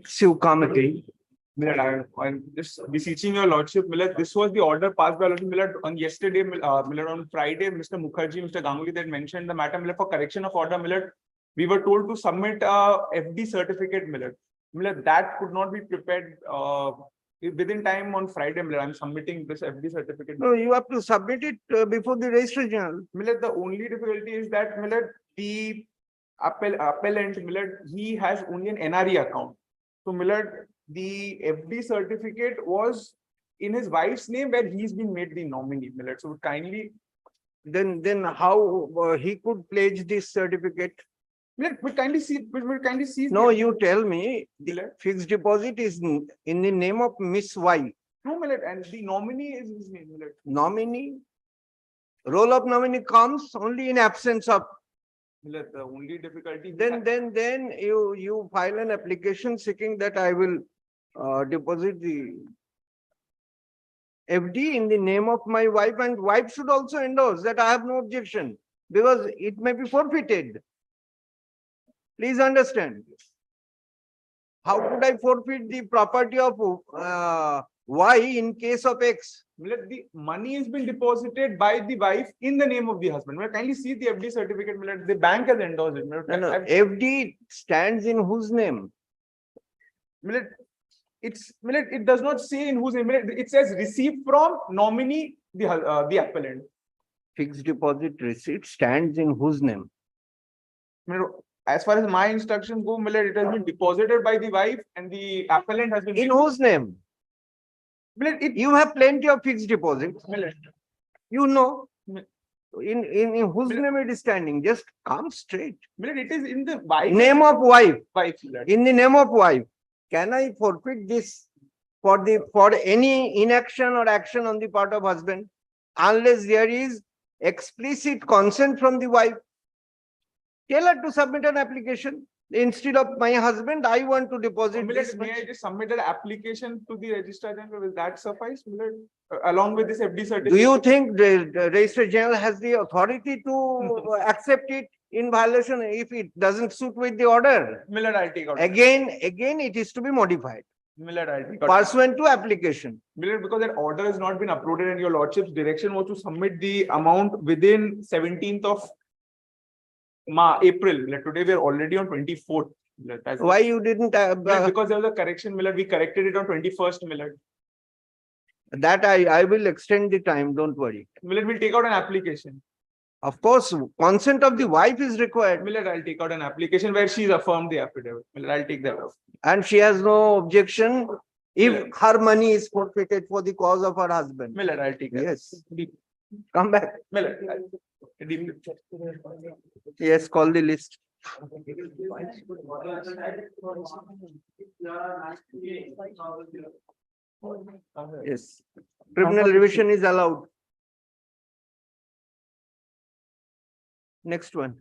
Shiv Kamati. I'm just beseeching your lordship, Millet. This was the order passed by Lordship Millet on yesterday, Millet, on Friday. Mr. Mukherjee, Mr. Ganguly, that mentioned the matter, Millet, for correction of order, Millet. We were told to submit a FD certificate, Millet. Millet, that could not be prepared within time on Friday, Millet. I'm submitting this FD certificate. No, you have to submit it before the Registrar General. Millet, the only difficulty is that, Millet, the appellant, Millet, he has only an NRE account. So, Millet, the FD certificate was in his wife's name where he's been made the nominee, Millet. So kindly. Then how he could pledge this certificate? Millet, we kindly see. No, you tell me the fixed deposit is in the name of Miss Y. No, Millet, and the nominee is his name, Millet. Nominee? Roll of nominee comes only in absence of. Millet, the only difficulty. Then you file an application seeking that I will deposit the FD in the name of my wife, and wife should also endorse that I have no objection because it may be forfeited. Please understand. How could I forfeit the property of Y in case of X? Millet, the money has been deposited by the wife in the name of the husband. Millet, kindly see the FD certificate, Millet. The bank has endorsed it. Millet, no, FD stands in whose name? Millet, it does not say in whose name. It says received from nominee the appellant. Fixed deposit receipt stands in whose name? Millet, as far as my instructions go, Millet, it has been deposited by the wife and the appellant has been. In whose name? Millet, you have plenty of fixed deposits. Millet. You know. In whose name it is standing? Just come straight. Millet, it is in the wife. Name of wife. Wife. In the name of wife. Can I forfeit this for any inaction or action on the part of husband unless there is explicit consent from the wife? Tell her to submit an application. Instead of my husband, I want to deposit this. May I just submit an application to the Registrar General? Will that suffice, Millet? Along with this FD certificate? Do you think the Registrar General has the authority to accept it in violation if it doesn't suit with the order? Millet, I'll take out. Again, it is to be modified. Millet, I'll take out. Pursuant to application. Millet, because that order has not been uploaded and your lordship's direction was to submit the amount within 17th of April. Today we are already on 24th. Why you didn't? Because there was a correction, Millet. We corrected it on 21st, Millet. That I will extend the time. Don't worry. Millet will take out an application. Of course, consent of the wife is required. Millet, I'll take out an application where she's affirmed the affidavit. Millet, I'll take that out. And she has no objection if Millet. Her money is forfeited for the cause of her husband. Millet, I'll take that. Yes. Come back. Millet. Yes, call the list. Yes. Criminal revision is allowed. Next one.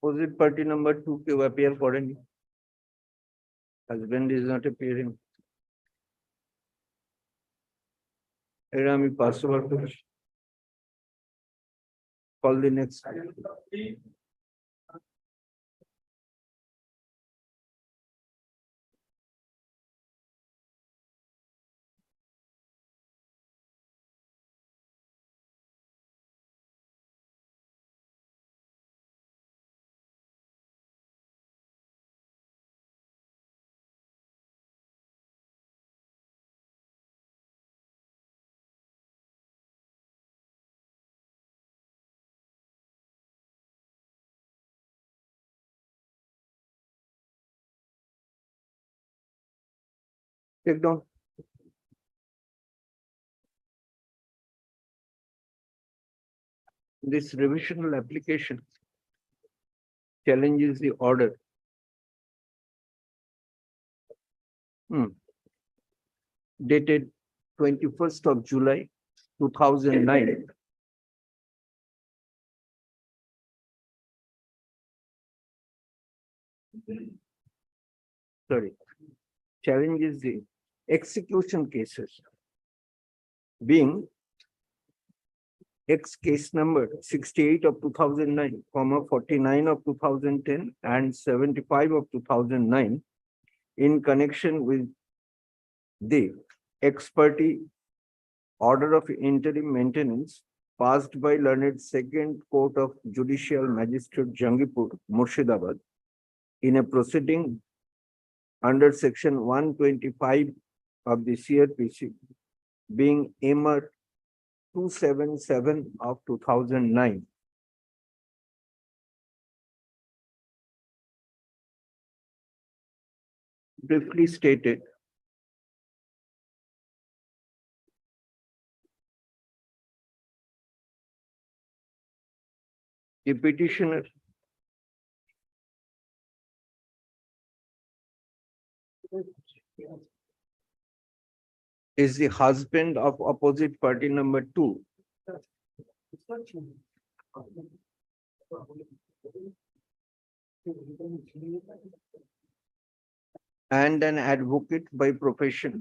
Opposite party number 2 কেউ appear করেনি। Husband is not appearing. এটা আমি 500 বার করেছি। Call the next. Take down. This revisional application challenges the order. Dated 21st of July, 2009. Sorry, challenges the execution cases being X case number 68 of 2009, 49 of 2010 and 75 of 2009 in connection with the ex parte order of interim maintenance passed by learned Second Court of Judicial Magistrate Jangipur, Murshidabad in a proceeding under section 125 of the CRPC being MR 277 of 2009. Briefly stated, the petitioner is the husband of opposite party number 2. And an advocate by profession.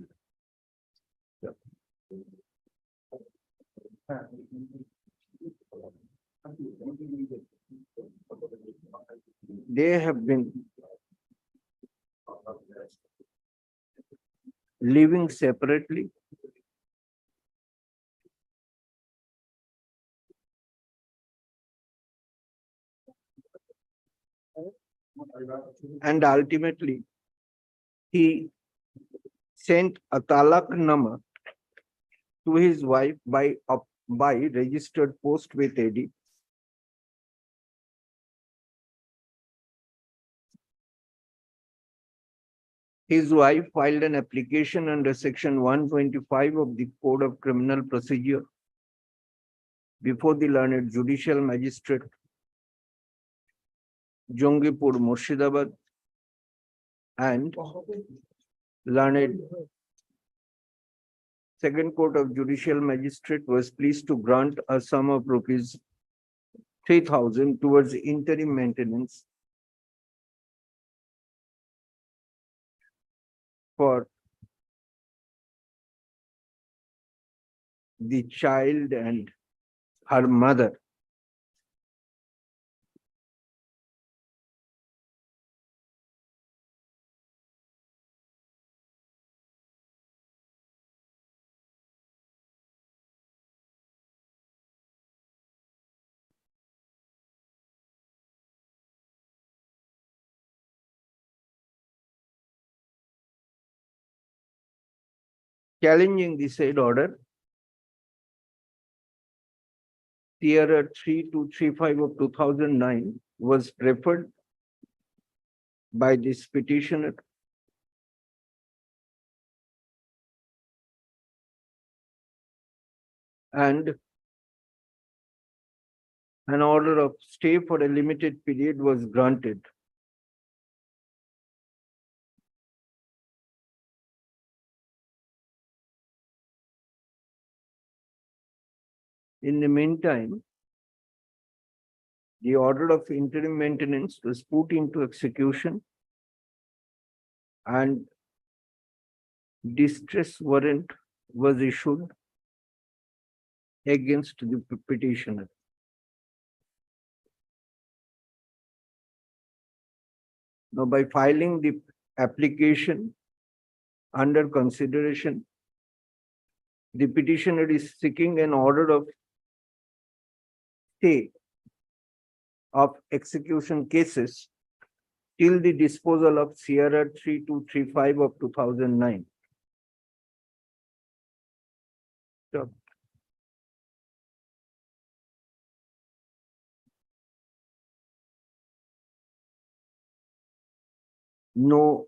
They have been living separately and ultimately he sent a talaknama to his wife by registered post with AD. His wife filed an application under section 125 of the Code of Criminal Procedure before the learned Judicial Magistrate Jangipur, Murshidabad, and learned Second Court of Judicial Magistrate was pleased to grant a sum of rupees 3,000 towards interim maintenance for the child and her mother. Challenging the said order, Tiara 3235 of 2009 was referred by this petitioner and an order of stay for a limited period was granted. In the meantime, The order of interim maintenance was put into execution and distress warrant was issued against the petitioner. Now, by filing the application under consideration, the petitioner is seeking an order of stay of execution cases till the disposal of CRR 3235 of 2009. So, no,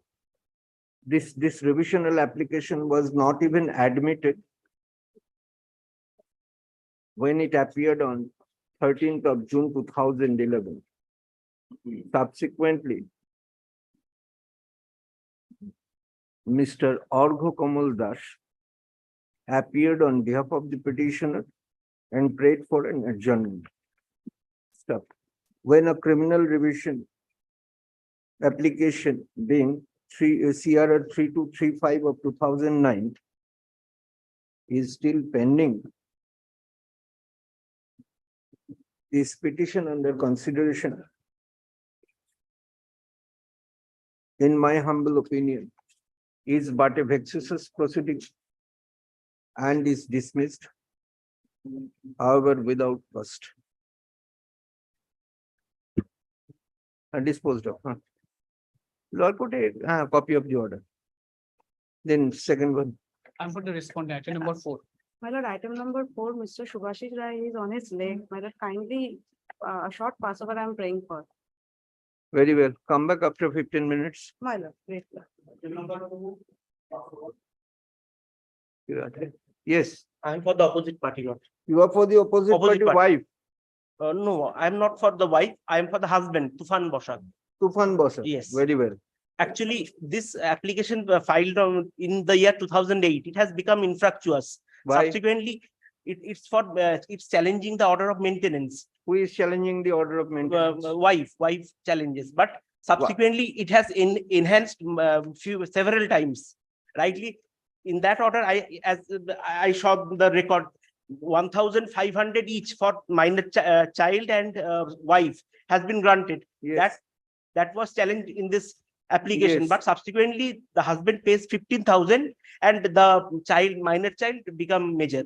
this revisional application was not even admitted when it appeared on 13th of June 2011. Subsequently, Mr. HON'BLE Das appeared on behalf of the petitioner and prayed for an adjournment. Stop. When a criminal revision application being CRR 3235 of 2009 is still pending, this petition under consideration, in my humble opinion, is but a vexatious proceeding and is dismissed, however, without cost. And disposed of. Lord, put a copy of the order. Then second one. I'm for the respondent, item number 4. My lord, item number 4, Mr. Subhashish Rai is on his leg. My lord, kindly, a short passover I am praying for. Very well. Come back after 15 minutes. My lord, great. Yes, I'm for the opposite party, Lord. you are for the opposite Opposite party party. wife, No, I'm not for the wife. I'm for the husband, Tufan Boshak. Tufan Bosa. Yes. Very well. Actually, this application filed on in the year 2008, it has become infructuous. Why? Subsequently, it's challenging the order of maintenance. Who is challenging the order of maintenance? Wife challenges, but subsequently it has enhanced several times. Rightly, in that order, I showed the record 1,500 each for minor child and wife has been granted. Yes. That was challenged in this application, Yes. but subsequently the husband pays 15,000 and the minor child become major.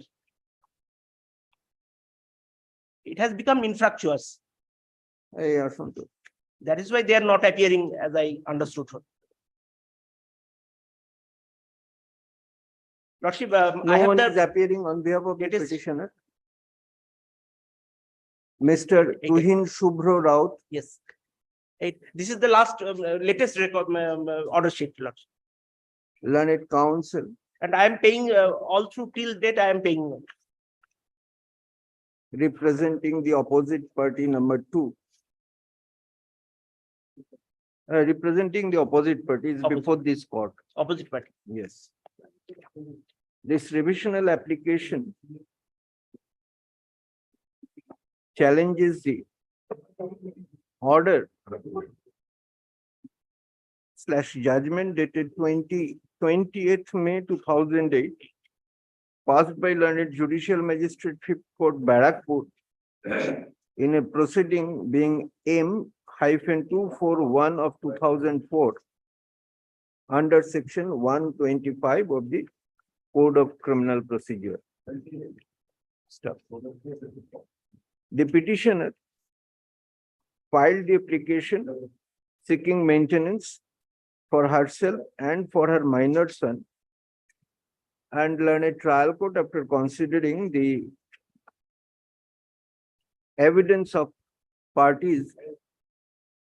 It has become infructuous. Hey, Ashantu. That is why they are not appearing, as I understood. Lordship, I No have one the is appearing on behalf of the It is- petitioner. Mr. Okay. Tuhin Shubhro Raut, yes. This is the last latest record order sheet, Lordship. learned counsel, And I am paying all through till date. I am paying. representing the opposite party number 2. Representing the opposite party is Opposite. before this court. Opposite party. Yes. This revisional application challenges the order / judgment dated 20th May 2008, passed by learned Judicial Magistrate 5th Court, Barakpur, in a proceeding being M-241 of 2004 under section 125 of the Code of Criminal Procedure. Stop. The petitioner filed the application seeking maintenance for herself and for her minor son, and learned trial court, after considering the evidence of parties,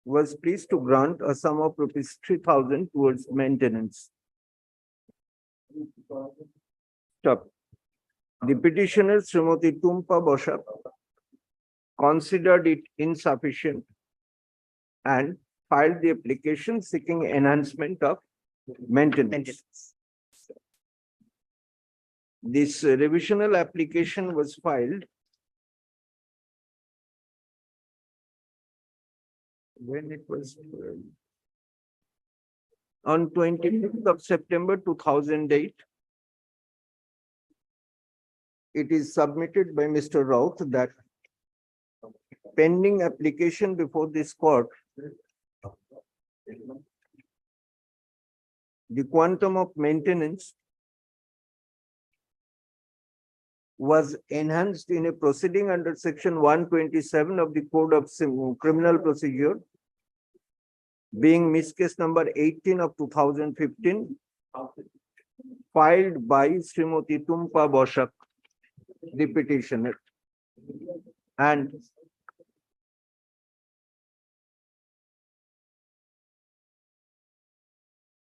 was pleased to grant a sum of rupees 3,000 towards maintenance. Stop. The petitioner, Srimati Tumpa Boshak, considered it insufficient and filed the application seeking enhancement of maintenance. This revisional application was filed when it was on 25th of September 2008. It is submitted by Mr. Raut that pending application before this court, the quantum of maintenance was enhanced in a proceeding under section 127 of the Code of Criminal Procedure, being Miss Case number 18 of 2015, filed by Srimati Tumpa Boshak, the petitioner, and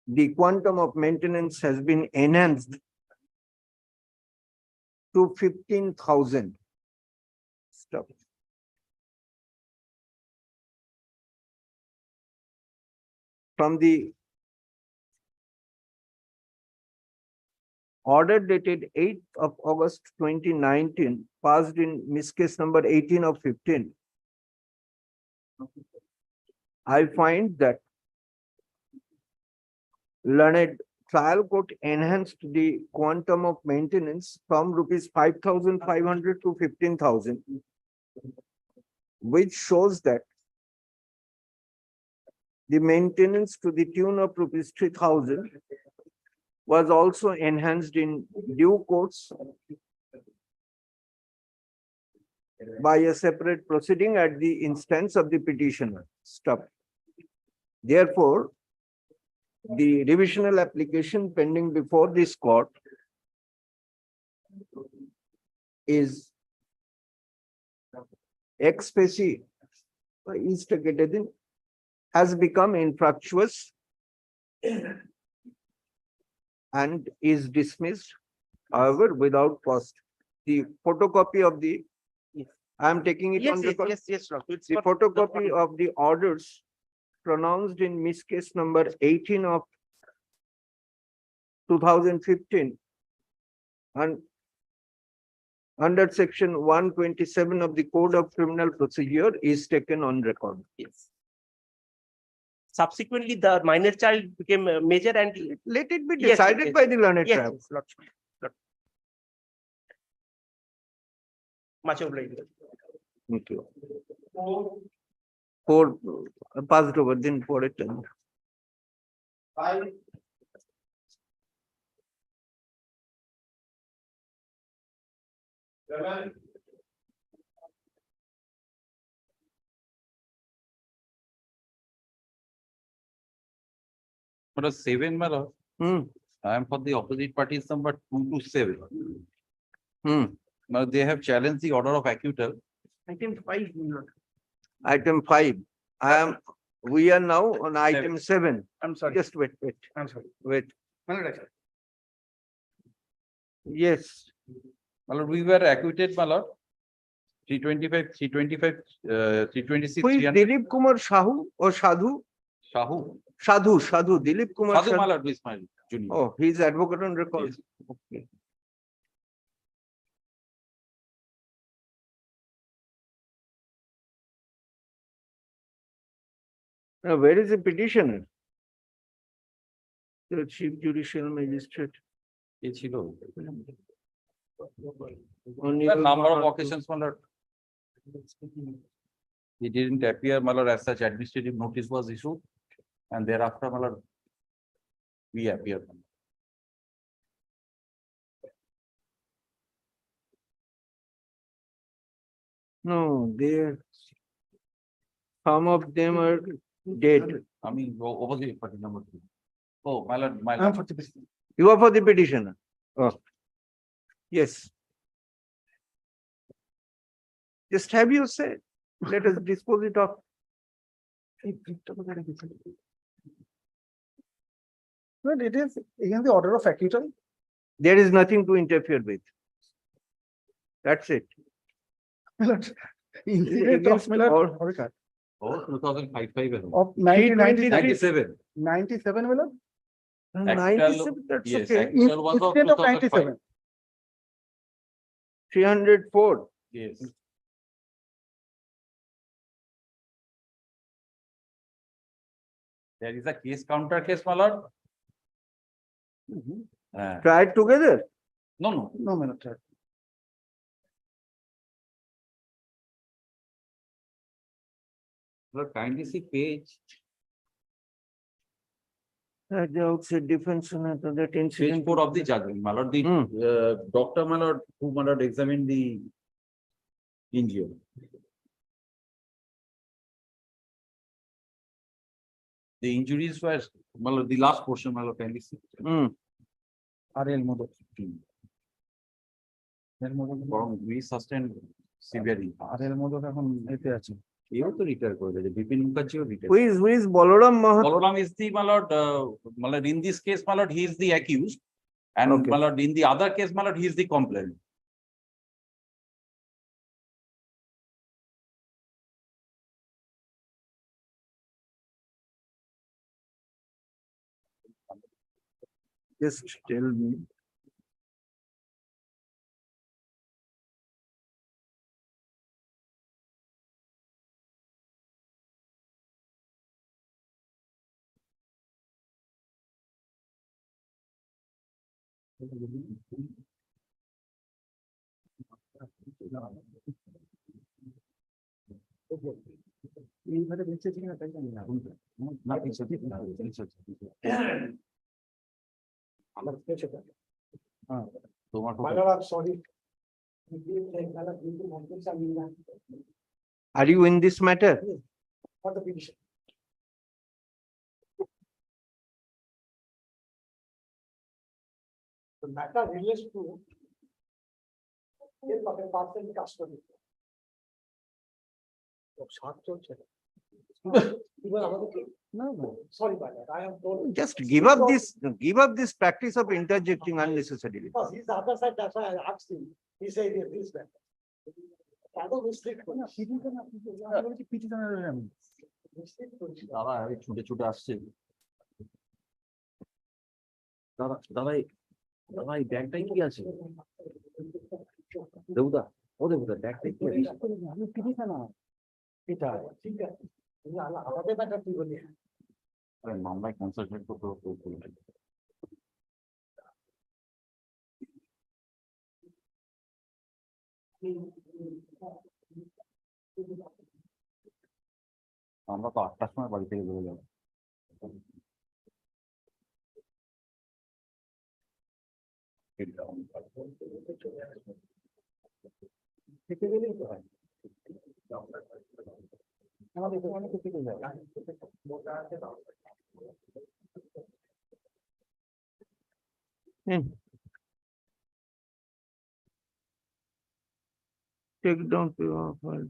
the quantum of maintenance has been enhanced to 15,000. Stop. From the order dated 8th of August 2019, passed in Miss Case number 18 of 15, I find that learned trial court enhanced the quantum of maintenance from rupees 5,500 to 15,000, which shows that the maintenance to the tune of rupees 3,000 was also enhanced in due course by a separate proceeding at the instance of the petitioner. Stop. Therefore, the revisional application pending before this court is ex specie has become infructuous and is dismissed, however, without cost. The photocopy of the, I am taking it on record. Yes. The photocopy of the orders pronounced in Miss Case number 18 of 2015 and under section 127 of the Code of Criminal Procedure is taken on record. Yes. Subsequently, the minor child became a major and Let it be Yes, decided yes. by the learned yes, trial. Lordship. Much obliged. Thank you. Four passed over, then for it. For a 7, my lord, I am for the opposite parties number 2 to 7. Now they have challenged the order of acquittal. Item 5. Item 5. We are now on item 7. I'm sorry, Just wait. I'm sorry. Wait. Yes. My lord, we were acquitted, my lord. 325, 326, Who is 300. Dilip Kumar Shahu or Sadhu? Shahu. Sadhu, Dilip Kumar Sadhu, my Sadhu. lord, is my junior. Oh, he is advocate on record. Yes. Okay. Now, where is the petitioner? The Chief Judicial Magistrate. It ছিল। Only A number of occasions, my lord. He didn't appear, my lord, as such administrative notice was issued. And thereafter, my lord, we appeared. No, some of them are dead. I mean, opposite party number 2. Oh, my lord, my I'm lord. for the business. You are for the petitioner? Oh. Yes. Just have your say. Let us dispose it of. Well, it is against the order of acquittal. There is nothing to interfere with. That's it. Incident of Against Miller all- Horika Oh, 2005 as well. of 1993, 97. 97 Miller. 97, that's Yes, okay. actual was of Incident of 2005. 97. 304. Yes. There is a case counter case, my lord. Try it together. No. No, my lord. Lord, kindly see page, At the outset, defense on that page incident. 4 of the judgment, my lord. The doctor, my lord, who my lord examined the injury. The injuries were, my lord, the last portion, my lord, kindly see. RL Modo. We sustained severely. RL Modo এখন এতে আছে। এও তো retire করে দিয়েছে, বিপিন মুখার্জিও Who retire. is Balaram Mahato? Balaram is the, my lord, in this case, my lord, he is the accused. And Okay. my lord, in the other case, my lord, he is the complainant. Just tell me. এইবারে বেঁচে ছিল না তাই জানি না। না, it's okay, it's okay. আমার বেঁচে থাকে। হ্যাঁ। তোমার My lord, sorry. Are you in this matter? For the petition. The matter relates to parcel custody. সাত চলছে না। এবার আমাদেরকে না sorry my lord, I am told Just give up this practice of interjecting unnecessarily. because he's the other side, that's why I asked him. He said this matter. I don't restrict না citizen আপনি বলছি petitioner আমি restrict করছি দাদা এই ছুটে ছুটে আসছে। দাদা এই ব্যাগটাই কি আছে? দেবুদা, ও দেবুদা, ব্যাগটাই কি আছে? আমি পিটিশনার এটা ঠিক আছে আমাদের ব্যাপারটা কি বলি আরে মামলায় কনসালটেন্ট করতে আমরা তো 8টার সময় বাড়ি থেকে বেরোলাম। থেকে গেলেই তো হয় আমাদের এখানে অনেক থেকে যায় Take down to your file.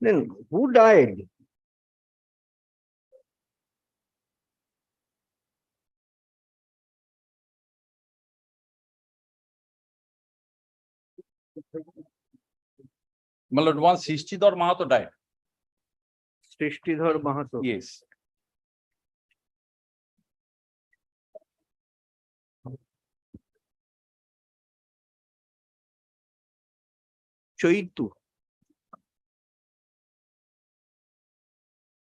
Then who died? My lord, one Sishdhar Mahato died. Srishdhar Mahato. Yes. Choitu.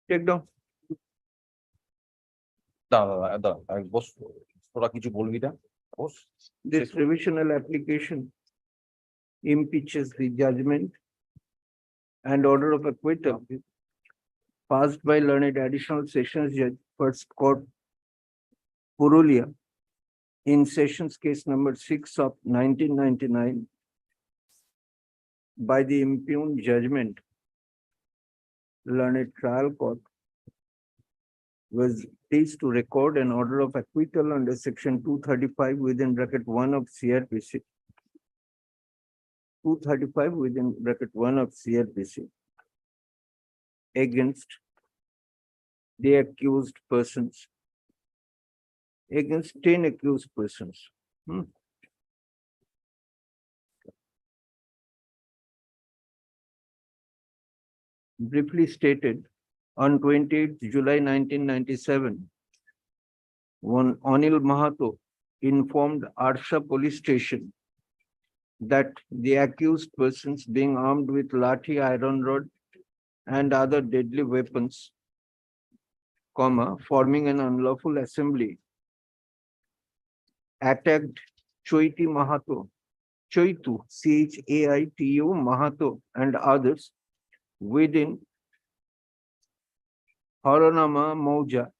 Take down. দাদা বস, তোরা কিছু বলবি না বস। This revisional application impeaches the judgment and order of acquittal passed by learned additional sessions judge first court Purulia in sessions case number 6 of 1999 by the impugned judgment learned trial court was pleased to record an order of acquittal under section 235 within bracket 1 of CRPC. 235 within bracket 1 of CRPC against the accused persons, against 10 accused persons. Briefly stated, on 28th July 1997, one HON'BLE Mahato informed Arsha police station that the accused persons being armed with lathi, iron rod, and other deadly weapons, forming an unlawful assembly, attacked Choitu Mahato, Chaitu Mahato, and others within Haranama Mauja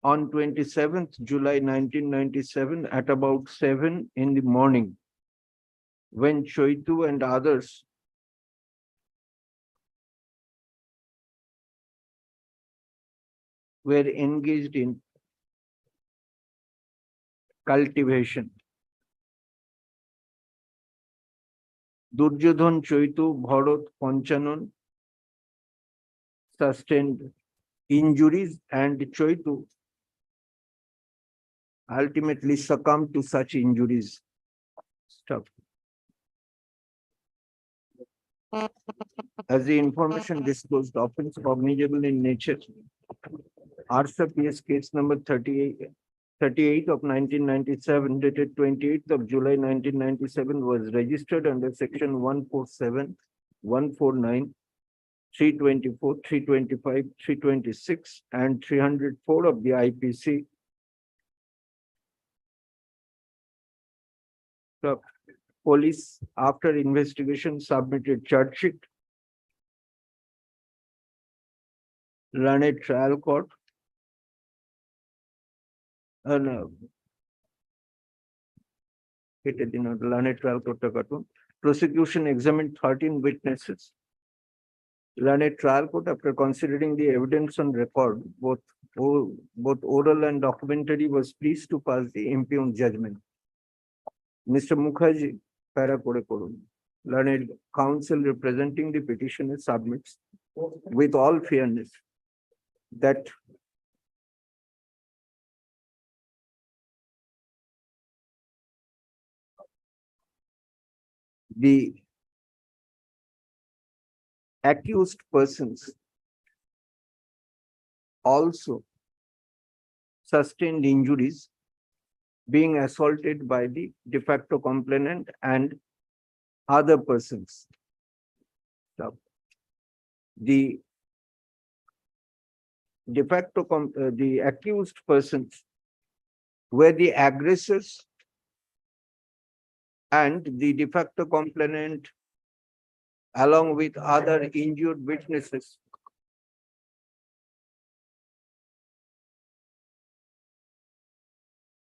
on 27th July 1997 at about 7 in the morning, when Choitu and others were engaged in cultivation. Duryodhan, Choitu, Bharat, Panchanan sustained injuries, and Choitu ultimately succumbed to such injuries. Stop. As the information disclosed offense cognizable in nature, Arsa PS case number 38 of 1997 dated 28th of July 1997 was registered under section 147, 149, 324, 325, 326, and 304 of the IPC. So, police, after investigation, submitted charge sheet, ran a trial court, prosecution examined 13 witnesses. Ran a trial court after considering the evidence on record, both oral and documentary, was pleased to pass the impugned judgment. Mr. Mukherjee, para kore korun. Learned counsel representing the petitioner submits with all fairness that the accused persons also sustained injuries being assaulted by the de facto complainant and other persons. So, the de facto the accused persons were the aggressors, and the de facto complainant, along with other injured witnesses,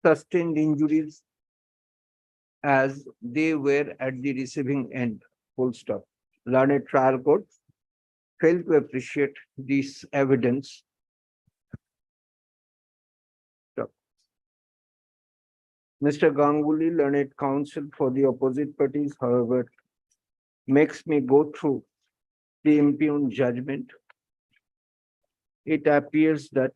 sustained injuries as they were at the receiving end. Full stop. Learned trial court failed to appreciate this evidence. Stop. Mr. Ganguly, learned counsel for the opposite parties, however, makes me go through the impugned judgment. It appears that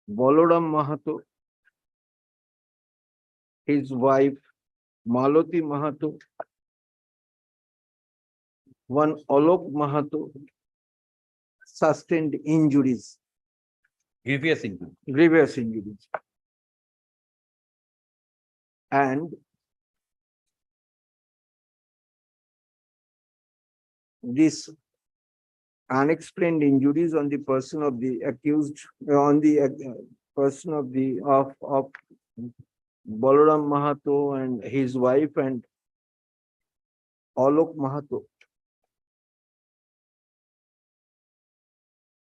Balaram Mahato, his wife Malati Mahato, one Alok Mahato, sustained injuries, Grievous injury. grievous injuries. And this unexplained injuries on the person of the accused, on the person of Balaram Mahato and his wife and Alok Mahato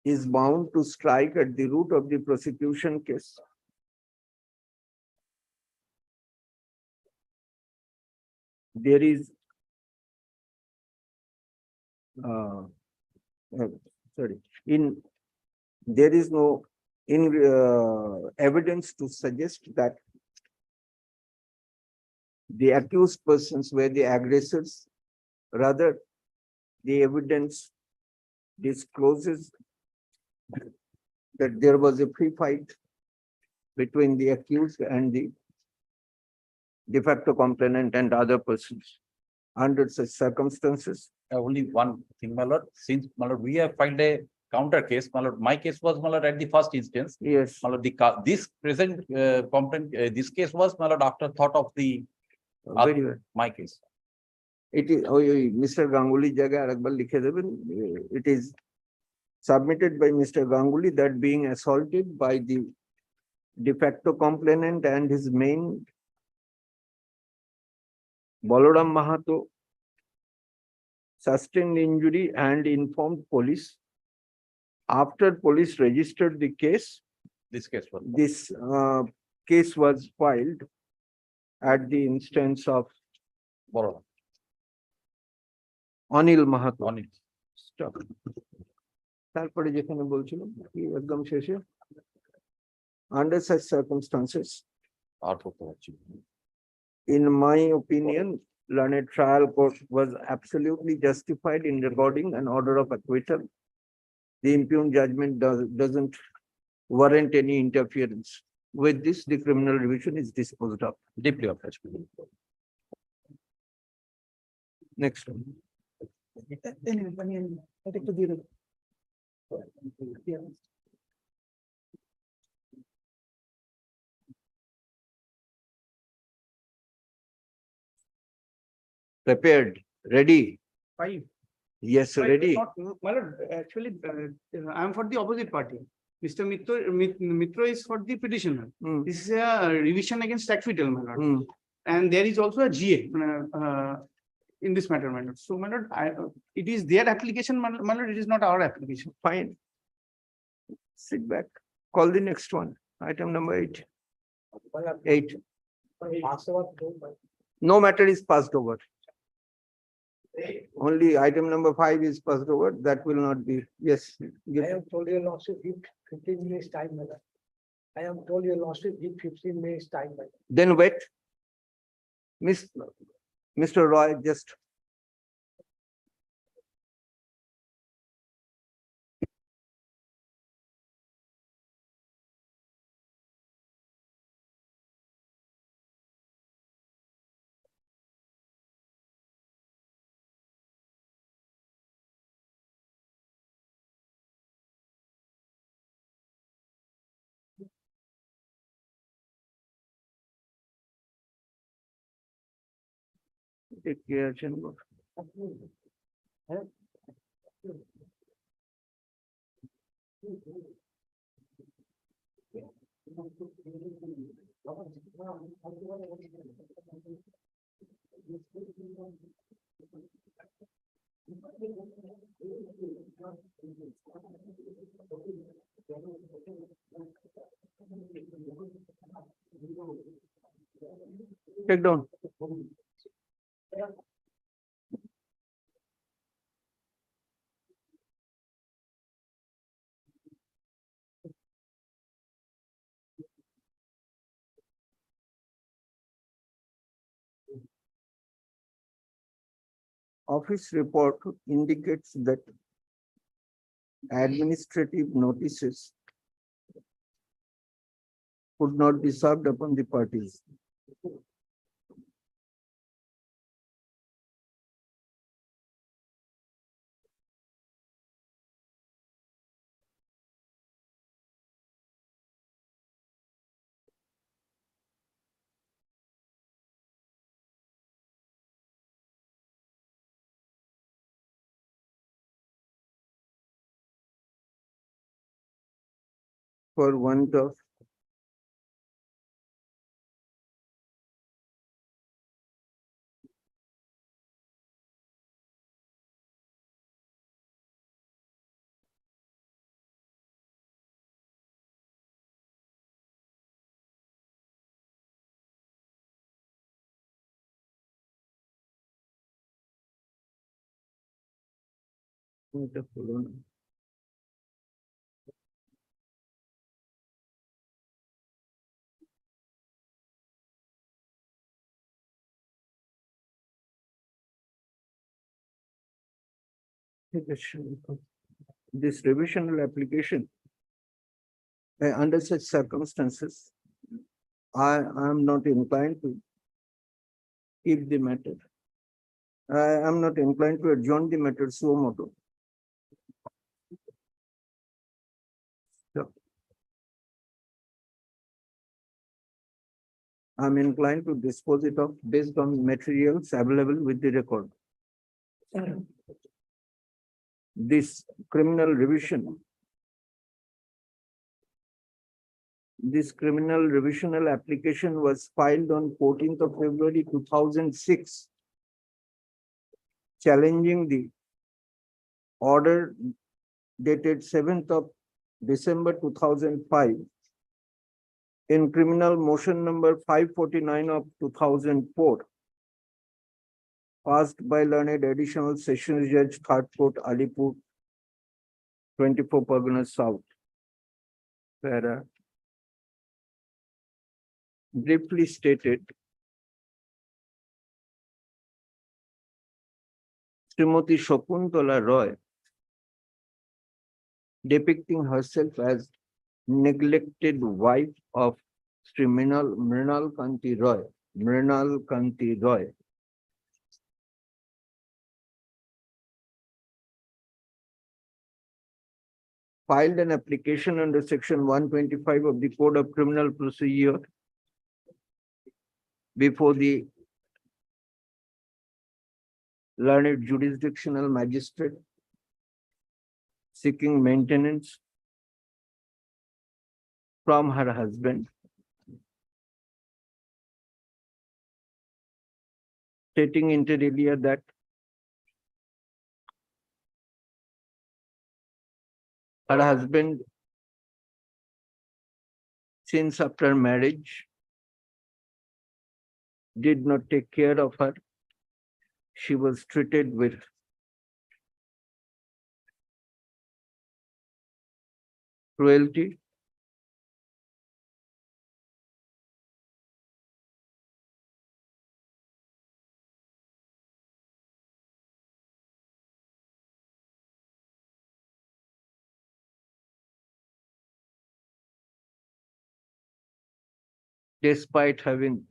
is bound to strike at the root of the prosecution case. There is there is no evidence to suggest that the accused persons were the aggressors. Rather, the evidence discloses that there was a free fight between the accused and the de facto complainant and other persons. Under such circumstances, Only one thing, my lord, since my lord, we have filed a counter case, my lord, my case was, my lord, at the first instance. Yes, My lord, this present complaint, this case was, my lord, after thought of the very well. my case. It is, Mr. Ganguly জায়গায় আরেকবার লিখে দেবেন, it is submitted by Mr. Ganguly that being assaulted by the de facto complainant and his main Balaram Mahato sustained injury and informed police. After police registered the case, This case was. this case was filed at the instance of Borough. Anil Mahato. On it. Stop. তারপরে যেখানে বলছিলাম কি একদম শেষে, under such circumstances, আর করতে পারছি না। in my opinion, learned trial court was absolutely justified in recording an order of acquittal. The impugned judgment doesn't warrant any interference. With this, the criminal revision is disposed of. Deeply obliged. Next one. একটু দিয়ে দেবো। Prepared, ready? Five. Yes, Five, ready. not- My lord, actually, I am for the opposite party. Mr. Mitra is for the petitioner. Hmm, This is a revision against acquittal, my lord. hmm. And there is also a GA in this matter, my lord. So, my lord, it is their application, my lord, it is not our application. Fine. Sit back. Call the next one. Item number 8. 8. No matter is passed over. Only item number 5 is passed over. That will not be. Yes. I give- am told you lost it 15 minutes time, madam. I am told you lost it 15 minutes time, madam. Then wait. Mr. Roy, just. Take care, Chandra. Take down. Office report indicates that administrative notices could not be served upon the parties. For want of this revisional application, under such circumstances, I am not inclined to keep the matter. I am not inclined to adjourn the matter suo motu. I'm inclined to dispose it of based on materials available with the record. This criminal revision. This criminal revisional application was filed on 14th of February 2006, challenging the order dated 7th of December 2005 in criminal motion number 549 of 2004, passed by learned additional sessions judge, Third Court, Alipur, 24 Parganas South. Para. Briefly stated, Srimati Shakuntala Roy, depicting herself as neglected wife of Sri Mrinal Kanti Roy, filed an application under section 125 of the Code of Criminal Procedure before the learned jurisdictional magistrate, seeking maintenance from her husband, stating inter alia that her husband, since after marriage, did not take care of her. She was treated with cruelty, despite having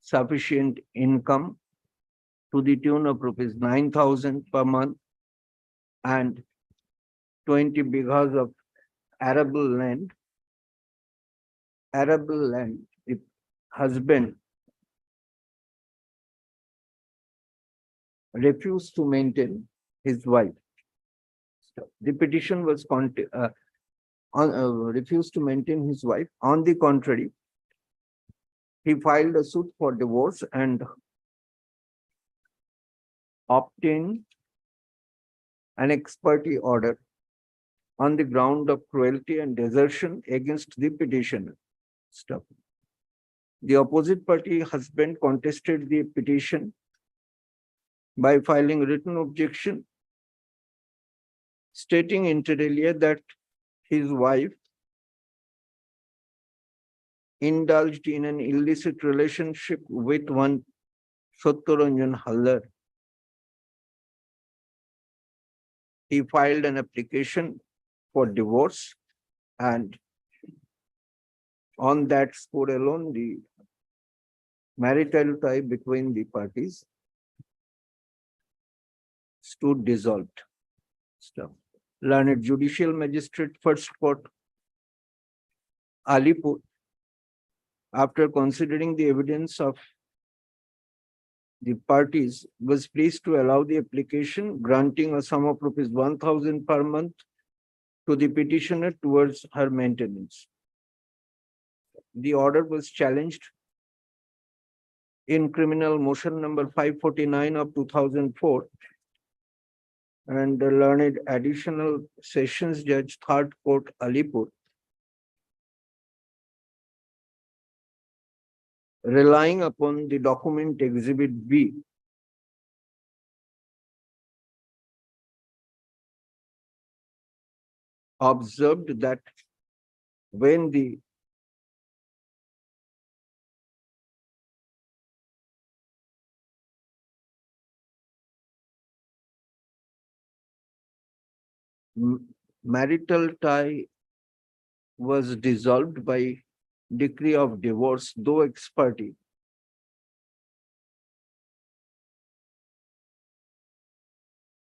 sufficient income to the tune of rupees 9,000 per month and 20 bighas of arable land. The husband refused to maintain his wife. The petition was refused to maintain his wife. On the contrary, he filed a suit for divorce and obtained an ex parte order on the ground of cruelty and desertion against the petitioner. Stop. The opposite party husband contested the petition by filing written objection, stating inter alia that his wife indulged in an illicit relationship with one Satyaranjan Haldar. He filed an application for divorce, and on that score alone, the marital tie between the parties stood dissolved. Stop. Learned Judicial Magistrate, First Court, Alipur, after considering the evidence of the parties, was pleased to allow the application, granting a sum of rupees 1,000 per month to the petitioner towards her maintenance. The order was challenged in criminal motion number 549 of 2004, and the learned additional sessions judge, Third Court, Alipur, relying upon the document Exhibit B, observed that when the marital tie was dissolved by decree of divorce, though ex parte,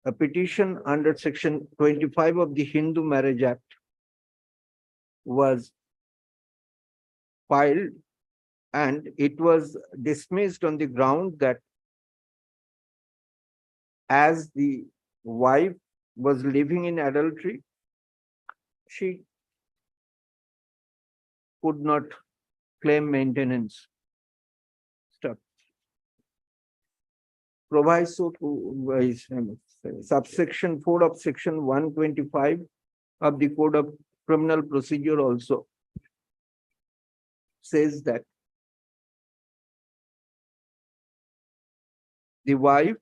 a petition under section 25 of the Hindu Marriage Act was filed And it was dismissed on the ground that as the wife was living in adultery, she could not claim maintenance. Stop. Proviso to subsection 4 of section 125 of the Code of Criminal Procedure also says that the wife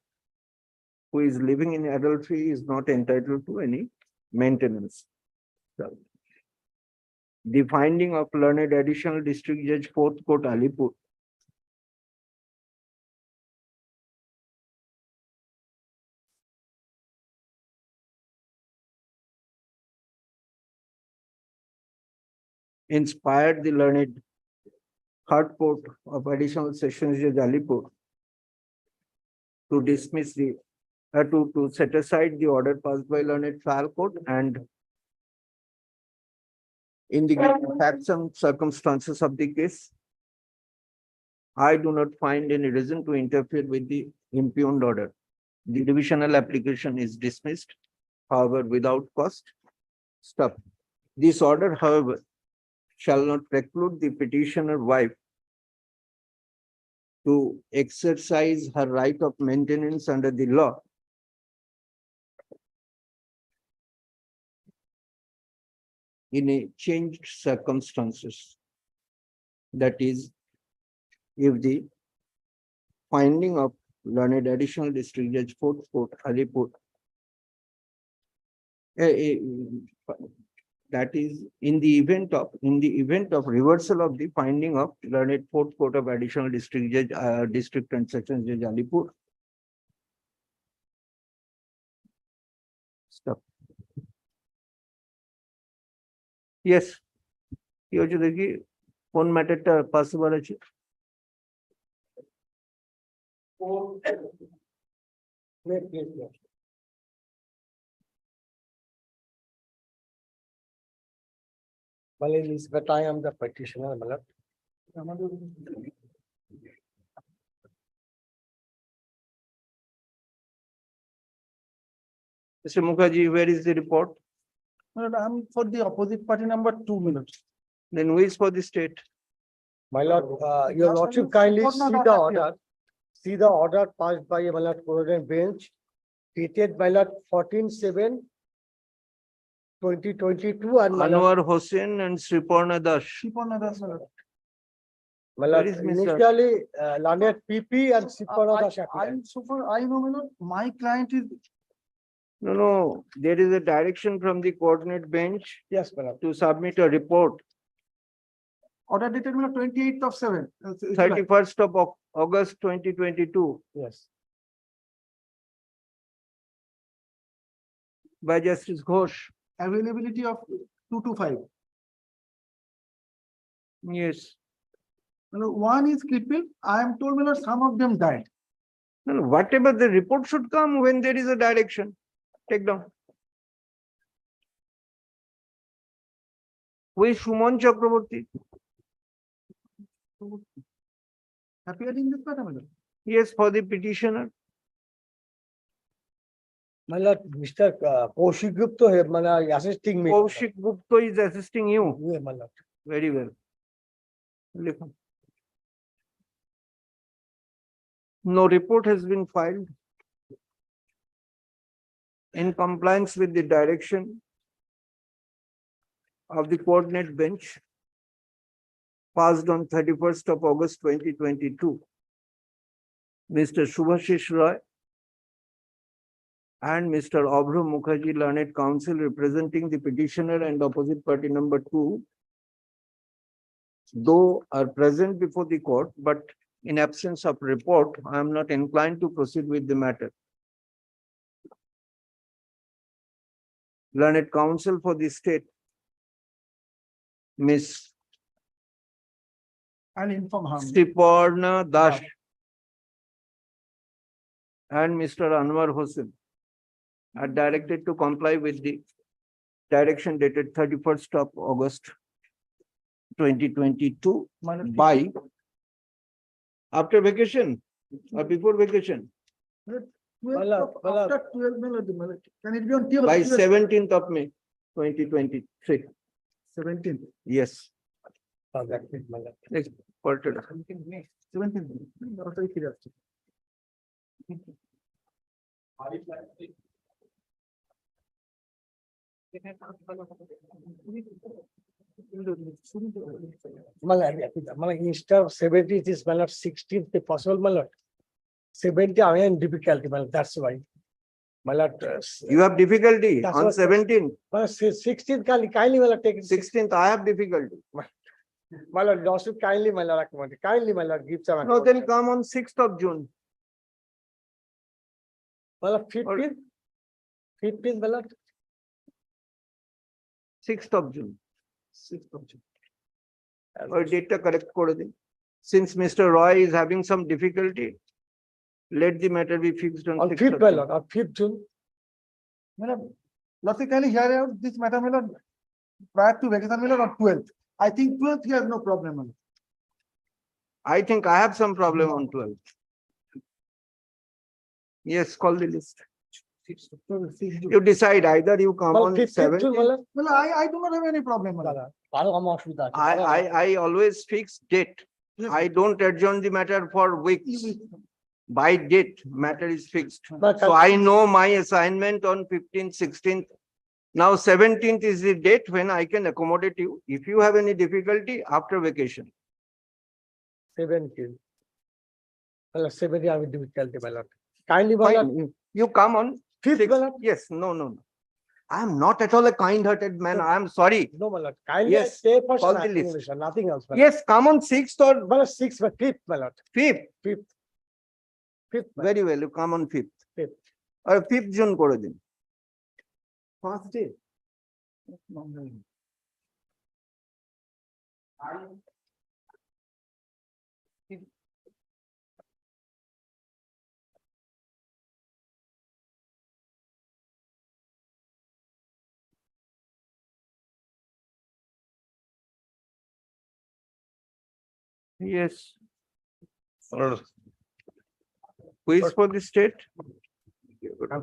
who is living in adultery is not entitled to any maintenance. So, the finding of learned additional district judge 4th court Alipur inspired the learned third court of additional sessions judge Alipur to dismiss the to set aside the order passed by learned trial court, and in the facts and circumstances of the case, I do not find any reason to interfere with the impugned order. The divisional application is dismissed, however, without cost. Stop. This order, however, shall not preclude the petitioner wife to exercise her right of maintenance under the law in a changed circumstances. That is, if the finding of learned additional district judge 4th court Alipur that is in the event of reversal of the finding of learned 4th court of additional district judge district and sessions judge Alipur. Stop. Yes. কি হচ্ছে দেখি কোন ম্যাটারটা pass হবার আছে? Well, Elizabeth, I am the petitioner, my lord. Mr. Mukherjee, where is the report? I'm for the opposite party number 2 minutes. Then who is for the state? My lord, your lordship kindly see the order passed by my lord Court bench, dated by lord 14/7/2022 and my lord, Anwar Hossain and Sriparna Das. my lord, Where is Mr. initially landed PP and Siparna Das. So far, I know, my lord, my client is, No, there is a direction from the coordinate bench Yes, my lord. to submit a report order dated 28th of 7. 31st of August 2022 Yes. by Justice Ghosh. Availability of 2 to 5. Yes. One is cripple. I am told, my lord, some of them died. No, whatever the report should come when there is a direction. Take down. Who is Shumon Chakraborty? Appeared in this matter, my lord. Yes, for the petitioner. My lord, Mr. Kaushik Gupta here, my lord, assisting me. Kaushik Gupta is assisting you. Yeah, my lord. Very well. Listen. No report has been filed in compliance with the direction of the coordinate bench passed on 31st of August 2022. Mr. Subhashish Roy and Mr. Abhru Mukherjee, learned counsel representing the petitioner and opposite party number 2, though are present before the court, but in absence of report, I am not inclined to proceed with the matter. Learned counsel for the state, Miss I'll inform her. Sriparna Das and Mr. Anwar Hossain are directed to comply with the direction dated 31st of August 2022 My lord, by After vacation or before vacation? After 12 melody, can it be on 12? By 17th of May, 2023. 17th. Yes. Seventeen. তাড়াতাড়ি ফিরে আসছে। Instead of 70, it is 16th, the possible, 70, I am difficulty, that's why. You have difficulty That's on what- 17th, 16th, kindly, take it. 16th, I have difficulty. Lawsuit, kindly, recommend, kindly, give some. No, then come on 6th of June. 15th, 15th, 6th of June. 6th of June. Or data correct করে দিন. Since Mr. Roy is having some difficulty, let the matter be fixed on on 6th 5th, of June. on 5th June. Lawsuit, kindly hear out this matter, prior to vacation, on 12th. I think 12th he has no problem. I think I have some problem on 12th. Yes, call the list. You decide either you come on 15th 7th. June, Well, I do not have any problem. I always fix date. Yes. I don't adjourn the matter for weeks. By date, matter is fixed. But So I know my assignment on 15th, 16th. Now 17th is the date when I can accommodate you. If you have any difficulty after vacation. 17th. 70, I will difficulty, kindly, Fine, you come on 5th, 6th. Yes, no. I am not at all a kind-hearted man. I am sorry. No, kindly, Yes, stay for call some the list. explanation, nothing else. Yes, come on 6th or 6th, but 5th, 5th. 5th. Very well, you come on 5th. 5th. Or 5th June করে দিন। First day. Yes. Who is for the state?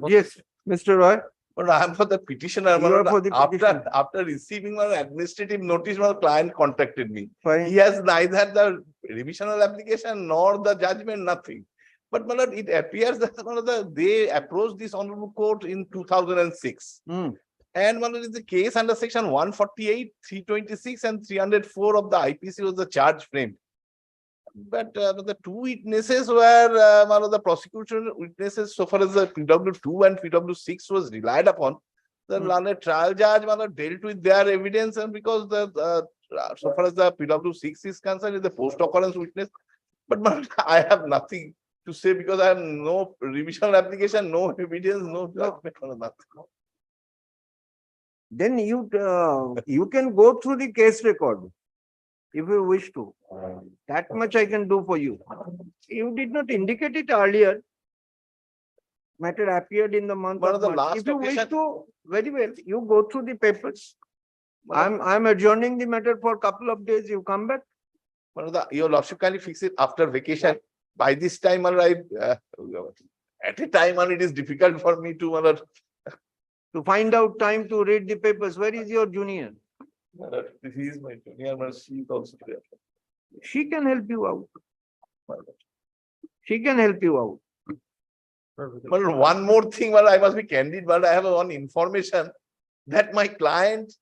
Yes, Mr. Roy. But I am for the petitioner. You are for the petitioner. After receiving my administrative notice, my client contacted me. Fine. He has neither the revisional application nor the judgment, nothing. But my lord, it appears that they approached this honorable court in 2006. Hmm. And my lord, it's a case under section 148, 326 and 304 of the IPC was the charge framed. But the two witnesses were one of the prosecution witnesses so far as the PW2 and PW6 was relied upon. The learned trial judge dealt with their evidence, and because the so far as the PW6 is concerned, is the post occurrence witness. But I have nothing to say because I have no revisional application, no evidence, no judgment, nothing. Then you can go through the case record if you wish to. That much I can do for you. You did not indicate it earlier. Matter appeared in the month One of of the March. last If you wish occasion- to, very well, you go through the papers. I'm adjourning the matter for a couple of days. You come back. Your lordship kindly fix it after vacation. By this time, at a time, it is difficult for me to To find out time to read the papers. Where is your junior? he is my junior, but she is also there. She can help you out. She can help you out. But one more thing, I must be candid, but I have one information that my client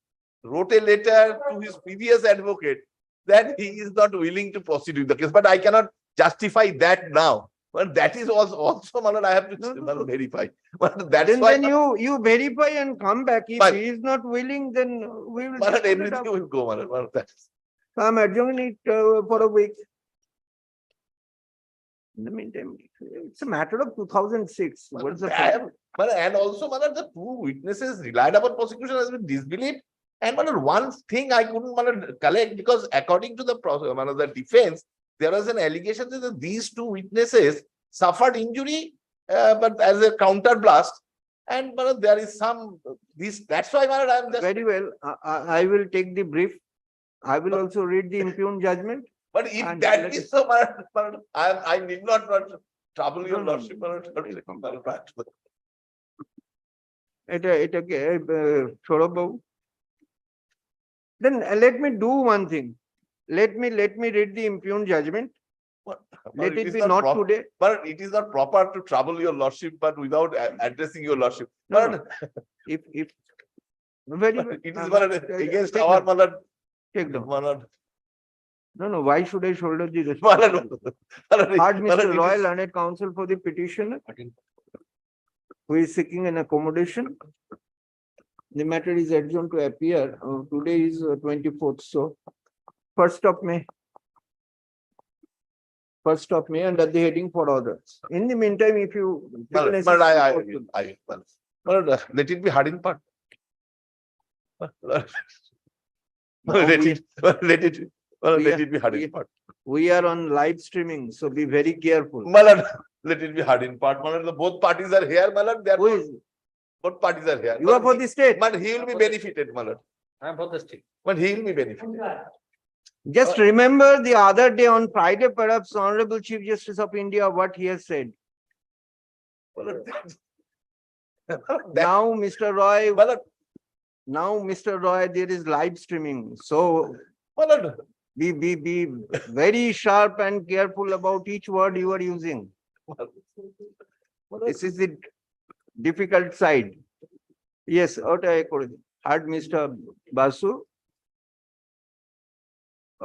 wrote a letter to his previous advocate that he is not willing to proceed with the case, but I cannot justify that now. But that is also, I have to verify. But that's why Then you verify and come back. If Fine. he is not willing, then we will. sort it everything out. will go. So I'm adjourning it for a week. In the meantime, it's a matter of 2006. What's the problem? And also, the two witnesses relied upon prosecution has been disbelieved. And one thing I couldn't collect, because according to the defense, there was an allegation that these two witnesses suffered injury, but as a counter blast. And there is some that's why I'm just Very well. I will take the brief. I will also read the impugned judgment. But if And that let is us- so, I need not trouble your No, no, lordship. এটাকে সৌরভ বাবু, then let me do one thing. Let me read the impugned judgment. Let it is be not proper. today. But it is not proper to trouble your lordship, but without addressing your lordship. No, But no. If very well. it is but against Take our down, malad. take down. Malad. No, why should I shoulder the Malad. responsibility? Heard Malad, Mr. it Roy, is- learned counsel for the petitioner, who is seeking an accommodation. The matter is adjourned to appear. Today is 24th, so 1st of May. 1st of May under the heading for orders. In the meantime, if you feel Malad, necessary, malad, let it be hard in part. Now Let we- it, let it, we let are- it be hard we- in part. we are on live streaming, so be very careful. Malad, let it be hard in part. Malad, both parties are here, malad, Who therefore is, both parties are here. you are for the state. But he will be benefited, malad. I am for the state. But he will be benefited. Just remember the other day on Friday, perhaps Honorable Chief Justice of India, what he has said. Malad, Now, Mr. Roy, malad, now, Mr. Roy, there is live streaming, so malad, be very sharp and careful about each word you are using. This is the difficult side. Yes, ওটা এ করে দিন। Heard Mr. Basu.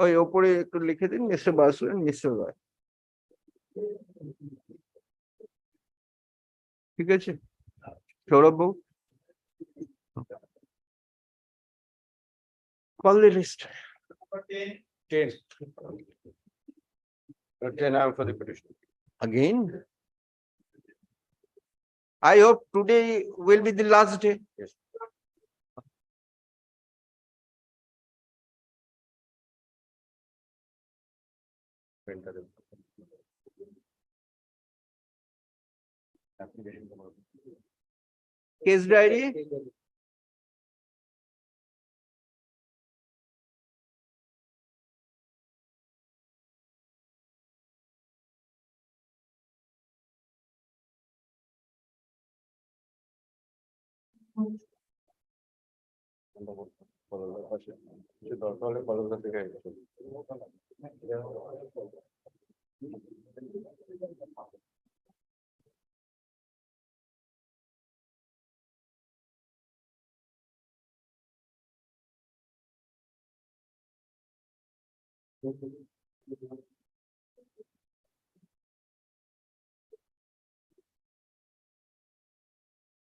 ওই ওপরে একটু লিখে দিন, Mr. Basu and Mr. Roy. ঠিক আছে? সৌরভ বাবু? Call the list. 10. 10 I am for the petition. Again? I hope today will be the last day. Yes. Case diary?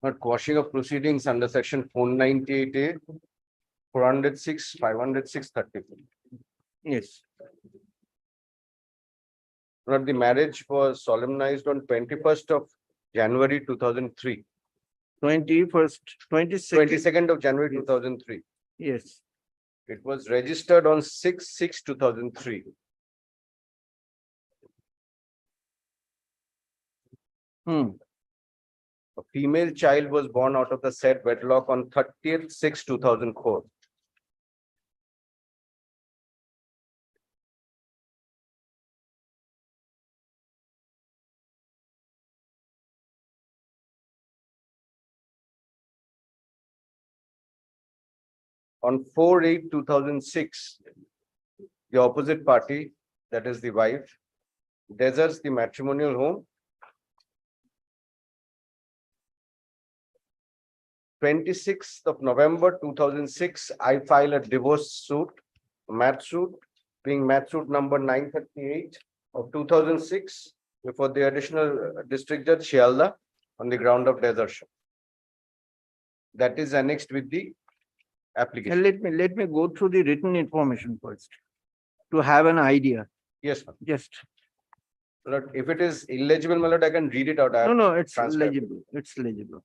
But quashing of proceedings under section 498A, 406, 506, 30. Yes. But the marriage was solemnized on 21st of January 2003, 21st, 22nd. 22nd of January 2003. Yes. It was registered on 6/6/2003. A female child was born out of the said wedlock on 30th/6/2004. On 4/8/2006, the opposite party, that is the wife, deserts the matrimonial home. 26th of November 2006, I file a divorce suit, mat suit, being mat suit number 938 of 2006 before the additional district judge Shialda on the ground of desertion. That is annexed with the application. And let me go through the written information first to have an idea. Yes, ma'am. Just, But if it is illegible, my lord, I can read it out. I no, have no, it's transcribed. legible. It's legible.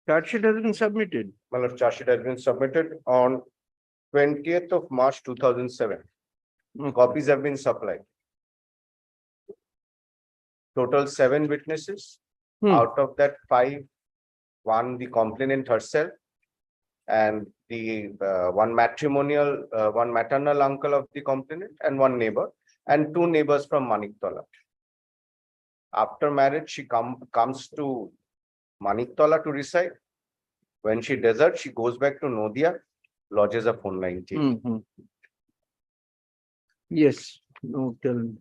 Charge sheet has been submitted. My lord, charge sheet has been submitted on 20th of March 2007. Copies have been supplied. Total 7 witnesses. Out of that 5, one the complainant herself, and the one maternal uncle of the complainant, and 1 neighbor, and 2 neighbors from Maniktola. After marriage, she comes to Maniktola to reside. When she deserts, she goes back to Nodia, lodges a phone line. Yes, no, tell me.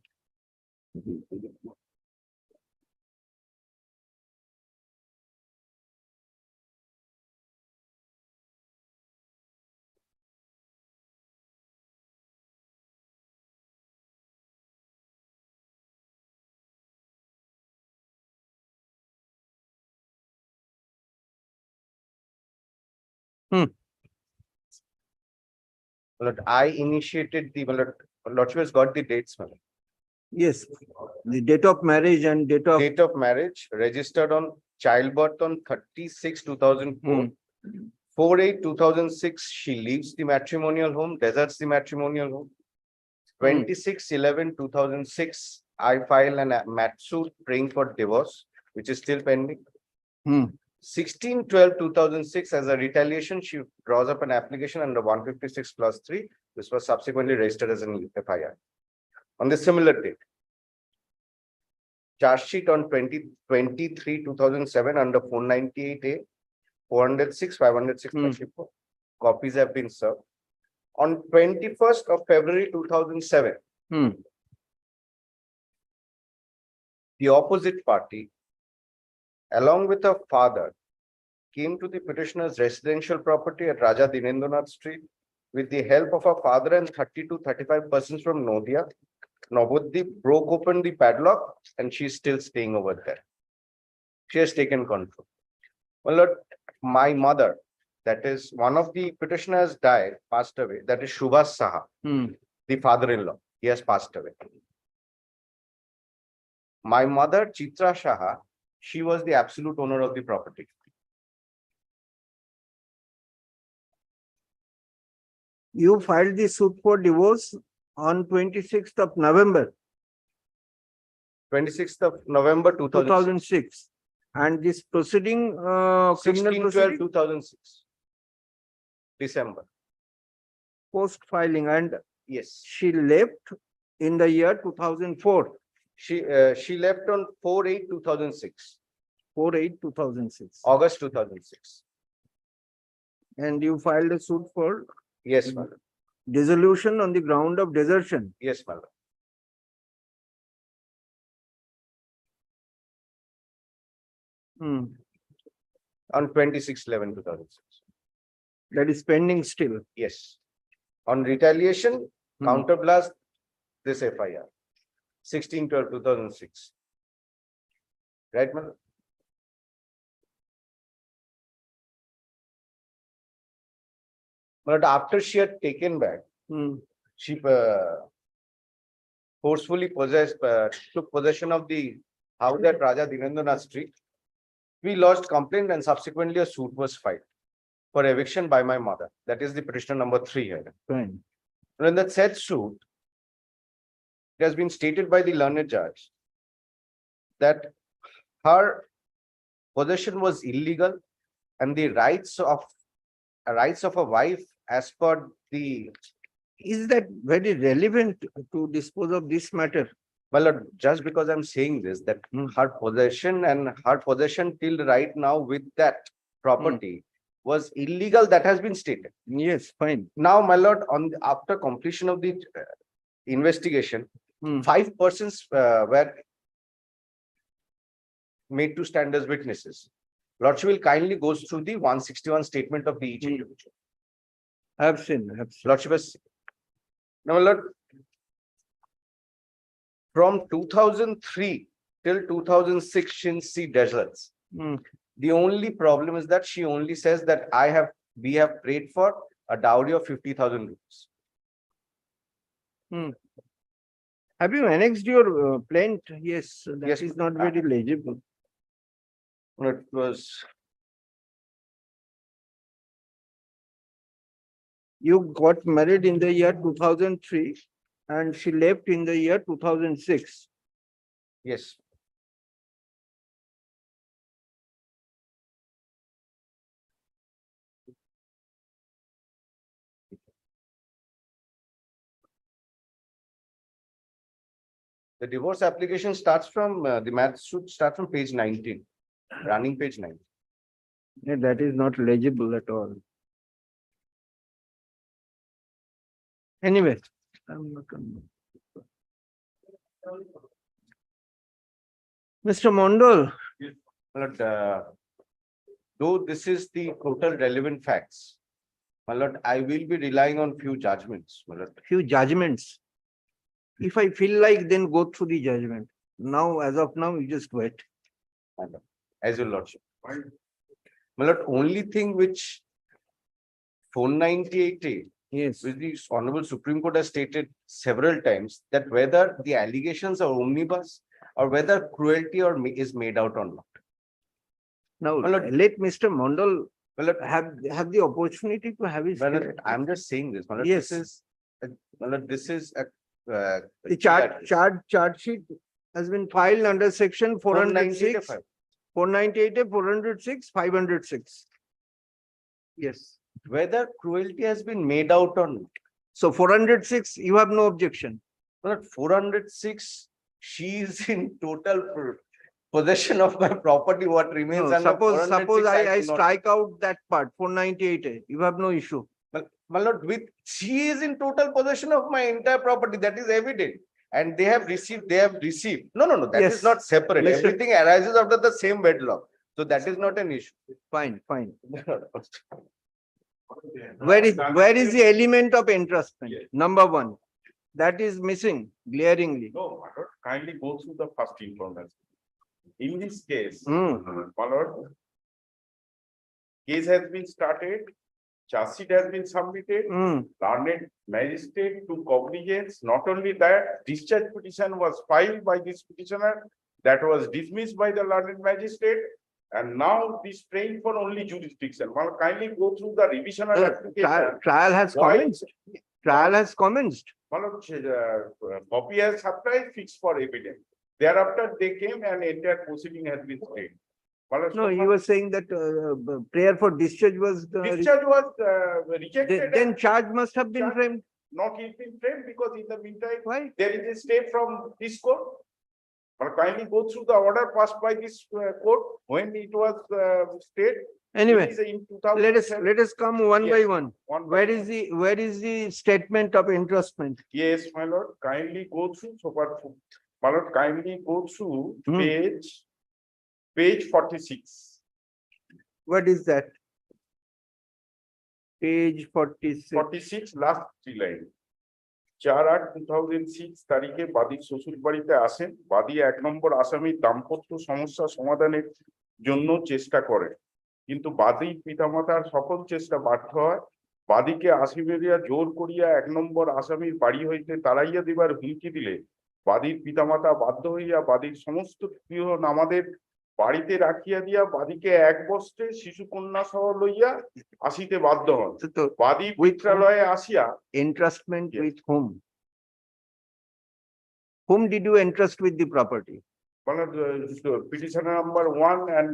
But I initiated the Lordship has got the dates. Yes, the date of marriage and date of. Date of marriage registered on childbirth on 30/6/2004. 4/8/2006, she leaves the matrimonial home, deserts the matrimonial home. 26/11/2006, I file an mat suit praying for divorce, which is still pending. 16/12/2006, as a retaliation, she draws up an application under 156+3. This was subsequently registered as an FIR. On the similar date, charge sheet on 20/23/2007 under 498A, 406, 506, copies have been served. On 21st of February 2007, the opposite party, along with her father, came to the petitioner's residential property at Raja Dinendranath Street with the help of her father and 30 to 35 persons from Nodia. Navadip broke open the padlock and she's still staying over there. She has taken control. Well, Lord, my mother, that is one of the petitioners died, passed away, that is Shubhas Saha. the father-in-law. He has passed away. My mother, Chitra Shaha, she was the absolute owner of the property. You filed the suit for divorce on 26th of November 26th of November 2006. 2006. And this proceeding, criminal 16/12, proceeding, 2006. December. post filing, and Yes. she left in the year 2004, She left on 4/8/2006, 4/8/2006. August 2006. And you filed a suit for Yes, madam. dissolution on the ground of desertion. Yes, madam. Hmm. On 26/11/2006. That is pending still. Yes. On retaliation, counterblast this FIR. 16/12/2006. Right, madam? But after she had taken back, Hmm. she forcefully took possession of the house at Raja Dinendranath Street. We lodged complaint and subsequently a suit was filed for eviction by my mother. That is the petitioner number 3 here. Fine. And in that said suit, it has been stated by the learned judge that her possession was illegal and the rights of a wife as per the, Is that very relevant to dispose of this matter? well, just because I'm saying this, that her possession till right now with that property was illegal, that has been stated. Yes, fine. Now, my lord, after completion of the investigation, 5 persons were made to stand as witnesses. Lordship will kindly go through the 161 statement of the each individual. I've seen. Lordship has. Now, my lord, from 2003 till 2006, she deserts. The only problem is that she only says that we have prayed for a dowry of 50,000 rupees. Have you annexed your plaint? Yes, that Yes, is not very legible. It was, You got married in the year 2003 and she left in the year 2006. yes. The divorce application starts from, the math should start from page 19, running page 19. Yeah, that is not legible at all. Anyway. I'm not Mr. Mondal, But, though this is the total relevant facts, my lord, I will be relying on few judgments, my lord. few judgments. If I feel like, then go through the judgment. Now, as of now, you just wait. As your lordship. My lord, only thing which 498A, Yes. which the Honorable Supreme Court has stated several times, that whether the allegations are omnibus or whether cruelty is made out or not. Now, Well, let Mr. Mondal Well, have the opportunity to have his. well, I'm just saying this. My lord, Yes. This is a. The charge sheet has been filed under section 406, 498, 406, 506. Yes. Whether cruelty has been made out or not. So 406, you have no objection. But 406, she is in total possession of my property. What remains? No, under suppose 406, I do not- strike out that part, 498, you have no issue. My lord, she is in total possession of my entire property. That is evident. And they have received. No, that Yes. is not separate. Mr. Everything arises out of the same wedlock. So that is not an issue. Fine. Where is the element of entrustment? Number one, that is missing glaringly. No, my lord, kindly go through the first information. In this case, Hmm. my lord, case has been started charge sheet has been submitted, learned magistrate took cognizance. Not only that, discharge petition was filed by this petitioner, that was dismissed by the learned magistrate. And now this train for only jurisdiction. Well, kindly go through the revisional application. Trial has Why- commenced. Trial has commenced. Well, copy has supplied fixed for evidence. Thereafter, they came and entire proceeding has been stayed. Well, No, you were saying that prayer for discharge was discharge was rejected. then and charge must have been Charge- framed. Not yet been framed because in the meantime, Why? there is a stay from this court. But kindly go through the order passed by this court when it was stayed. Anyway, It is in 2007. let us come one by Yes. one. One by Where one. is the statement of entrustment? Yes, my lord, kindly go through so far. My lord, kindly go through Hmm. page 46. What is that? Page 46. 46 last three line. 4/8/2006 তারিখে বাদী শ্বশুর বাড়িতে আসেন। বাদী 1 নম্বর আসামি দাম্পত্য সমস্যা সমাধানের জন্য চেষ্টা করে, কিন্তু বাদী পিতামাতার সকল চেষ্টা ব্যর্থ হয়। বাদীকে আসামিরা জোর করিয়া 1 নম্বর আসামির বাড়ি হইতে তাড়াইয়া দিবার হুমকি দিলে বাদীর পিতামাতা বাধ্য হইয়া বাদীর সমস্ত গৃহ আমাদের বাড়িতে রাখিয়া দিয়া বাদীকে 1 বস্ত্রে শিশু কন্যা সহ লইয়া আসিতে বাধ্য হন। So, বাদী পিত্রালয়ে আসিয়া entrustment Yes. with whom? Whom did you entrust with the property? মানে petitioner number 1 and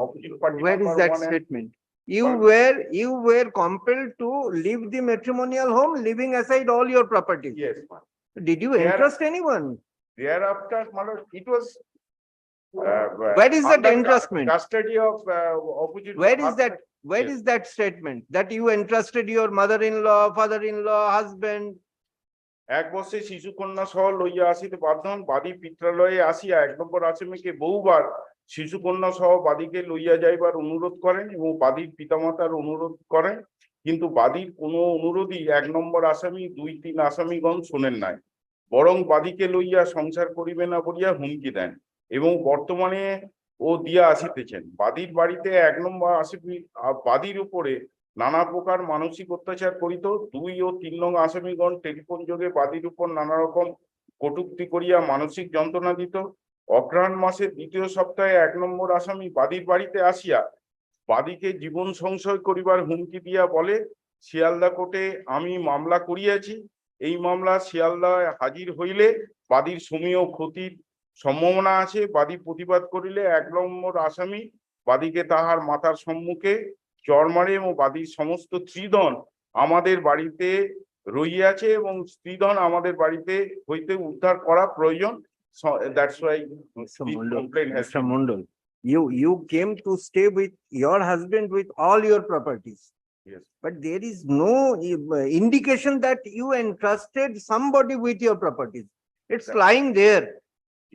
opposite party Where is number that 1 and- statement? You One. were compelled to leave the matrimonial home, leaving aside all your property. Yes, ma'am. Did you There- entrust anyone? Thereafter, my lord, it was Where is that under entrustment? Custody of opposite. Where is that? Where Yes. is that statement that you entrusted your mother-in-law, father-in-law, husband? 1 বছরে শিশু কন্যা সহ লইয়া আসিতে বাধ্য হন। বাদী পিত্রালয়ে আসিয়া 1 নম্বর আসামিকে বহুবার শিশু কন্যা সহ বাদীকে লইয়া যাইবার অনুরোধ করেন এবং বাদীর পিতামাতার অনুরোধ করেন, কিন্তু বাদীর কোনো অনুরোধই 1 নম্বর আসামি 2-3 আসামিগণ শোনেন নাই, বরং বাদীকে লইয়া সংসার করিবে না বলিয়া হুমকি দেন এবং বর্তমানে ও দিয়া আসিতেছেন। বাদীর বাড়িতে 1 নম্বর আসামি বাদীর উপরে নানা প্রকার মানসিক অত্যাচার করিত। 2 ও 3 নং আসামিগণ টেলিফোন যোগে বাদীর উপর নানা রকম কটূক্তি করিয়া মানসিক যন্ত্রণা দিত। অগ্রহায়ণ মাসের 2য় সপ্তাহে 1 নম্বর আসামি বাদীর বাড়িতে আসিয়া বাদীকে জীবন সংশয় করিবার হুমকি দিয়া বলে, শিয়ালদা কোর্টে আমি মামলা করিয়াছি, এই মামলা শিয়ালদায় হাজির হইলে বাদীর সমীহ ক্ষতির সম্ভাবনা আছে। বাদী প্রতিবাদ করিলে 1 নম্বর আসামি বাদীকে তাহার মাথার সম্মুখে চড় মারে এবং বাদীর সমস্ত স্ত্রীধন আমাদের বাড়িতে রইয়াছে এবং স্ত্রীধন আমাদের বাড়িতে হইতে উদ্ধার করা প্রয়োজন। So that's why Mr. the Mondal, complaint has Mr. been- Mondal, you came to stay with your husband with all your properties. Yes. But there is no indication that you entrusted somebody with your properties. It's That- lying there.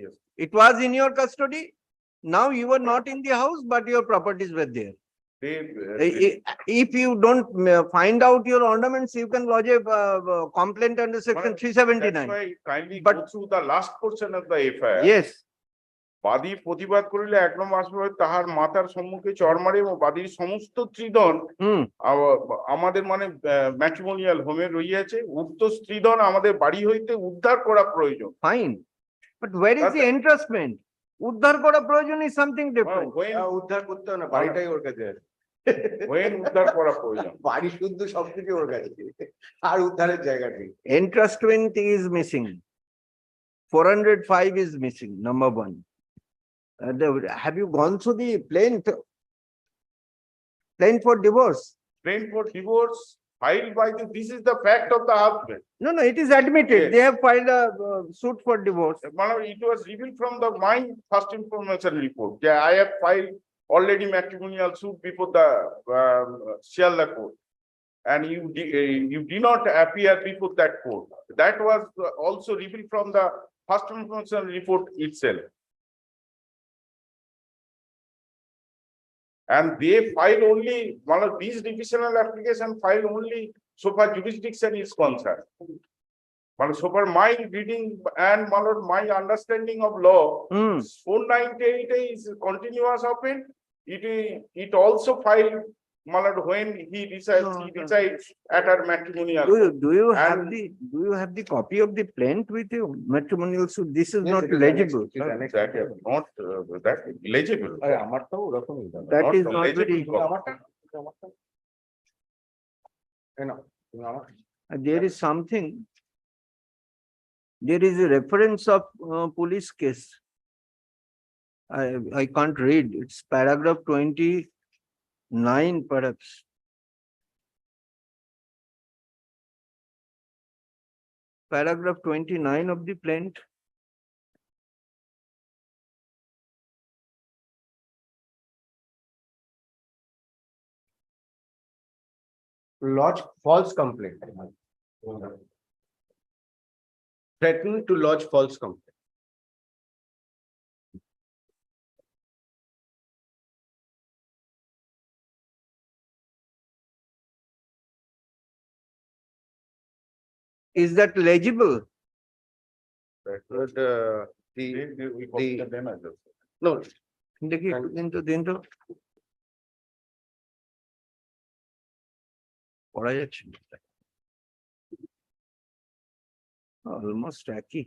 Yes. It was in your custody. Now you were not in the house, but your properties were there. If you don't find out your ornaments, you can lodge a complaint under section Well, 379. That's why kindly But- go through the last portion of the FIR. Yes, বাদী প্রতিবাদ করিলে 1 নম্বর আসামি তাহার মাতার সম্মুখে চড় মারে এবং বাদীর সমস্ত স্ত্রীধন hmm, আমাদের মানে ম্যাট্রিমোনিয়াল হোমে রইয়াছে, উক্ত স্ত্রীধন আমাদের বাড়ি হইতে উদ্ধার করা প্রয়োজন। fine. But where is the entrustment? উদ্ধার করা প্রয়োজন is something different. উদ্ধার করতে হবে না, বাড়িটাই ওর কাছে আছে। When উদ্ধার করা প্রয়োজন। বাড়ি শুদ্ধ সবকিছু ওর কাছে, আর উদ্ধারের জায়গা নেই। Entrustment is missing. 405 is missing, number 1. Have you gone through the plain for divorce? Plain for divorce filed by this is the fact of the husband. No, it is admitted. Yes. They have filed a suit for divorce. It was revealed from my first information report. Yeah, I have filed already matrimonial suit before the Shialda court. And you did not appear before that court. That was also revealed from the first information report itself. And they file only, one of these divisional application file only so far jurisdiction is concerned. So far my reading and my understanding of law, Hmm. 498 is continuous offense. It also filed my lord, when he decides at her matrimonial. Do you have And- the copy of the plaint with you? Matrimonial suit, this is Yes, not it is annexed, legible. it is annexed. That is not that legible. That is not not very, legible. there is something. There is a reference of police case. I can't read, it's paragraph 29 perhaps. Paragraph 29 of the plaint. Lodge false complaint. Threatening to lodge false complaint. Is that legible? But We consider them as well. no, দেখি একটু দিন তো দিন তো পড়া যাচ্ছে almost একই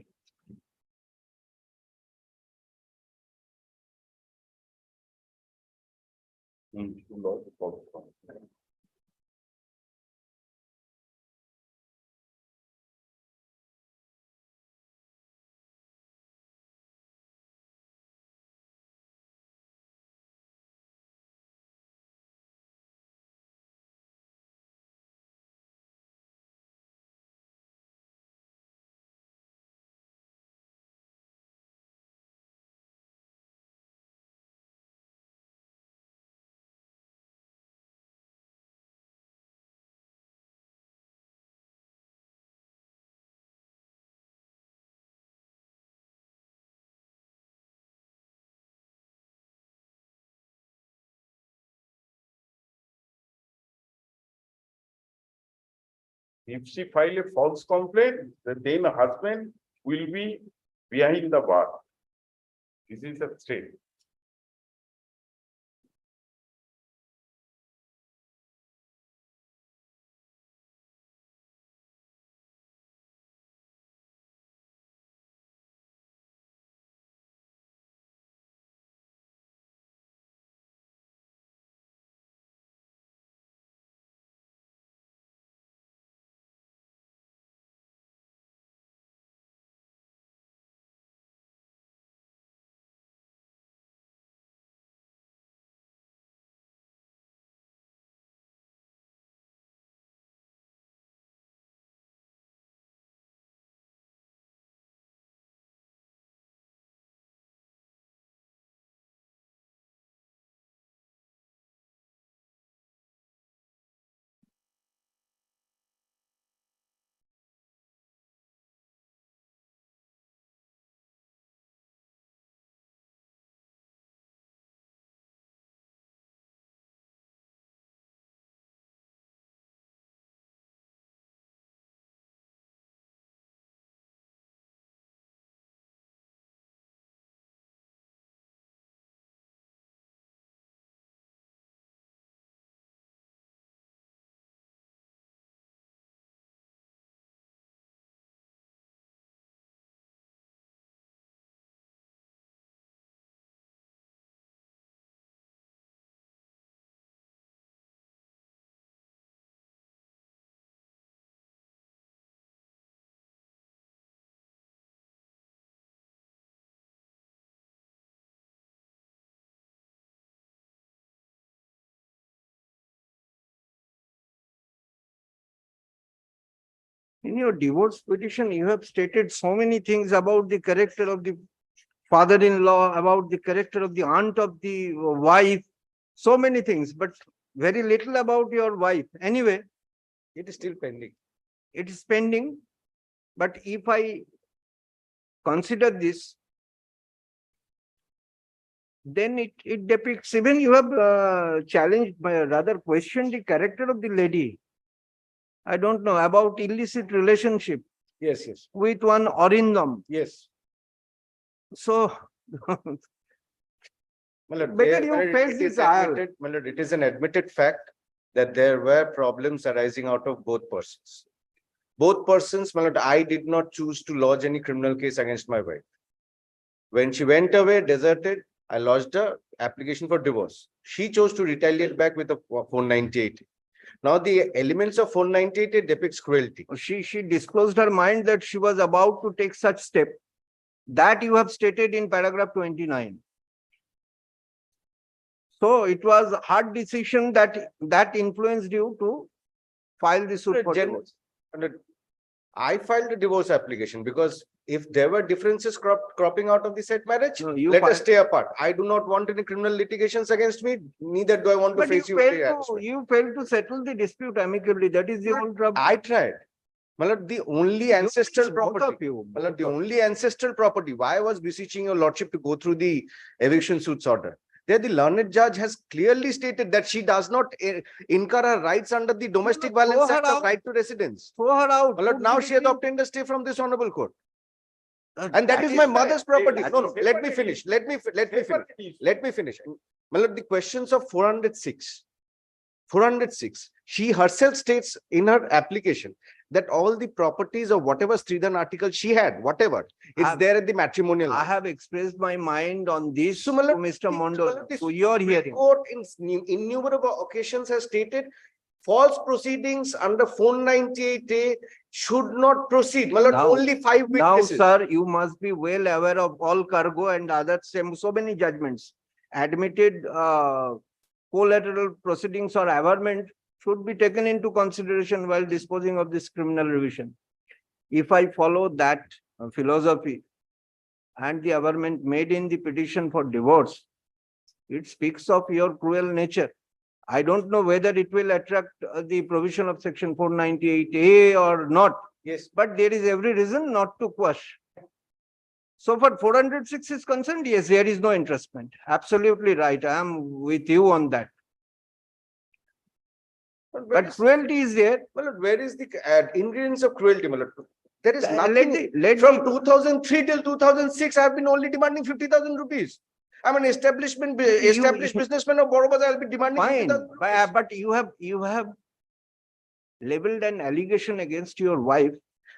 If she file a false complaint, then the husband will be behind the bar. This is a threat. In your divorce petition, you have stated so many things about the character of the father-in-law, about the character of the aunt of the wife, so many things, but very little about your wife. Anyway, it is still pending. it is pending. But if I consider this, then it depicts, even you have challenged, rather questioned the character of the lady. I don't know, about illicit relationship Yes, yes, with one Orindam. yes. So My lord, Better there- you my lord, face it this is aisle. admitted- my lord, it is an admitted fact that there were problems arising out of both persons. Both persons, my lord, I did not choose to lodge any criminal case against my wife. When she went away, deserted, I lodged a application for divorce. She chose to retaliate back with a 498. Now the elements of 498 depicts cruelty. She disclosed her mind that she was about to take such step. That you have stated in paragraph 29. So it was a hard decision that influenced you to file the suit for divorce. I filed a divorce application because if there were differences cropping out of the said marriage, No, you let us filed- stay apart. I do not want any criminal litigations against me, neither do I want to But face you. you failed to settle the dispute amicably. That is the whole trouble. I tried. My lord, the only ancestral Both of property. you, My lord, the both of- only ancestral property. Why I was beseeching your lordship to go through the eviction suits order? There, the learned judge has clearly stated that she does not incur her rights under the Domestic throw Violence her Act of out. right to residence. Throw her out. My lord, Put now the she has decree- obtained a stay from this honorable court. Uh, And that is my mother's property. that No, no, is- let me finish. Let me finish. Let me finish. My lord, the questions of 406. 406. She herself states in her application that all the properties of whatever Stridhan article she had, whatever, it's I've- there at the matrimonial. I have expressed my mind on this to So, my lord, Mr. the- Mondal, the to your Supreme hearing. Court in innumerable occasions has stated false proceedings under 498A should not proceed. My lord, Now- only 5 Now, witnesses. sir, you must be well aware of all cargo and other so many judgments. Admitted collateral proceedings or averment should be taken into consideration while disposing of this criminal revision. If I follow that philosophy and the averment made in the petition for divorce, it speaks of your cruel nature. I don't know whether it will attract the provision of section 498A or not. Yes. But there is every reason not to quash. So far 406 is concerned, yes, there is no entrustment. Absolutely right. I am with you on that. But cruelty is there. My lord, where is the ingredients of cruelty, my lord? There is Let nothing. From 2003 till 2006, I have been only demanding 50,000 rupees. I'm an established businessman of Borobaza. I'll be demanding Fine, 50,000 rupees. but you have leveled an allegation against your wife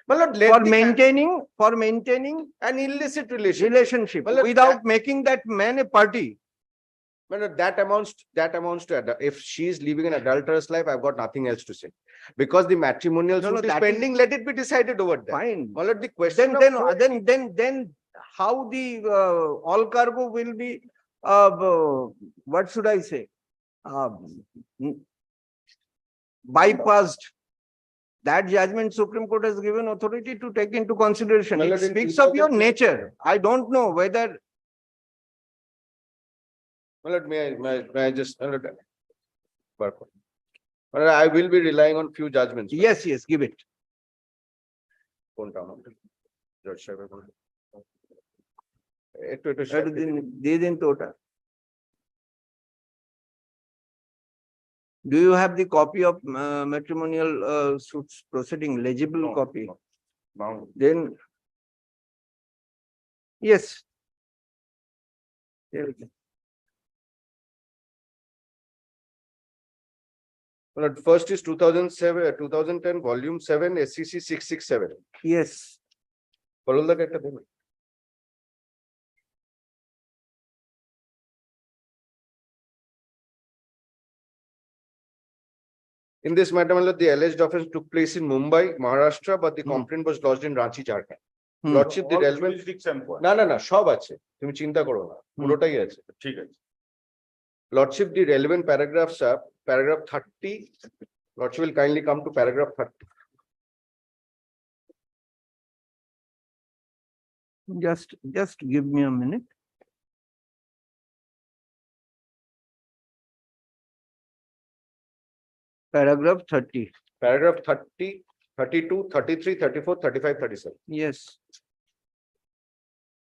My lord, let for the- maintaining an illicit relationship. relationship Well, without making that man a party. My lord, that amounts to if she is living an adulterous life, I've got nothing else to say. Because the matrimonial No, no, suit is that is- pending, let it be decided over there. Fine. My lord, the question Then how the all cargo will be what should I say? Bypassed. That judgment Supreme Court has given authority to take into consideration. My It lord, in speaks of your 2000 nature. I don't know whether My lord, may I just, my lord, purpose. My lord, I will be relying on few judgments. yes, give it. Judge Saib, একটু দিয়ে দিন তো ওটা। Do you have the copy of matrimonial suits proceeding, legible No, copy? no. Now, Then, yes. There we go. My lord, first is 2007, 2010, volume 7, SCC 667. Yes. Paruldak একটা দেবেন। In this matter, my lord, the alleged offence took place in Mumbai, Maharashtra, but the complaint was lodged in Ranchi, Jharkhand. Hmm. Lordship, the all relevant, jurisdiction for- না না না সব আছে, তুমি চিন্তা করো না, পুরোটাই আছে। ঠিক আছে। Lordship, the relevant paragraphs are paragraph 30. Lordship will kindly come to paragraph 30. Just give me a minute. Paragraph 30. Paragraph 30, 32, 33, 34, 35, 37. Yes.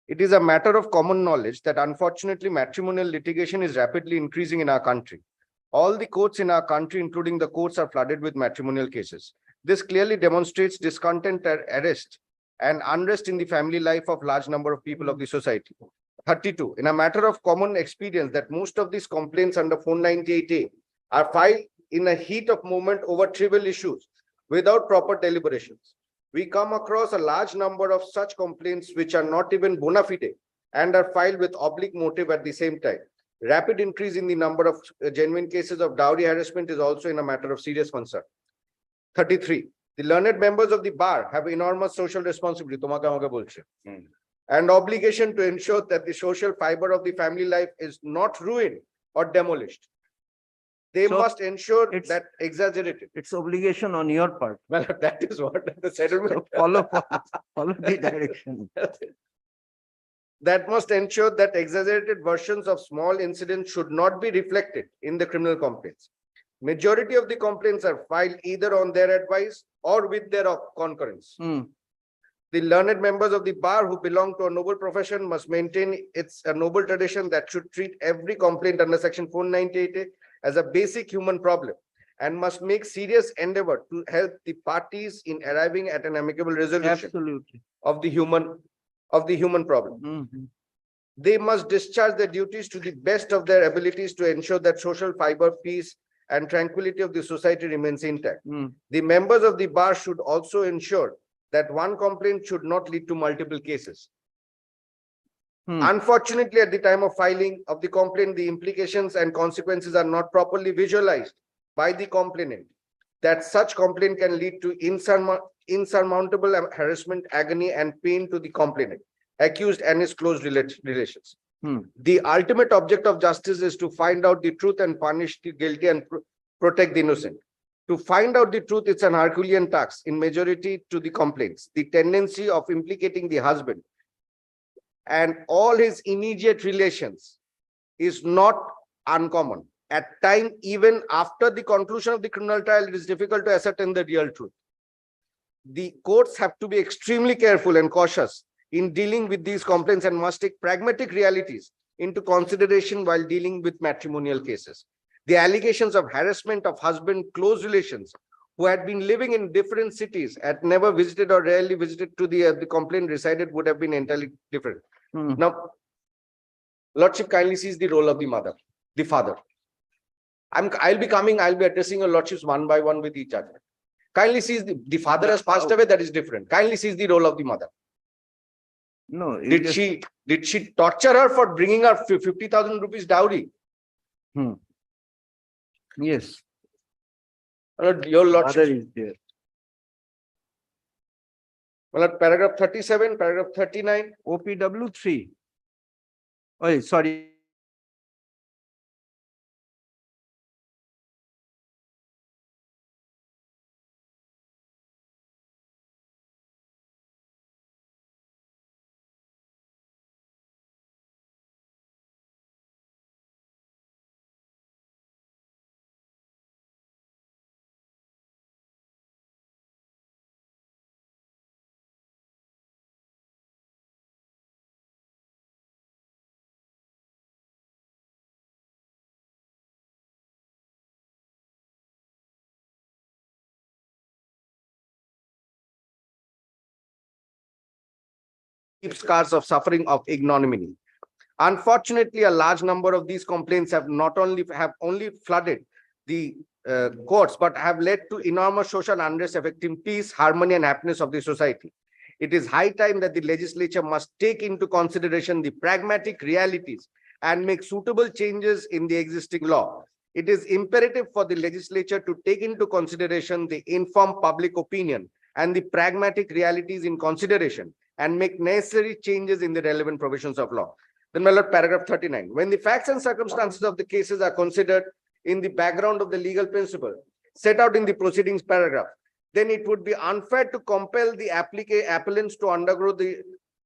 It is a matter of common knowledge that unfortunately matrimonial litigation is rapidly increasing in our country. All the courts in our country, including the courts, are flooded with matrimonial cases. This clearly demonstrates discontent, arrest, and unrest in the family life of large number of people of the society. 32. In a matter of common experience that most of these complaints under 498A are filed in a heat of moment over trivial issues without proper deliberations. We come across a large number of such complaints which are not even bona fide and are filed with oblique motive at the same time. Rapid increase in the number of genuine cases of dowry harassment is also in a matter of serious concern. 33. The learned members of the bar have enormous social responsibility and obligation to ensure that the social fiber of the family life is not ruined or demolished. They So must ensure it's- that exaggerated. It's obligation on your part. Well, that is what the settlement. Follow the direction. That must ensure that exaggerated versions of small incidents should not be reflected in the criminal complaints. Majority of the complaints are filed either on their advice or with their concurrence. The learned members of the bar who belong to a noble profession must maintain a noble tradition that should treat every complaint under section 498A as a basic human problem and must make serious endeavor to help the parties in arriving at an amicable resolution Absolutely. of the human problem. They must discharge their duties to the best of their abilities to ensure that social fiber, peace, and tranquility of the society remains intact. The members of the bar should also ensure that one complaint should not lead to multiple cases. Unfortunately, at the time of filing of the complaint, the implications and consequences are not properly visualized by the complainant. That such complaint can lead to insurmountable harassment, agony, and pain to the complainant, accused, and his close relations. The ultimate object of justice is to find out the truth and punish the guilty and protect the innocent. To find out the truth, it's an Herculean task in majority to the complaints. The tendency of implicating the husband and all his immediate relations is not uncommon. At times, even after the conclusion of the criminal trial, it is difficult to ascertain the real truth. The courts have to be extremely careful and cautious in dealing with these complaints and must take pragmatic realities into consideration while dealing with matrimonial cases. The allegations of harassment of husband close relations who had been living in different cities, had never visited or rarely visited to the complaint resided would have been entirely different. Now, Lordship kindly sees the role of the mother, the father. I'll be addressing your Lordships one by one with each other. Kindly sees the father has passed away, that is different. Kindly sees the role of the mother. No. Did she torture her for bringing her 50,000 rupees dowry? Yes. Your Lordship. Mother is there. Well, paragraph 37, paragraph 39. OPW 3. Oh, sorry. Deep scars of suffering of ignominy. Unfortunately, a large number of these complaints have only flooded the courts, but have led to enormous social unrest affecting peace, harmony, and happiness of the society. It is high time that the legislature must take into consideration the pragmatic realities and make suitable changes in the existing law. It is imperative for the legislature to take into consideration the informed public opinion and the pragmatic realities in consideration and make necessary changes in the relevant provisions of law. Then, my Lord, paragraph 39. When the facts and circumstances of the cases are considered in the background of the legal principle set out in the proceedings paragraph, then it would be unfair to compel the appellants to undergo the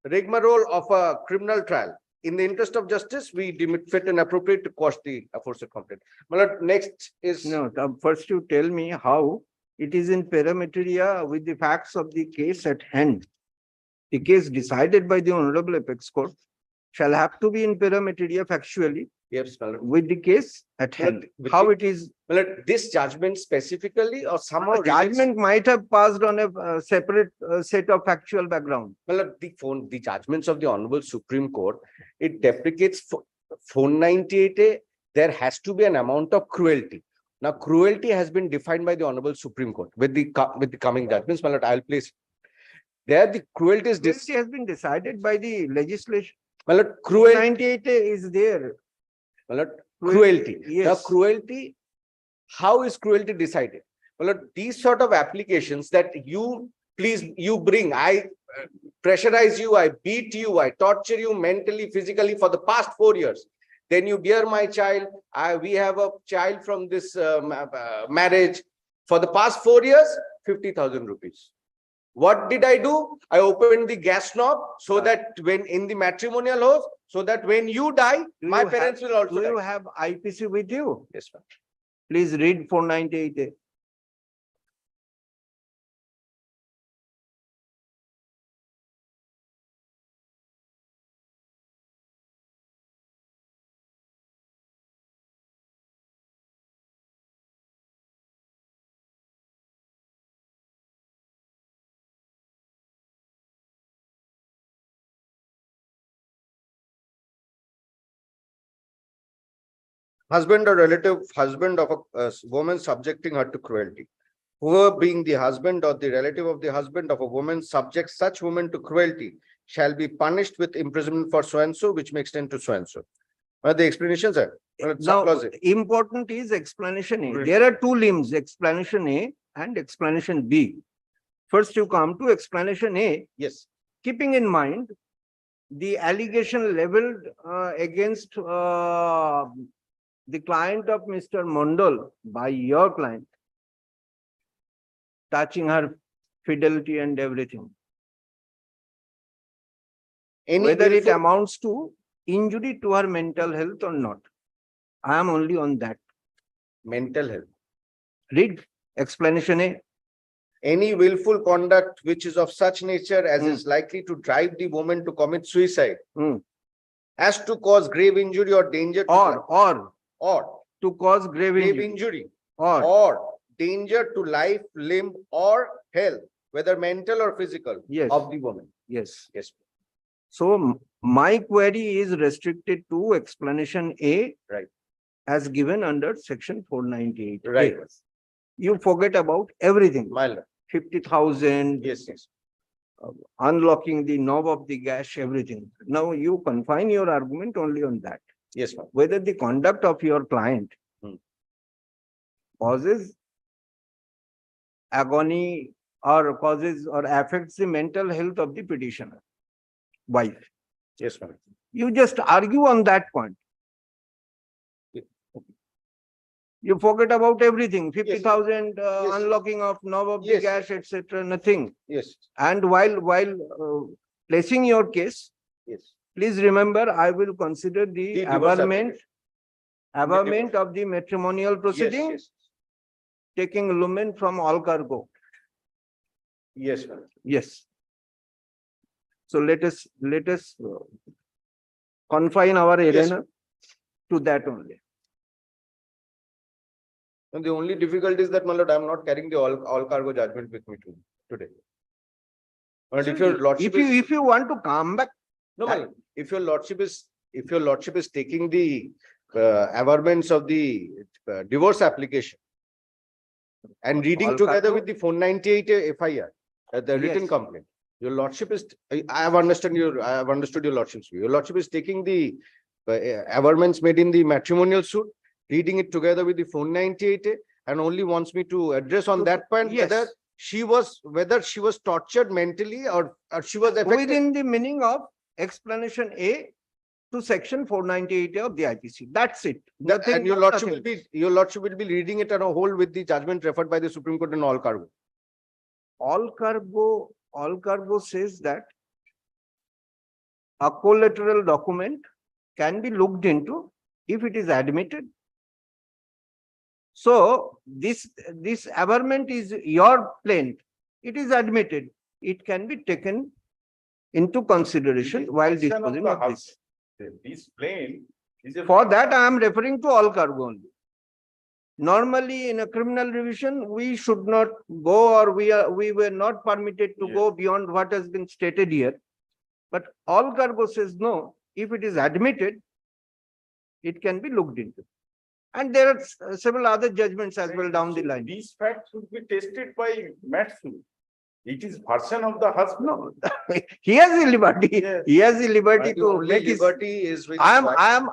rigmarole of a criminal trial. In the interest of justice, we deem it fit and appropriate to quash the aforesaid complaint. My Lord, next is... No, first you tell me how it is in parameteria with the facts of the case at hand. The case decided by the Honorable Apex Court shall have to be in parameteria factually Yes, my Lord. with the case at hand. with How the- it is, My Lord, this judgment specifically or somehow... judgment might have passed on a separate set of factual background. Well, the judgments of the Honorable Supreme Court, it deprecates 498A. There has to be an amount of cruelty. Now, cruelty has been defined by the Honorable Supreme Court with the coming judgments. My lord, I'll place. There, the cruelty is Cruelty has been decided by the legislation. my lord, cruelty. 98 is there. My lord, cruelty. Now, Yes. cruelty, how is cruelty decided? My lord, these sort of applications that you bring, I pressurize you, I beat you, I torture you mentally, physically for the past 4 years. Then you bear my child. We have a child from this marriage. For the past 4 years, 50,000 rupees. What did I do? I opened the gas knob so that when in the matrimonial house, so that when you die, my parents will also Do you die. have IPC with you? Yes, ma'am. Please read 498A. Husband or relative, husband of a woman subjecting her to cruelty. Whoever being the husband or the relative of the husband of a woman subjects such woman to cruelty shall be punished with imprisonment for so and so, which may extend to so and so. The explanations are. Now, important is explanation A. There are two limbs, explanation A and explanation B. First, you come to explanation A. Yes. Keeping in mind the allegation leveled against the client of Mr. Mondal by your client, touching her fidelity and everything. Whether it amounts to injury to her mental health or not. I am only on that. Mental health. Read explanation A. Any willful conduct which is of such nature as is likely to drive the woman to commit suicide, as to cause grave injury or danger to or to cause grave injury or or danger to life, limb, or health, whether mental or physical, Yes. of the woman. yes. Yes. So my query is restricted to explanation A. Right. As given under section 498. Right. You forget about everything. My lord. 50,000. Yes, yes. Unlocking the knob of the gas, everything. Now you confine your argument only on that. Yes, ma'am. Whether the conduct of your client causes agony or causes or affects the mental health of the petitioner, wife. Yes, ma'am. You just argue on that point. You forget about everything, 50,000 Yes. unlocking of knob of the Yes. gas, etc. Nothing. Yes. And while placing your case, Yes. please remember, I will consider the The divorce averment of the matrimonial proceeding, Yes. taking lumen from all cargo. Yes, ma'am. Yes. So let us confine our arena to that only. And the only difficulty is that, my lord, I am not carrying the all cargo judgment with me today. But if your lordship If you want to come back, no, my lord, if your lordship is taking the averments of the divorce application and reading all together cargo? with the 498 FIR, the written Yes. complaint, your lordship is. I have understood your lordship's view. Your lordship is taking the averments made in the matrimonial suit, reading it together with the 498 and only wants me to address on that point yes. whether she was tortured mentally or she was affected. Within the meaning of explanation A to section 498 of the IPC. That's it. Nothing, And your nothing. lordship will be reading it on a whole with the judgment referred by the Supreme Court in all cargo. All cargo says that a collateral document can be looked into if it is admitted. So this averment is your plaint. It is admitted. It can be taken into consideration while disposing of this. This plane is a. For that, I am referring to all cargo only. Normally, in a criminal revision, we should not go, or we were not permitted to go beyond what has been stated here. But all cargo says no. If it is admitted, it can be looked into. And there are several other judgments as well down the line. These facts should be tested by Matsu. It is version of the husband. No, he has the liberty. Yes. He has the liberty But the to only make his. liberty is with. I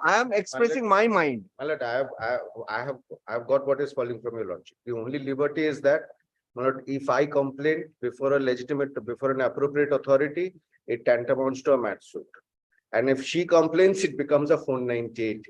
am expressing my mind. My lord, I've got what is falling from your lordship. The only liberty is that, my lord, if I complain before an appropriate authority, it tantamounts to a mat suit. And if she complains, it becomes a 498.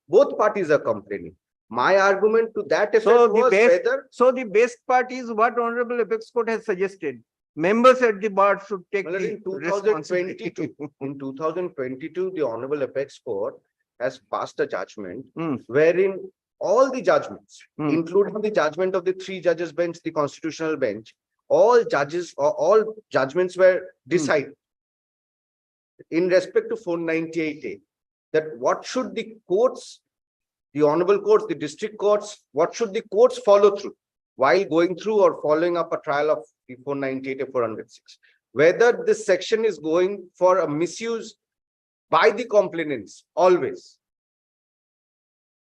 Both parties are complaining. My argument to that effect So was whether, so the best part is what Honorable Apex Court has suggested. Members at the bar should take my lord, the in 2022, responsibility. in 2022, the Honorable Apex Court has passed a judgment Hmm. wherein all the judgments, Hmm. including the judgment of the 3 judges bench, the constitutional bench, all judges or all judgments were decided in respect to 498A, that what should the courts, the honorable courts, the district courts, what should the courts follow through while going through or following up a trial of the 498 or 406? Whether this section is going for a misuse by the complainants always.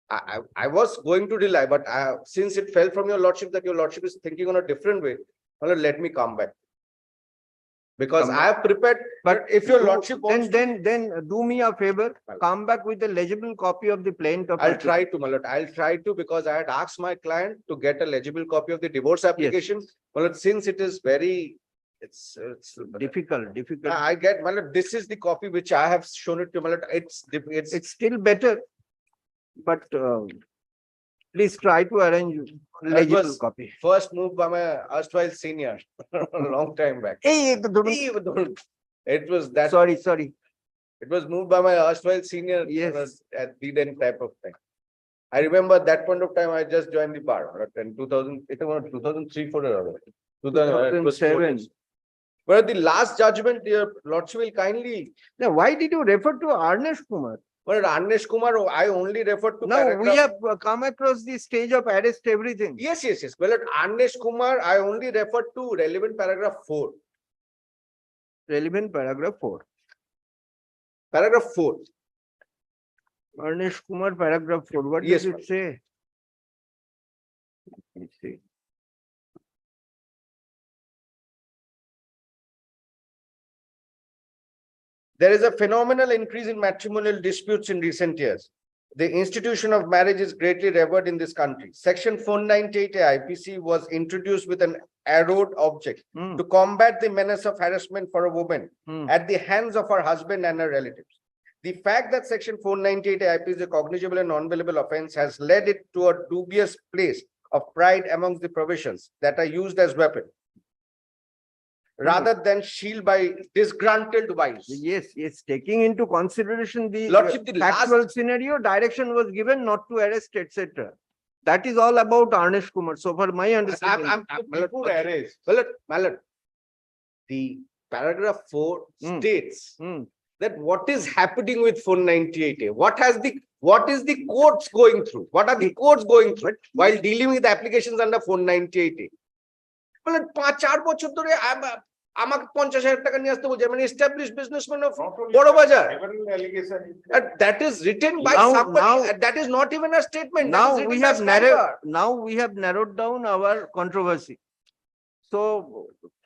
I was going to rely, but since it fell from your lordship that your lordship is thinking on a different way, well, let me come back. Because I have prepared, but if your lordship wants to, Then do me a favor, come back with a legible copy of the plaint of. I'll try to, my lord. I'll try to, because I had asked my client to get a legible copy of the divorce application. Well, since it is very, it's Difficult. I get, my lord, this is the copy which I have shown it to, my lord. It's still better, but please try to arrange legible was- copy. first moved by my erstwhile senior a long time back. Hey, It was that, sorry. it was moved by my erstwhile senior. Yes. At the then type of thing. I remember at that point of time, I just joined the bar in 2000, it was 2003, 4 or 2007. But the last judgment, your lordship will kindly, Now, why did you refer to Arnesh Kumar? well, Anesh Kumar, I only referred to. Now, we paragraph- have come across the stage of arrest everything. Yes. Well, at Anesh Kumar, I only referred to relevant paragraph 4. Relevant paragraph 4. Paragraph 4. Arnesh Kumar, paragraph 4. What Yes, does ma'am. it say? Let's see. There is a phenomenal increase in matrimonial disputes in recent years. The institution of marriage is greatly revered in this country. Section 498 IPC was introduced with an arrowed object Hmm. to combat the menace of harassment for a woman Hmm. at the hands of her husband and her relatives. The fact that Section 498 IP is a cognizable and non-bailable offense has led it to a dubious place of pride amongst the provisions that are used as weapon, rather than shield by disgruntled wives. Yes, taking into consideration the Lordship, the factual scenario, direction was given not to arrest, etc. That is all about Arnesh Kumar. So for my understanding. Before arrest. Malad, the paragraph 4 Hmm. states Hmm. that what is happening with 498A? What is the courts going through? What are the courts going through while dealing with applications under 498A? Well, 5-4 বছর ধরে আমাকে 50,000 টাকা নিয়ে আসতে বলছে, মানে established businessman of Not only বড় বাজার। several allegation. That is written by Now- somebody. That is not even a statement. That is Now written we by have Skylar. narrowed down our controversy. So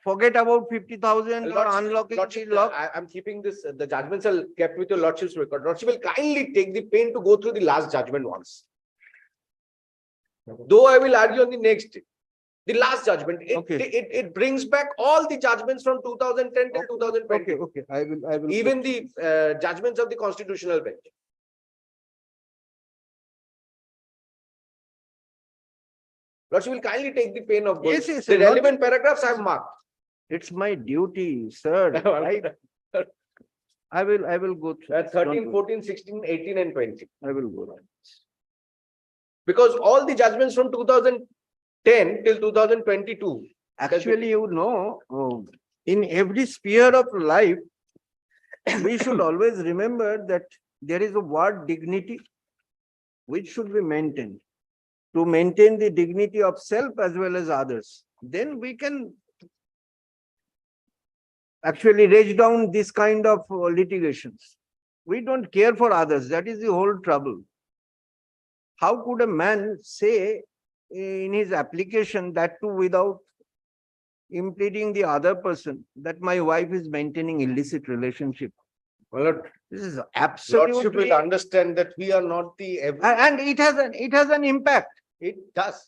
forget about 50,000 or Lordship, unlocking the Lordship, lock. I'm keeping this, the judgments are kept with your lordship's record. Lordship will kindly take the pain to go through the last judgment once. Though I will argue on the next, the last judgment, Okay. it brings back all the judgments from 2010 till 2020. Okay, I will. Even the judgments of the constitutional bench. Lordship will kindly take the pain of going. Yes, The not- relevant paragraphs I have marked. It's my duty, sir. Right? I will go through. this. Don't 13, worry. 14, 16, 18 and 20. I will go. Because all the judgments from 2010 till 2022. Actually, you know, in every sphere of life, we should always remember that there is a word dignity, which should be maintained. To maintain the dignity of self as well as others, then we can actually raise down this kind of litigations. We don't care for others. That is the whole trouble. how could a man say in his application, that too without impleading the other person, that my wife is maintaining illicit relationship? Well, This is Lordship absolutely, will understand that we are not the, and it has an impact. it does.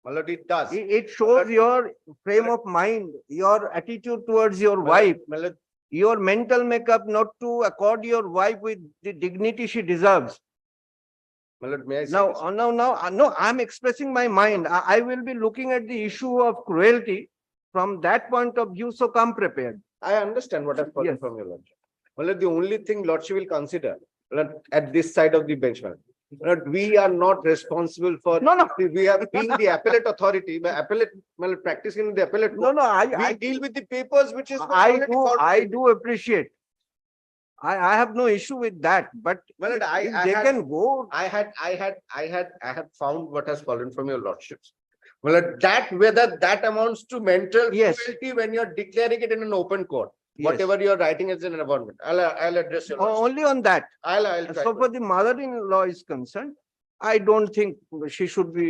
My lord, it does. It shows your frame of mind, your attitude towards your wife, My lord, your mental makeup not to accord your wife with the dignity she deserves. my lord, may I say Now, this? no, I'm expressing my mind. I will be looking at the issue of cruelty from that point of view, so come prepared. I understand what I've gotten Yes. from your lordship. My lord, the only thing lordship will consider, my lord, at this side of the bench, my lord, we are not responsible for. No, no. We are being the appellate authority, my lord, practicing the appellate. No, no, We deal with the papers which is. I do appreciate. I have no issue with that, but Well, if I they had- can go. I had found what has fallen from your lordships. Well, that whether that amounts to mental Yes. cruelty when you're declaring it in an open court, Yes. whatever you're writing as an avowment, I'll address your lordship. Only on that. I'll try. So for the mother-in-law is concerned, I don't think she should be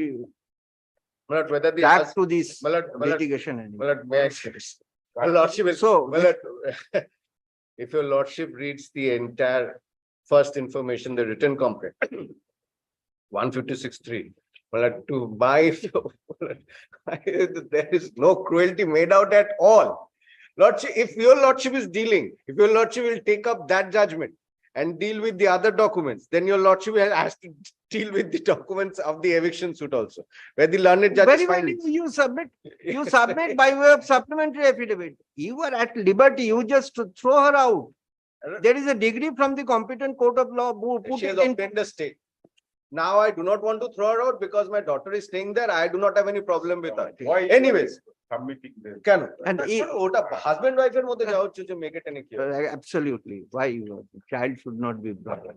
Well, whether the dragged to this Well, litigation anymore. may I say this? Your lordship is. So- Well, if your lordship reads the entire first information, the written complaint, 156.3. Well, to my, there is no cruelty made out at all. Lordship, if your lordship is dealing, if your lordship will take up that judgment and deal with the other documents, then your lordship has to deal with the documents of the eviction suit also, where the learned judge is Very well, finding. you submit by way of supplementary affidavit. You are at liberty, you just throw her out. There is a degree from the competent court of law who put She has it in. obtained a stay. Now I do not want to throw her out because my daughter is staying there. I do not have any problem with her. Why? Anyways, Submitting this. can. And Husband wife এর মধ্যে যাওয়া হচ্ছে, make it any clear. Absolutely. Why child should not be brought up.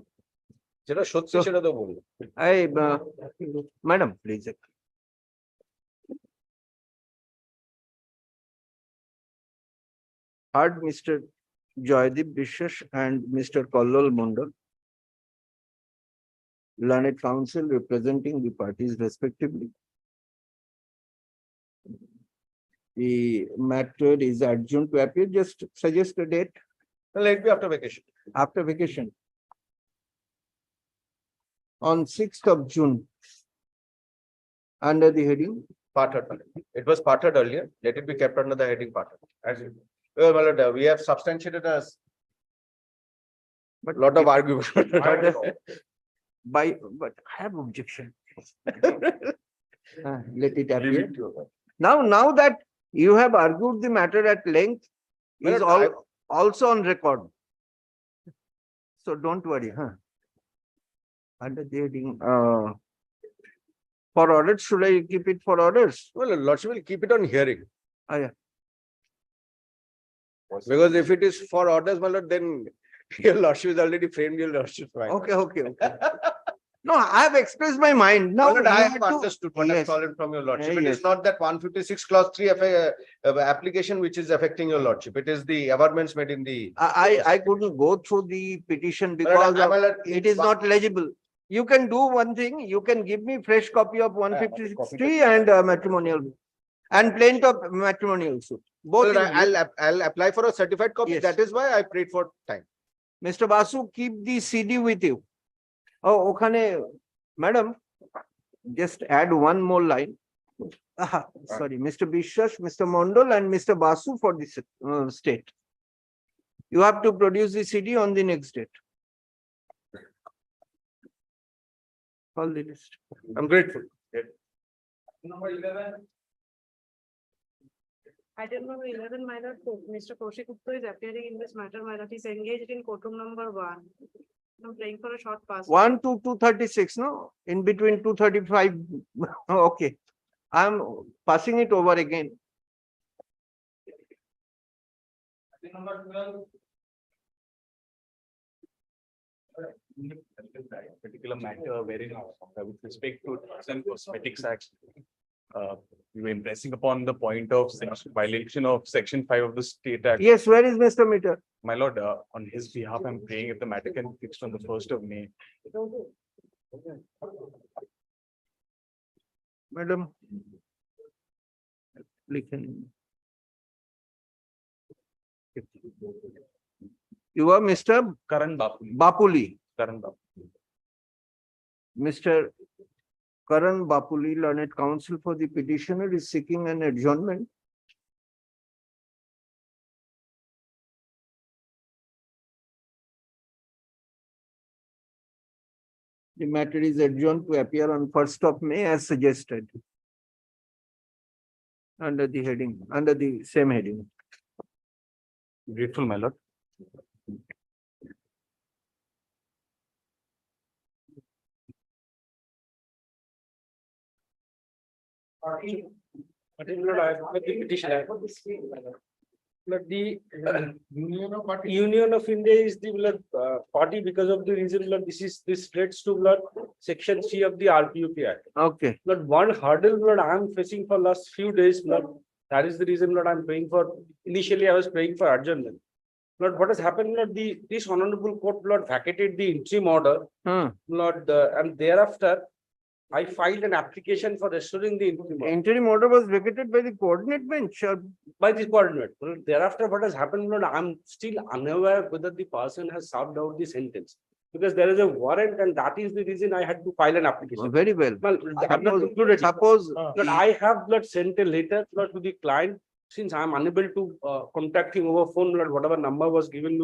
যেটা সত্যি সেটা তো বলবো। Madam, please. Heard Mr. Joydeep Biswas and Mr. Kollol Mondal, learned counsel representing the parties respectively. The matter is adjourned to appear. Just suggest a date Let it be after vacation. after vacation. On 6th of June. Under the heading, Parted. It was parted earlier. Let it be kept under the heading parted. As in, Well, my lord, we have substantiated as but lot of argument. but I have objection. Let it appear. Now that you have argued the matter at length, Well, is also on record. So don't worry, huh? Under the heading, for orders, should I keep it for orders? Well, lordship will keep it on hearing. Yeah. Because if it is for orders, my lord, then your lordship is already framed your lordship. Okay. No, I have expressed my mind. Now My lord, I you have have to- understood what has Yes. fallen from your lordship. Yeah, It yes. is not that 156 clause 3 application which is affecting your lordship. It is the amendments made in the. I couldn't go through the petition My because lord, my lord, it is not legible. You can do one thing, you can give me fresh copy of 156.3 and matrimonial and plaint of matrimonial suit. Both. Well, in view. I'll apply for a certified copy. Yes. That is why I prayed for time. Mr. Basu, keep the CD with you. Oh, okay, madam, just add one more line. Sorry, Mr. Biswas, Mr. Mondal and Mr. Basu for this state. You have to produce the CD on the next date. All the list. I'm grateful. Number 11. Item number 11, my lord, Mr. Kaushik Gupta is appearing in this matter, my lord, is engaged in courtroom number 1. I'm playing for a short pass. 1 to 236, no? In between 235. Okay. I'm passing it over again. Number 12. Particular matter wherein with respect to and cosmetics act, you were impressing upon the point of violation of section 5 of the state act. Yes, where is Mr. Meter? My lord, on his behalf, I'm praying if the matter can be fixed on the 1st of May. Madam. लिखें। You are Mr. Karan Bapuli. Bapuli. Karan Bapuli. Mr. Karan Bapuli, learned counsel for the petitioner, is seeking an adjournment. The matter is adjourned to appear on 1st of May as suggested. Under the heading, under the same heading. Grateful, my lord. Particular, I have the petition. But the Union of India is the party because of the reason that this relates to section C of the RPUP Act. Okay. But one hurdle that I am facing for last few days, that is the reason that I am praying for. Initially, I was praying for adjournment. But what has happened? This honorable court vacated the interim order. And thereafter, I filed an application for restoring the interim order. Interim order was vacated by the coordinate bench or By the coordinate. Thereafter, what has happened? I'm still unaware whether the person has served out the sentence. Because there is a warrant, and that is the reason I had to file an application. very well. Well, I have not included it. Suppose But I have sent a letter to the client, since I am unable to contact him over phone, whatever number was given,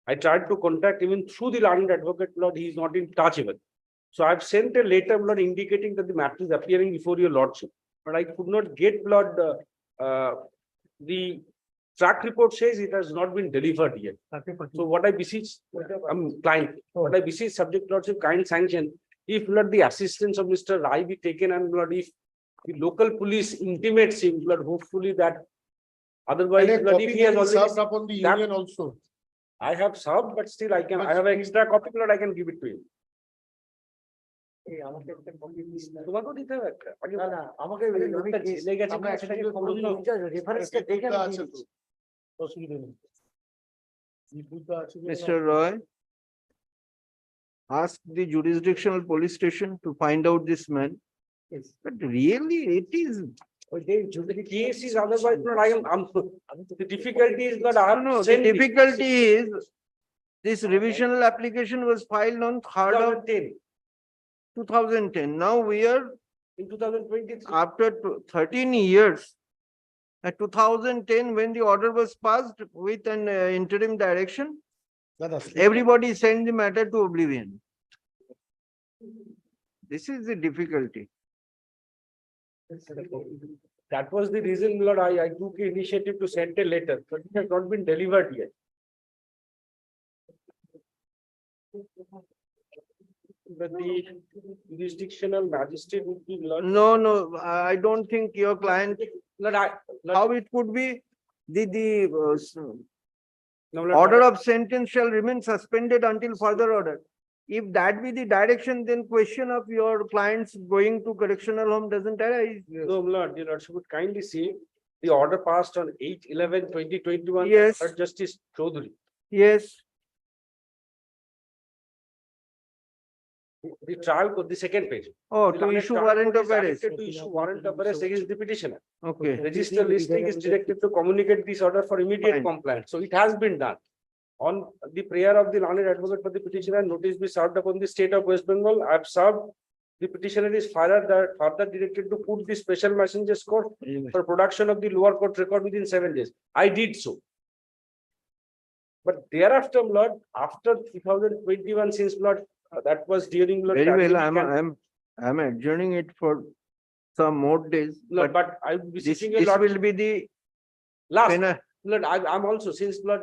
I tried to contact even through the learned advocate, he is not in touch even. So I've sent a letter, indicating that the matter is appearing before your lordship. But I could not get, the track report says it has not been delivered yet. So what I beseech, client, what I beseech subject lordship kind sanction, if the assistance of Mr. Rai be taken, and if the local police intimates him, hopefully that, otherwise, if he has already upon the union also. I have served, but still I have an extra copy, I can give it to him. তোমাকেও দিতে হবে একটা? আমাকে লেগে গেছে, সেটাকে খবর দিন। Mr. Roy asked the jurisdictional police station to find out this man. But really, it is. The case is otherwise not. The difficulty is that I have No, the sent it. difficulty is this revisional application was filed on 3rd of 2010. Now we are In 2023. after 13 years. At 2010, when the order was passed with an interim direction, everybody sent the matter to oblivion. This is the difficulty. That was the reason, I took the initiative to send a letter, but it has not been delivered yet. But the jurisdictional magistrate would be. No, I don't think your client, how it could be, the order of sentence shall remain suspended until further order. If that be the direction, then question of your clients going to correctional home doesn't arise. No, Lord, your lordship would kindly see the order passed on 8/11/2021. Yes. By Justice Choudhury. Yes, The trial code, the second page. oh, The to learned issue trial warrant court of is arrest. directed to issue warrant of arrest against the petitioner. Okay, Register listing is directed to communicate this order for immediate Fine. compliance. So it has been done. On the prayer of the learned advocate for the petitioner, notice be served upon the state of West Bengal. I have served. The petitioner is further directed to put the special messenger's court for production of the lower court record within 7 days. I did so. But thereafter, Lord, after 2021, since that was during very well, pandemic and- I'm adjourning it for some more days. Lord, but I would be This seeking a lot. will be the Last, penal. Lord, I'm also, since let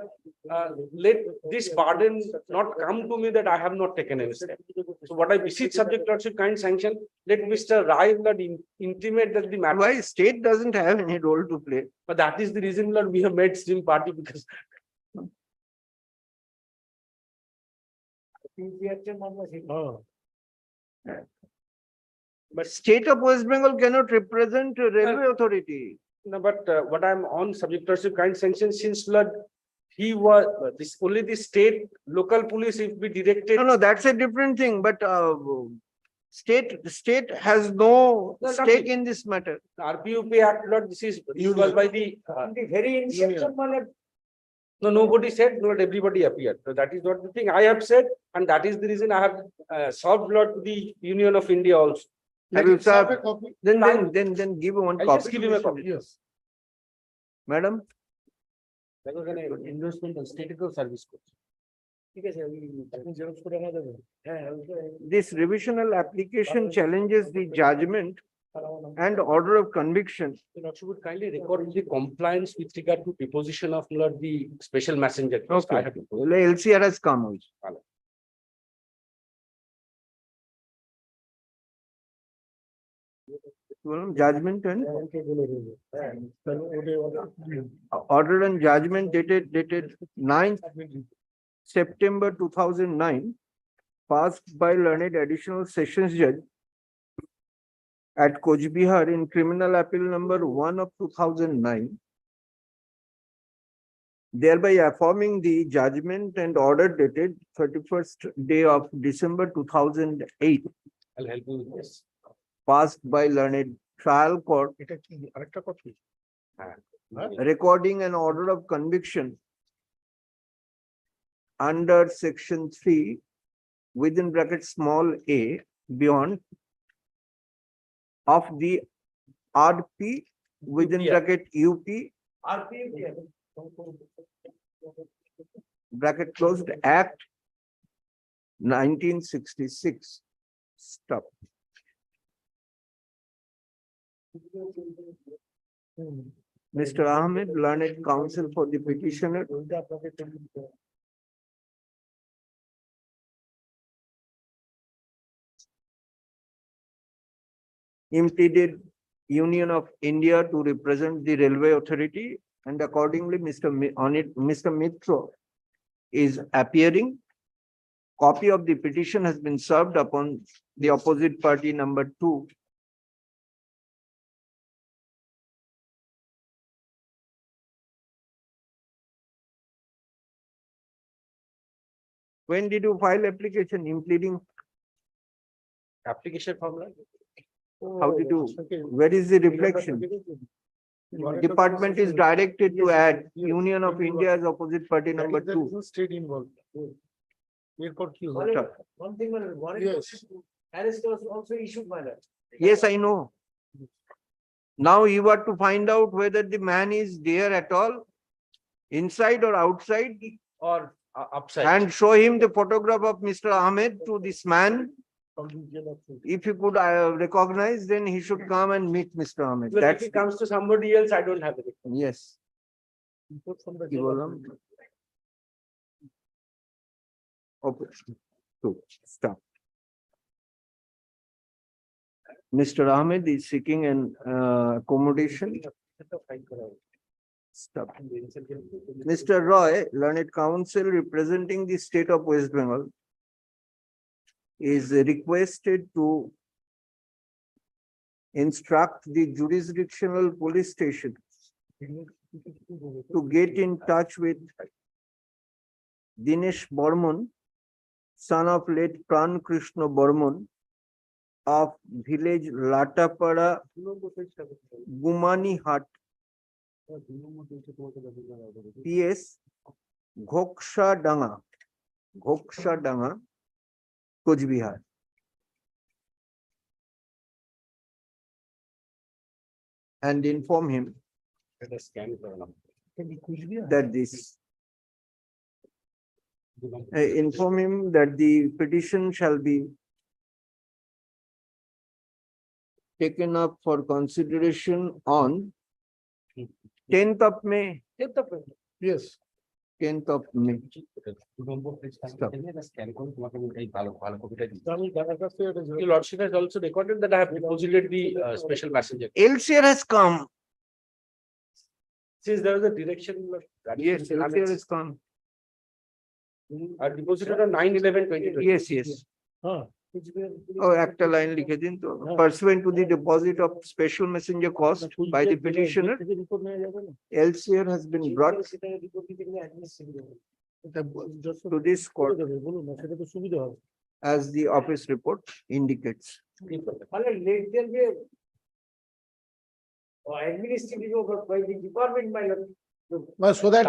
this burden not come to me that I have not taken any step. So what I beseech subject lordship kind sanction, let Mr. Rai intimate that the matter. Why state doesn't have any role to play? But that is the reason, Lord, we have made stream party because. But state of West Bengal cannot represent a railway authority. No, but what I'm on subject lordship kind sanction, since Lord, he was this only the state local police if be directed. No, that's a different thing, but State has no No, stake nothing. in this matter. RPUP Act, Lord, this was by the, Very inception, no, nobody said, not everybody appeared. So that is not the thing I have said, and that is the reason I have served Lord to the Union of India also. Have you served? Then give one I'll copy. just give him a copy. Yes. Madam, That was an investment and statistical service course. this revisional application challenges the judgment and order of conviction. The Lordship would kindly record the compliance with regard to deposition of Lord the special messenger. Okay. I have Well, LCR has come also. Well, judgment and order and judgment dated 9th September 2009, passed by learned additional sessions judge at Coach Bihar in criminal appeal number 1 of 2009, thereby affirming the judgment and order dated 31st day of December 2008, I'll help you with this. passed by learned trial court, recording an order of conviction under section 3 within bracket small a beyond of the RP within UP. bracket UP bracket closed Act 1966. Stop. Mr. Ahmed, learned counsel for the petitioner. Impeded Union of India to represent the Railway Authority, and accordingly, Mr. Mitro is appearing. Copy of the petition has been served upon the opposite party number 2. When did you file application impleading? Application formula. How did you, where is the reflection? Department is directed to add Union of India as opposite party number 2. State involved. Stop. Yes. Arrest was also issued by that. Yes, I know. Now you are to find out whether the man is there at all, inside or outside, Or upside. and show him the photograph of Mr. Ahmed to this man. If you could recognize, then he should come and meet Mr. Ahmed. But if That's it comes to somebody else, I don't have it. yes. কি বললাম? Okay. So, stop. Mr. Ahmed is seeking an accommodation. Stop. Mr. Roy, learned counsel representing the state of West Bengal, is requested to instruct the jurisdictional police station to get in touch with Dinesh Bormon, son of late Pran Krishna Bormon of village Latapara, Gumani Hat, PS Ghoksha Danga, Coach Bihar. And inform him that this inform him that the petition shall be taken up for consideration on 10th of May. Yes. 10th of May. Your Lordship has also recorded that I have deposited the special messenger. LCR has come. Since there was a direction. Yes, LCR has come. I deposited on 9/11/2020. Yes, yes. Oh, একটা line লিখে দিন তো। Pursuant to the deposit of special messenger cost by the petitioner, LCR has been brought to this court. as the office report indicates. মানে লেখছেন যে administrative by the department by the So that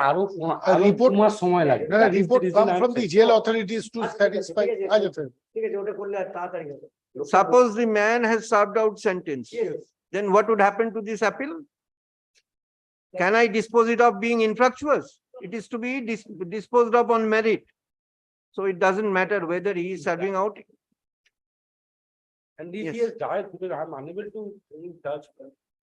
আরো report- 2 মাস সময় লাগে report come from the jail authorities to satisfy. ঠিক আছে ওটা করলে আর তাড়াতাড়ি হবে Suppose the man has served out sentence, Yes. then what would happen to this appeal? Can I dispose it of being infructuous? It is to be disposed of on merit. So it doesn't matter whether he is serving out. and if Yes. he has died because I am unable to in touch,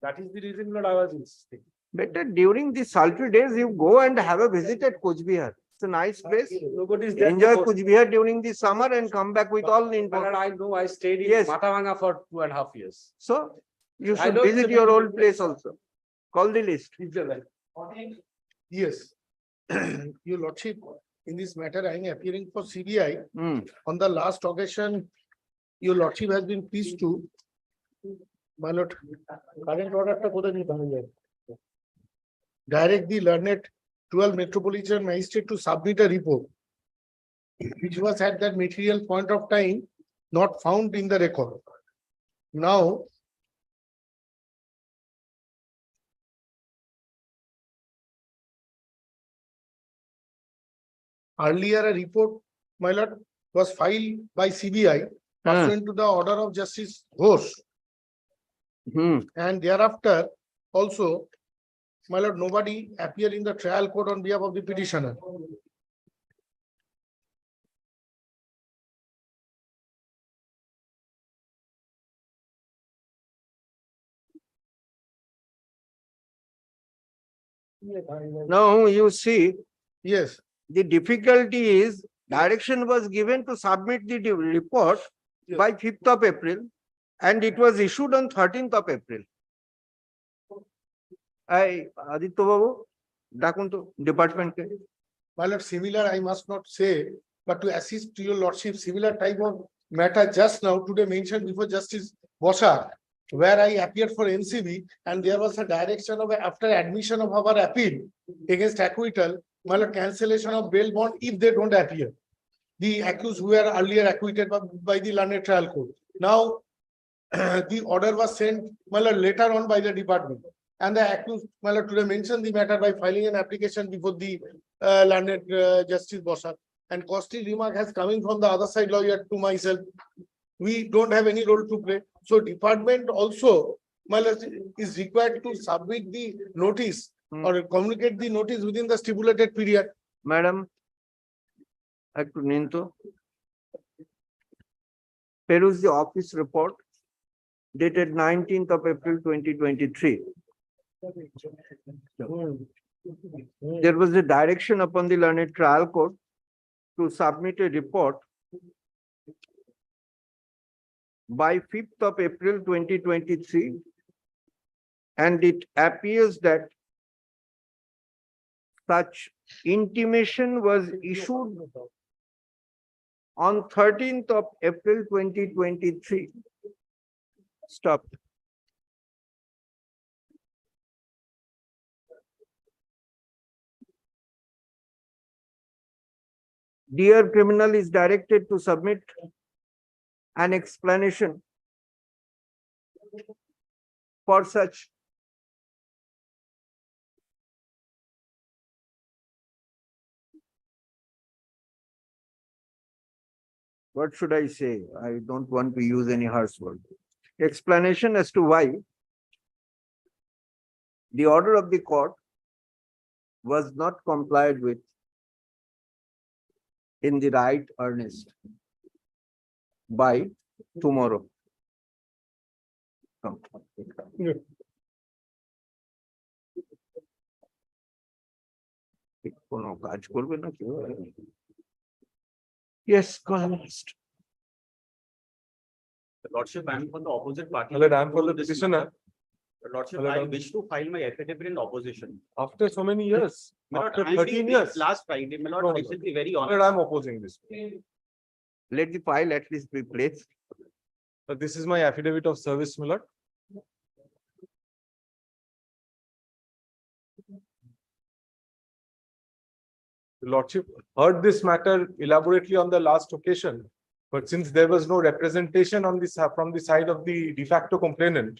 that is the reason that I was insisting. Better during these sultry days, you go and have a visit at Coach Bihar. It's a nice place. Nobody is there. Enjoy Coach Bihar during the summer and come back with all the But information. I know I stayed in Yes. Matavanga for 2.5 years. So you I should know it's visit a your very old good place also. Call the list. Yes. Your lordship, in this matter, I am appearing for CBI. Hmm. On the last occasion, your lordship has been pleased to. My lord, current order টা কোথায় নিয়ে পাওয়া যায়? Direct the learned 12 Metropolitan Magistrate to submit a report, which was at that material point of time not found in the record. Now, earlier a report, my lord, was filed by CBI pursuant to the order of Justice Ghosh. Hmm. And thereafter, also, my lord, nobody appeared in the trial court on behalf of the petitioner. Now you see, Yes, the difficulty is direction was given to submit the report Yes. by 5th of April and it was issued on 13th of April. I, Aditya Babu, ডাকুন তো department K. my lord, similar, I must not say, but to assist to your lordship, similar type of matter just now today mentioned before Justice Bosha, where I appeared for NCB and there was a direction of, after admission of our appeal against acquittal, my lord, cancellation of bail bond if they don't appear. The accused who were earlier acquitted by the learned trial court. Now, the order was sent, my lord, later on by the department. And the accused, my lord, today mentioned the matter by filing an application before the learned Justice Bosha. And costly remark has coming from the other side lawyer to myself. We don't have any role to play. So department also, my lord, is required to submit the notice or communicate the notice within the stipulated period. Madam, একটু নিন তো। Peruse the office report dated 19th of April 2023. There was a direction upon the learned trial court to submit a report by 5th of April 2023. And it appears that such intimation was issued on 13th of April 2023. Stop. Dear criminal is directed to submit an explanation for such what should I say? I don't want to use any harsh word. Explanation as to why the order of the court was not complied with in the right earnest by tomorrow. Come. কোনো কাজ করবে না কেউ? Yes, go ahead. Lordship, I am from the opposite party. Well, I am for the petitioner. Lordship, Well, I I'm- wish to file my affidavit in opposition. After so many years, My lord, after I am 13 being years, Last Friday, my lord, No, I no. should be very well, honest. I am opposing this. Let the file at least be placed. But this is my affidavit of service, my lord. The Lordship heard this matter elaborately on the last occasion But since there was no representation on this from the side of the de facto complainant,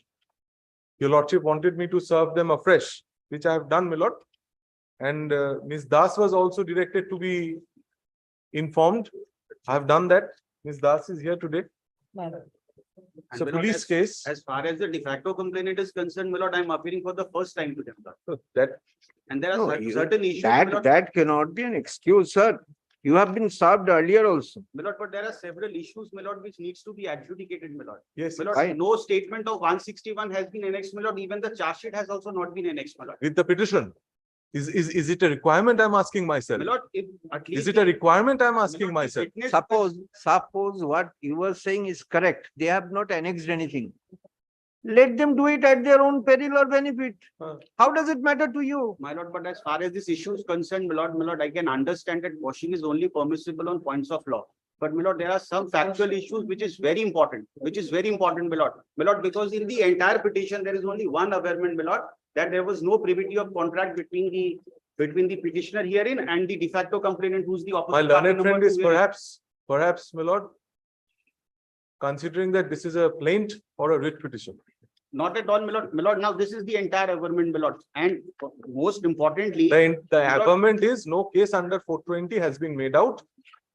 your lordship wanted me to serve them afresh, which I have done, my lord. And Ms. Das was also directed to be informed. I have done that. Ms. Das is here today. It's a my lord, police case. As far as the de facto complainant is concerned, my lord, I am appearing for the first time to them. Lord. That And there are No, you- certain issues. my That, lord, that cannot be an excuse, sir. You have been served earlier also. my lord, but there are several issues, my lord, which needs to be adjudicated, my lord. yes, My lord, Fine. no statement of 161 has been annexed, my lord. Even the charge sheet has also not been annexed, my lord. with the petition. Is it a requirement? I'm asking myself. My lord, if at least. Is it a requirement? I'm my asking lord, the myself. witness- Suppose what you were saying is correct. They have not annexed anything. Let them do it at their own peril or benefit. How does it matter to you? My lord, but as far as this issue is concerned, my lord, I can understand that washing is only permissible on points of law. But my lord, there are some factual issues which is very important, my lord. My lord, because in the entire petition, there is only one averment, my lord, that there was no privity of contract between the petitioner herein and the de facto complainant who's the My opposite. party learned number friend two is herein. perhaps, my lord, considering that this is a plaint or a writ petition. Not at all, my lord. My lord, now this is the entire averment, my lord. And most importantly. The averment is no case under 420 has been made out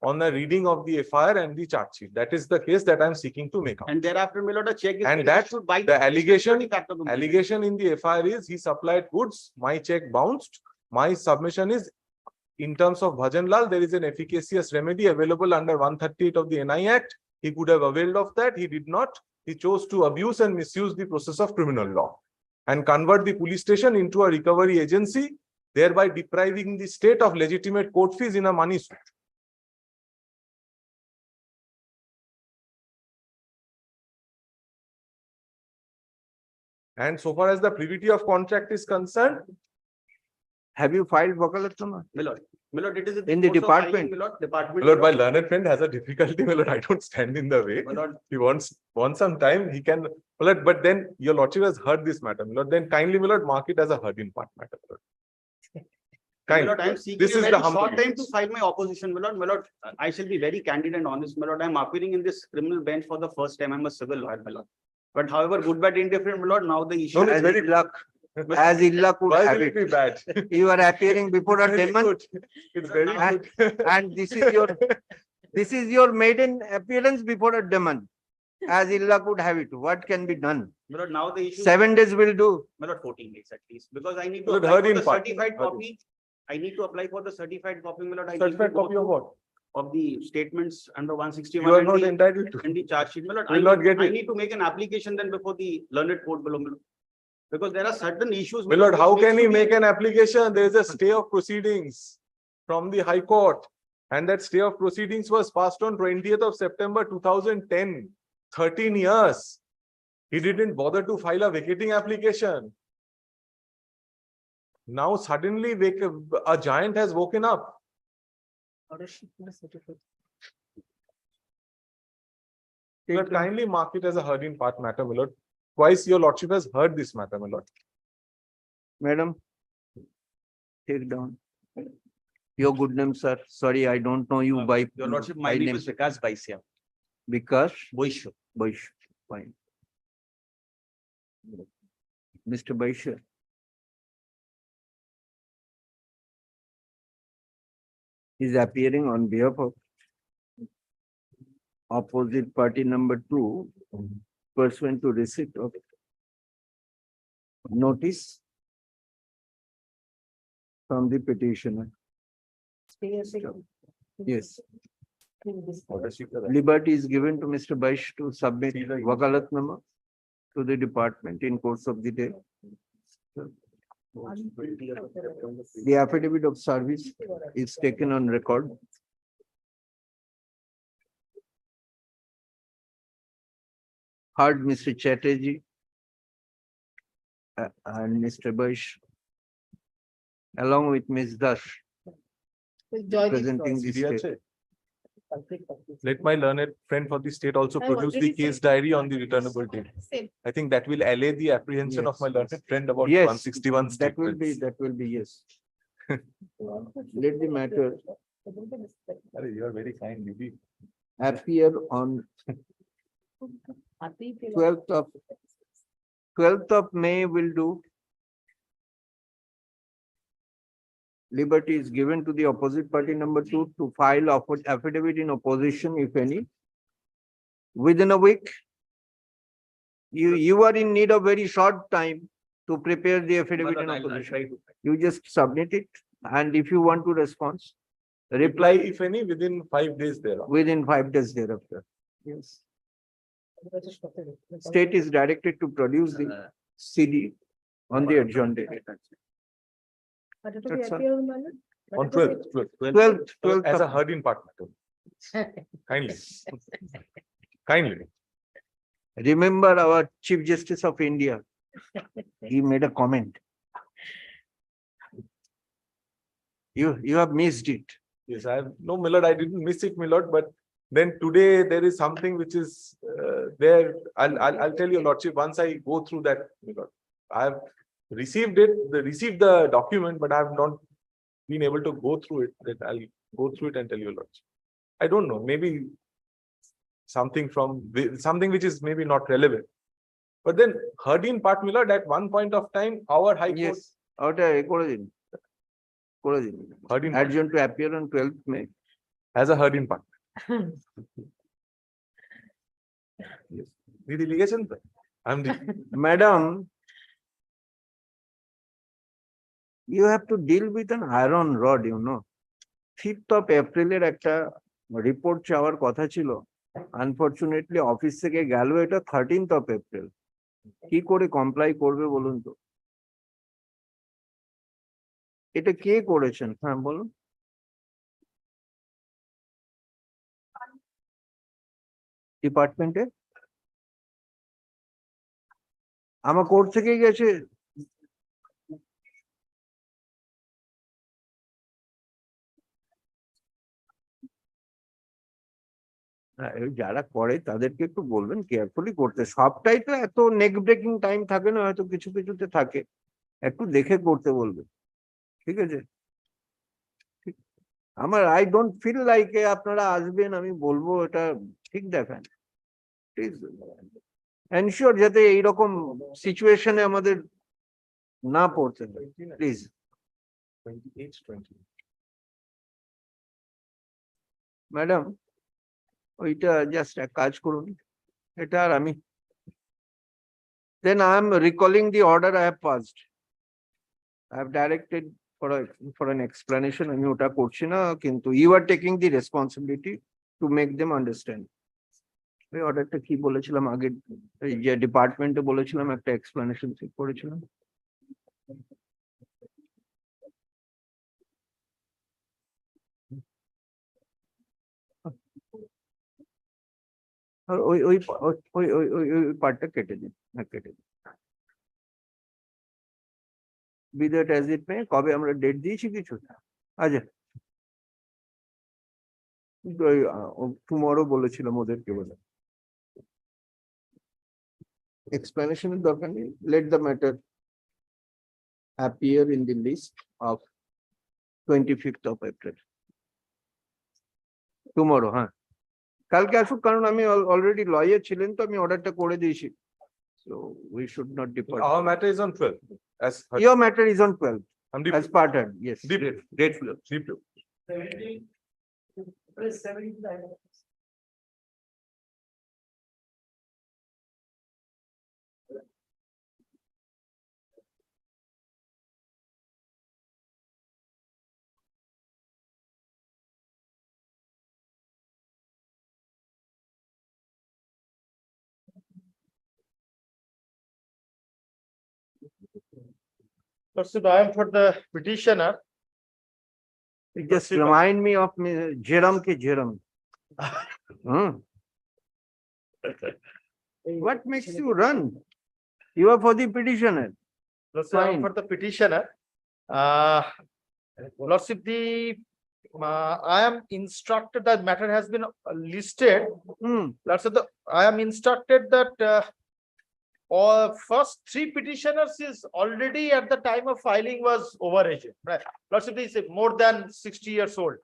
on the reading of the FIR and the charge sheet. That is the case that I'm seeking to make out. And thereafter, my lord, a check is. And being that issued by the allegation de facto complainant. Allegation in the FIR is he supplied goods, my check bounced. My submission is in terms of Bhajan Lal, there is an efficacious remedy available under 138 of the NI Act. He could have availed of that. He did not. He chose to abuse and misuse the process of criminal law and convert the police station into a recovery agency, thereby depriving the state of legitimate court fees in a money suit. And so far as the privity of contract is concerned, Have you filed Vakalatnama? My lord, it is In the course of filing, department. my lord, department. my lord, my learned friend has a difficulty. My lord, I don't stand in the way. My lord, He wants some time. He can, my lord, but then your lordship has heard this matter. My lord, then kindly, my lord, mark it as a heard in part matter. My lord. my lord, I am seeking This a is very the humble short time to request. file my opposition, my lord. My lord, I shall be very candid and honest, my lord. I am appearing in this criminal bench for the first time. I am a civil lawyer, my lord. But however, good, bad, indifferent, my lord, now the issue. No, no, As very ill luck, as ill luck would Why have will it be it. bad? You are appearing before a Very demon good. It's very and, good. and this is your maiden appearance before a demon. As ill luck would have it. What can be done? My lord, now the issue. 7 days will do. My lord, 14 days at least, because I need to My lord, apply heard for in the part. certified Heard in. copy. I need to apply for the certified copy, my lord. I need Certified to go copy of what? of the statements under 161. You are and not the- entitled to. And the charge sheet, my lord. You will not get I it. need to make an application then before the learned court below, my lord. Because there are certain issues. My lord, which how needs can to he be- make an application? There is a stay of proceedings from the High Court. And that stay of proceedings was passed on 20th of September 2010. 13 years. He didn't bother to file a vacating application. Now suddenly a giant has woken up. But kindly mark it as a heard in part matter, my lord. Twice your lordship has heard this matter, my lord. Madam, take down. Your good name, sir. Sorry, I don't know you by. Your lordship, my by name is Vikas Baisya. Because, Boishu. fine. Mr. Baisha. Is appearing on behalf of opposite party number 2 pursuant to receipt of notice from the petitioner. Yes. Liberty is given to Mr. Baish to submit Vakalatnama to the department in course of the day. The affidavit of service is taken on record. Heard Mr. Chatterjee and Mr. Baish along with Ms. Das presenting the state. Let my learned friend for the state also produce the case diary on the returnable date. I think that will allay the apprehension of my learned friend about Yes, 161 statements. that will be, yes. Let the matter, You are very kind, Bibi. appear on 12th of May will do. Liberty is given to the opposite party number 2 to file affidavit in opposition, if any. Within a week, you are in need of very short time to prepare the affidavit in opposition. You just submit it, and if you want to respond, Reply, reply if any, within 5 days thereafter. within 5 days thereafter. Yes. State is directed to produce the CD on the adjourned date. But it will That's all. appear on Monday? On 12th, 12th as a of- Hardin partner. Kindly. Kindly. Remember our Chief Justice of India. He made a comment. You have missed it. Yes, I have, no, Millard, I didn't miss it, Millard, but then today there is something which is there. I'll tell you, Lordship, once I go through that, Millard. I have received the document, but I have not been able to go through it. That I'll go through it and tell you, Lordship. I don't know, maybe something which is maybe not relevant. But then Hardin part, Millard, at one point of time, our High Court. Yes. Outer Hardin adjourned to appear on 12th May. as a Hardin partner. Yes. The delegation, Madam, you have to deal with an iron rod, you know. 5th of April একটা report চাওয়ার কথা ছিল। Unfortunately, office থেকে গেল এটা 13th of April. কি করে comply করবে বলুন তো? এটা কে করেছেন? হ্যাঁ বলুন। ডিপার্টমেন্টে আমার কোর্ট থেকে গেছে। যারা করে তাদেরকে একটু বলবেন কেয়ারফুলি করতে। সবটাই তো এত নেক ব্রেকিং টাইম থাকে না, হয়তো কিছু কিছুতে থাকে, একটু দেখে করতে বলবেন, ঠিক আছে? আমার আই ডোন্ট ফিল লাইক আপনারা আসবেন আমি বলবো এটা ঠিক দেখান, প্লিজ এনশিওর যাতে এইরকম সিচুয়েশনে আমাদের না পড়তে হয়, প্লিজ। ম্যাডাম ওইটা জাস্ট এক কাজ করুন, এটা আর আমি then I am recalling the order I have passed. I have directed for an explanation. আমি ওটা করছি না, কিন্তু you are taking the responsibility to make them understand. এই অর্ডারটা কি বলেছিলাম আগে, এই যে ডিপার্টমেন্টে বলেছিলাম একটা এক্সপ্লেনেশন ঠিক করেছিলাম। আর ওই পার্টটা কেটে দিন, কেটে দিন। Be that as it may, কবে আমরা ডেট দিয়েছি কিছু? আচ্ছা, টুমরো বলেছিলাম ওদেরকে বলে। এক্সপ্লেনেশনের দরকার নেই, let the matter appear in the list of 25th of April. Tomorrow, হ্যাঁ কালকে আসুক, কারণ আমি অলরেডি লয়ার ছিলেন তো আমি অর্ডারটা করে দিয়েছি। So we should not depart. Our matter is on 12th. As Your matter is on 12th as part of, yes. Date flow. Lordship, I am for the petitioner. It just remind me of Jerome ke Jerome. What makes you run? You are for the petitioner. Lordship, I am Fine. for the petitioner. Lordship, I am instructed that matter has been listed. Lordship, I am instructed that all first 3 petitioners is already at the time of filing was overaged. Right? Lordship, is more than 60 years old.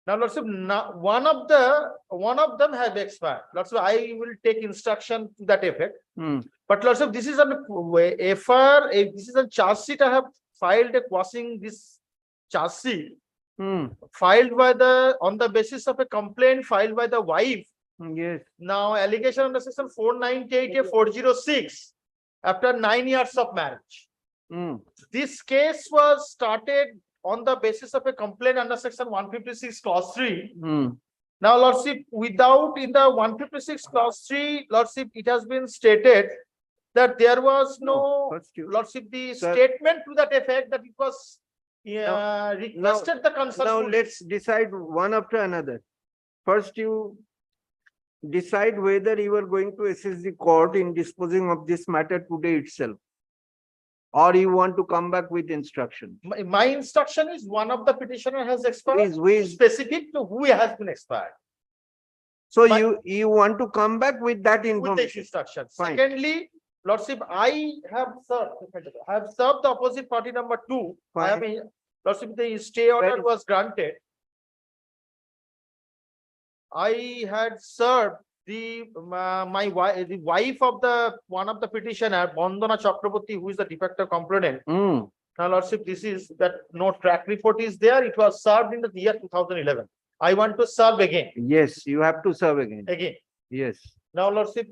Now, Lordship, one of them have expired. Lordship, I will take instruction to that effect. But Lordship, this is an FR, this is a charge sheet. I have filed a quashing this charge sheet filed by on the basis of a complaint filed by the wife. Yes. Now, allegation under section 498A406 after 9 years of marriage. This case was started on the basis of a complaint under section 156 clause 3. Now, Lordship, without in the 156 clause 3, Lordship, it has been stated that there was no, Lordship, the statement to that effect that it was requested the consent. Now let's decide one after another. First, you decide whether you are going to assist the court in disposing of this matter today itself, or you want to come back with instruction. My instruction is one of the petitioner has expired. Is Specific to who has been expired. So you want to come back with that With the information. instruction. Fine. Secondly, Lordship, I have served the opposite party number 2. I have Fine. Lordship, the stay order Very- was granted. I had served the the wife of the one of the petitioner, Bandana Chakraborty, who is the de facto complainant. Now, Lordship, this is that no track report is there. It was served in the year 2011. I want to serve again. Yes, you have to serve again. Yes. Now, Lordship,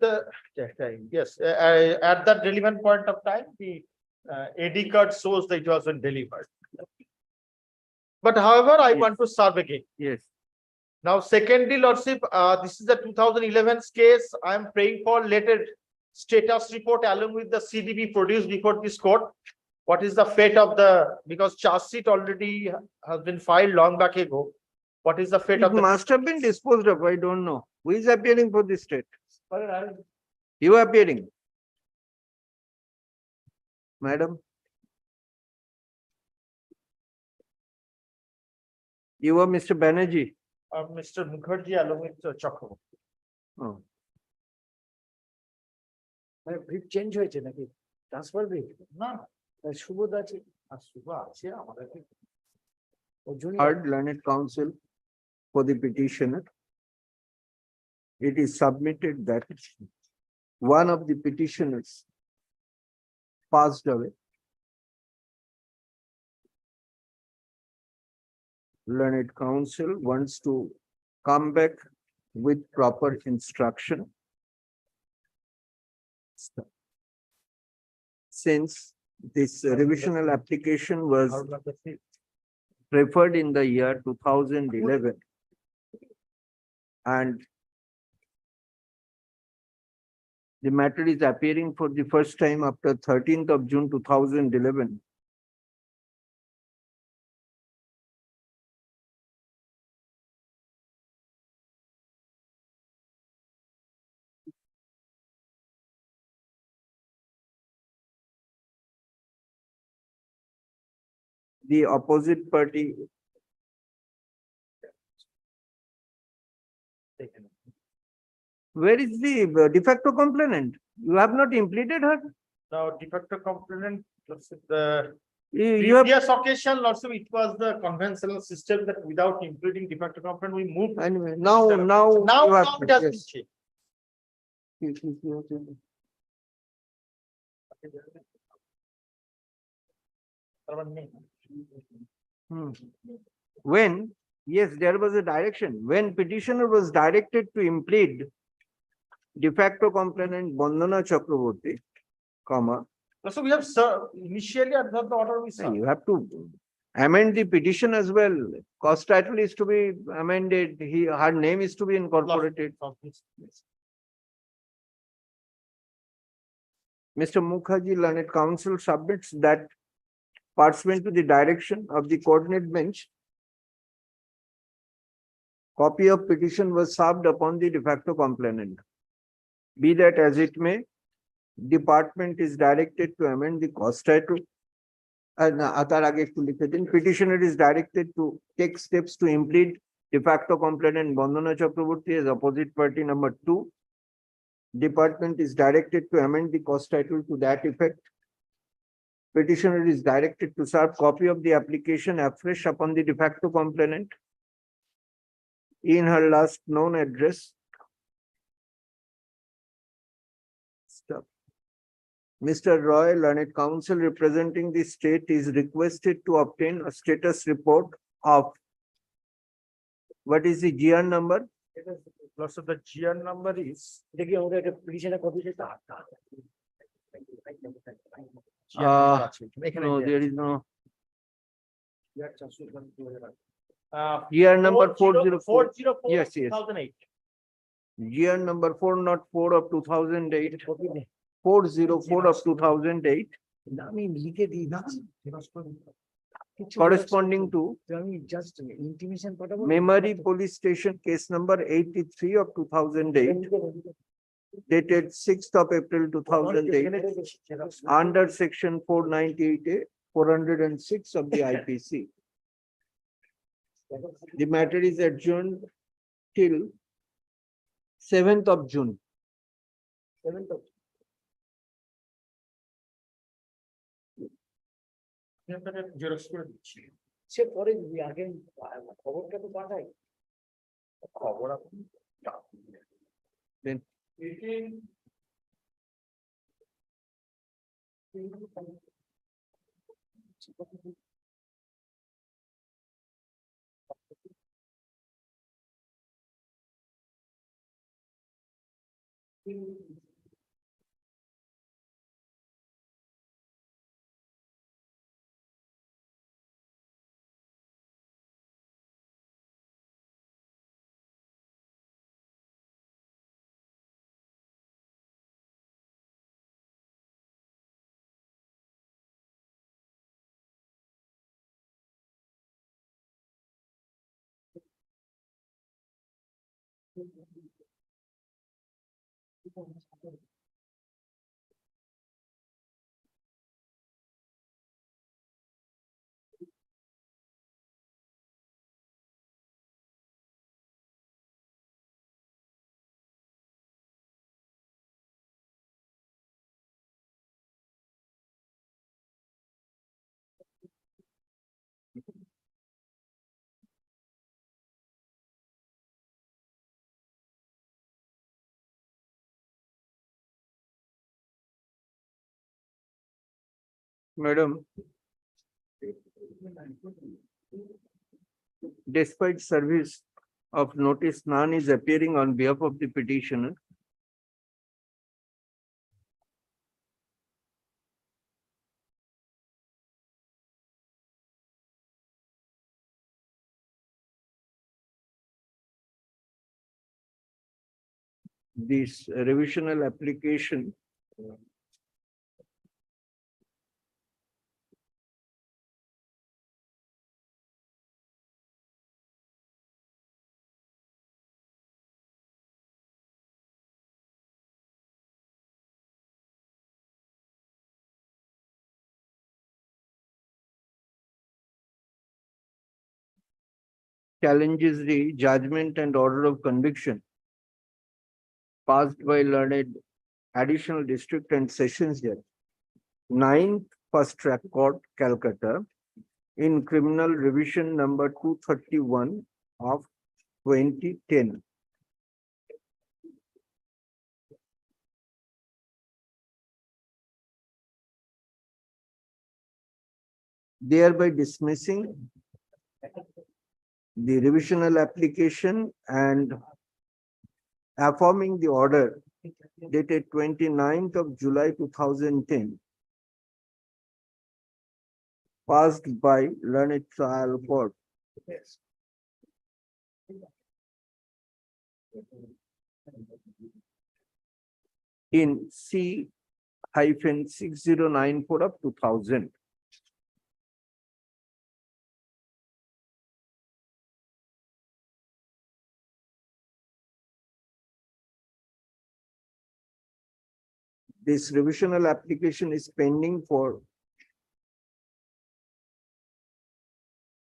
yes, at that relevant point of time, the AD card shows that it was not delivered. But however, I want to serve again. Yes. Now, secondly, Lordship, this is the 2011's case. I am praying for later status report along with the CDB produced before this court. What is the fate of because charge sheet already has been filed long back ago. What is the fate It of must have been disposed of. I don't know. Who is appearing for this state? You are appearing. Madam. You are Mr. Banerjee. Mr. Mukherjee along with Chakraborty. Oh. Brief change হয়েছে নাকি transfer brief না সুবোধ আছে শুভ আছে আমাদের Heard learned counsel for the petitioner. It is submitted that one of the petitioners passed away. Learned counsel wants to come back with proper instruction. Since this revisional application was preferred in the year 2011 and the matter is appearing for the first time after 13th of June 2011. The opposite party. Where is the de facto complainant? You have not implemented her? Now, de facto complainant, You have, previous occasion, Lordship, it was the conventional system that without including de facto complainant, we moved. anyway, now you have Now to, it has been yes. changed. When, yes, there was a direction. When petitioner was directed to implead de facto complainant Bandana Chakraborty, comma, So we have served initially at the order we served. you have to amend the petition as well. Cost title is to be amended. Her name is to be incorporated. Mr. Mukherjee, learned counsel submits that pursuant to the direction of the coordinate bench, copy of petition was served upon the de facto complainant. Be that as it may, department is directed to amend the cost title. Petitioner is directed to take steps to implead de facto complainant Bandana Chakraborty as opposite party number 2. Department is directed to amend the cost title to that effect. Petitioner is directed to serve copy of the application afresh upon the de facto complainant. in her last known address. Stop. Mr. Roy, learned counsel representing the state, is requested to obtain a status report of what is the GR number? Lots of the GR number is. No, there is no. GR number 404. Yes, yes. 2008. GR number 404 of 2008. 404 of 2008. Corresponding to Memory Police Station case number 83 of 2008, dated 6th of April 2008, under section 498A, 406 of the IPC. The matter is adjourned till 7th of June. সে পরে দিবি, আগে খবরটা তো পাঠাই। খবর আপনি Then Madam, despite service of notice, none is appearing on behalf of the petitioner. This revisional application challenges the judgment and order of conviction passed by learned additional district and sessions judge, 9th First Track Court, Calcutta, in criminal revision number 231 of 2010. Thereby dismissing the revisional application and affirming the order dated 29th of July 2010, passed by learned trial court. In C-6094 of 2000. This revisional application is pending for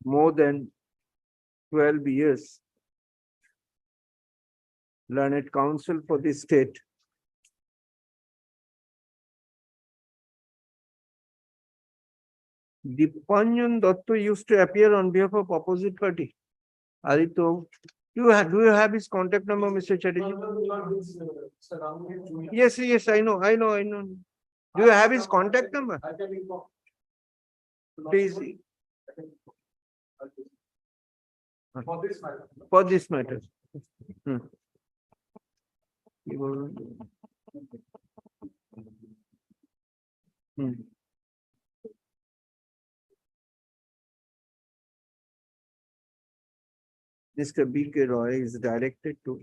more than 12 years. Learned counsel for the state Dipanjan Datta used to appear on behalf of opposite party. Aditya Do you have his contact number, Mr. Chatterjee? Yes, yes, I know. Do you have his contact number? Please. For this matter. Hmm. Hmm. Mr. B.K. Roy is directed to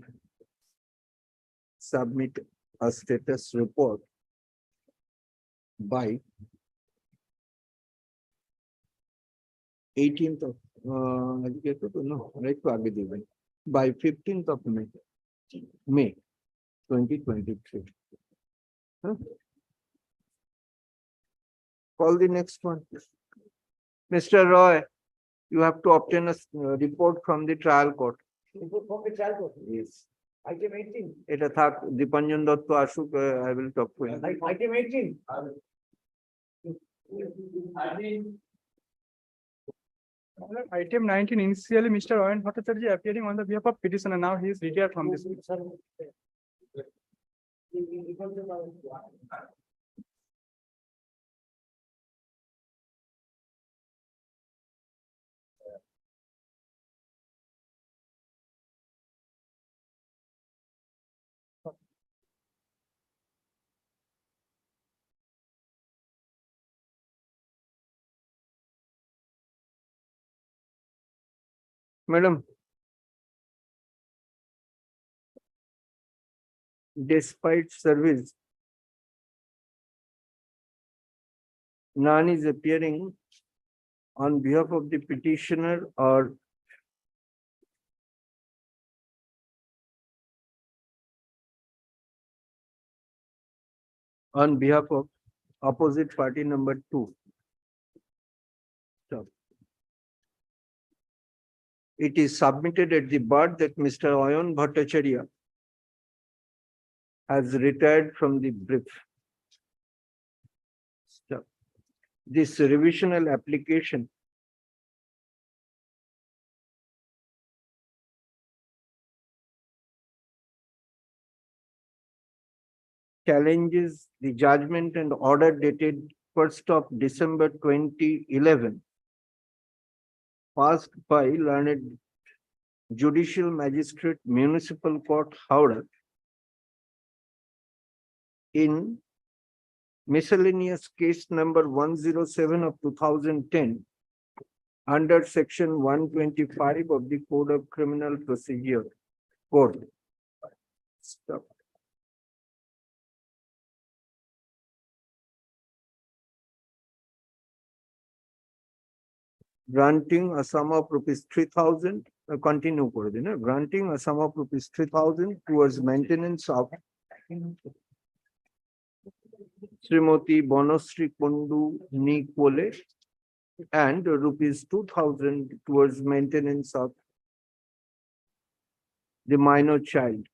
submit a status report by 18th of no, right, by 15th of May 2023. Huh? Call the next one. Mr. Roy, you have to obtain a report from the trial court. Report from the trial court. Yes. Item 18. It attack Dipanjan Dotto Ashok, I will talk to him. Item 18. Item 19, initially Mr. Owen Bhattacharya appearing on the behalf of petitioner. Now he is retired from this. Madam, despite service, none is appearing on behalf of the petitioner or on behalf of opposite party number 2. Stop. It is submitted at the bar that Mr. Owen Bhattacharya has retired from the brief. Stop. This revisional application challenges the judgment and order dated 1st of December 2011 passed by learned Judicial Magistrate Municipal Court, Howrah, in miscellaneous case number 107 of 2010 under section 125 of the Code of Criminal Procedure Code. Stop. Granting a sum of rupees 3,000, continue kore din, granting a sum of rupees 3,000 towards maintenance of Srimati Bonosri Kundu Nikole and rupees 2,000 towards maintenance of the minor child.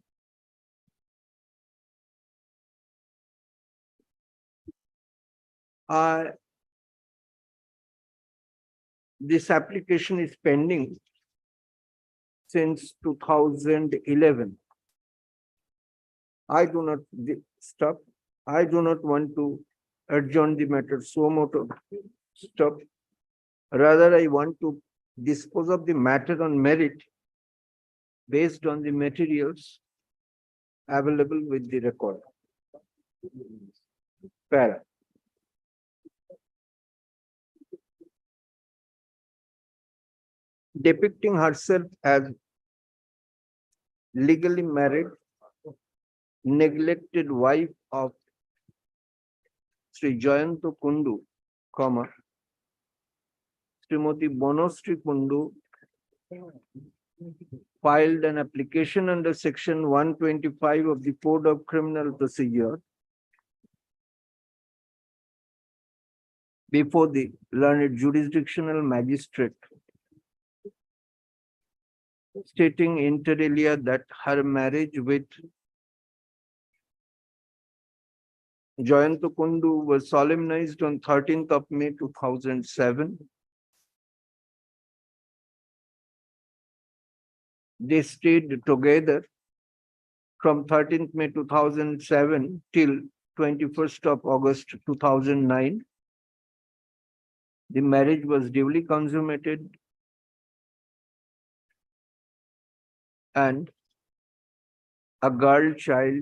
This application is pending since 2011. I do not stop. I do not want to adjourn the matter suo motu. Stop. Rather, I want to dispose of the matter on merit based on the materials available with the record. Para. Depicting herself as legally married, neglected wife of Sri Jayanto Kundu, comma, Srimati Bonosri Kundu filed an application under section 125 of the Code of Criminal Procedure before the learned jurisdictional magistrate, stating inter alia that her marriage with Jayanto Kundu was solemnized on 13th of May 2007 They stayed together from 13th May 2007 till 21st of August 2009. The marriage was duly consummated and a girl child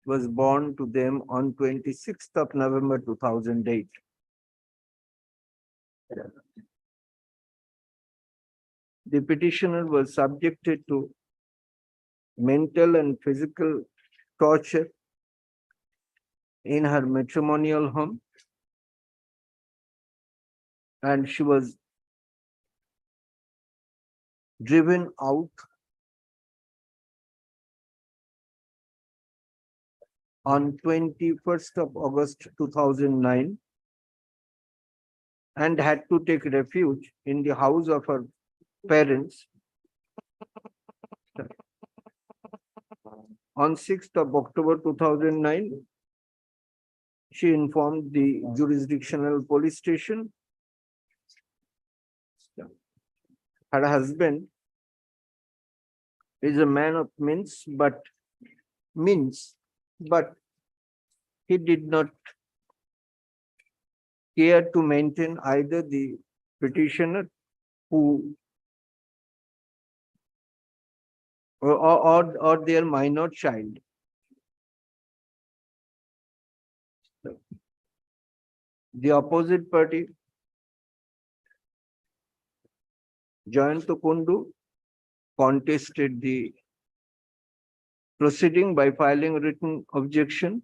was born to them on 26th of November 2008. The petitioner was subjected to mental and physical torture in her matrimonial home, and she was driven out on 21st of August 2009 and had to take refuge in the house of her parents on 6th of October 2009. She informed the jurisdictional police station. Her husband is a man of means, but he did not care to maintain either the petitioner who or their minor child. The opposite party, Jayanta Kundu, contested the proceeding by filing written objection.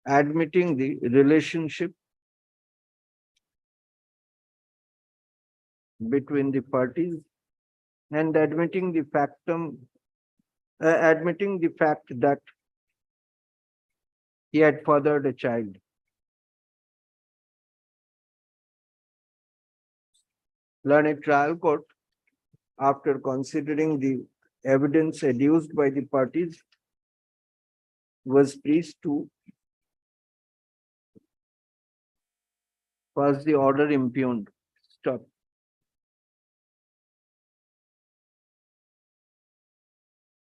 Admitting the relationship between the parties and admitting the fact that he had fathered a child. Learned trial court, after considering the evidence adduced by the parties, was pleased to pass the order impugned. Stop.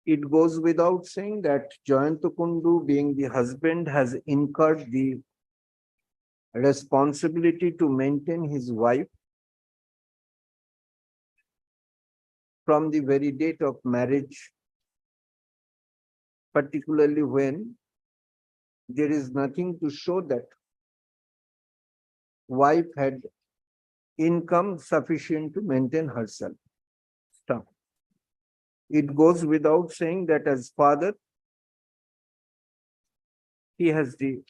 It goes without saying that Jayanta Kundu, being the husband, has incurred the responsibility to maintain his wife from the very date of marriage, particularly when there is nothing to show that wife had income sufficient to maintain herself. Stop. It goes without saying that as father, he has the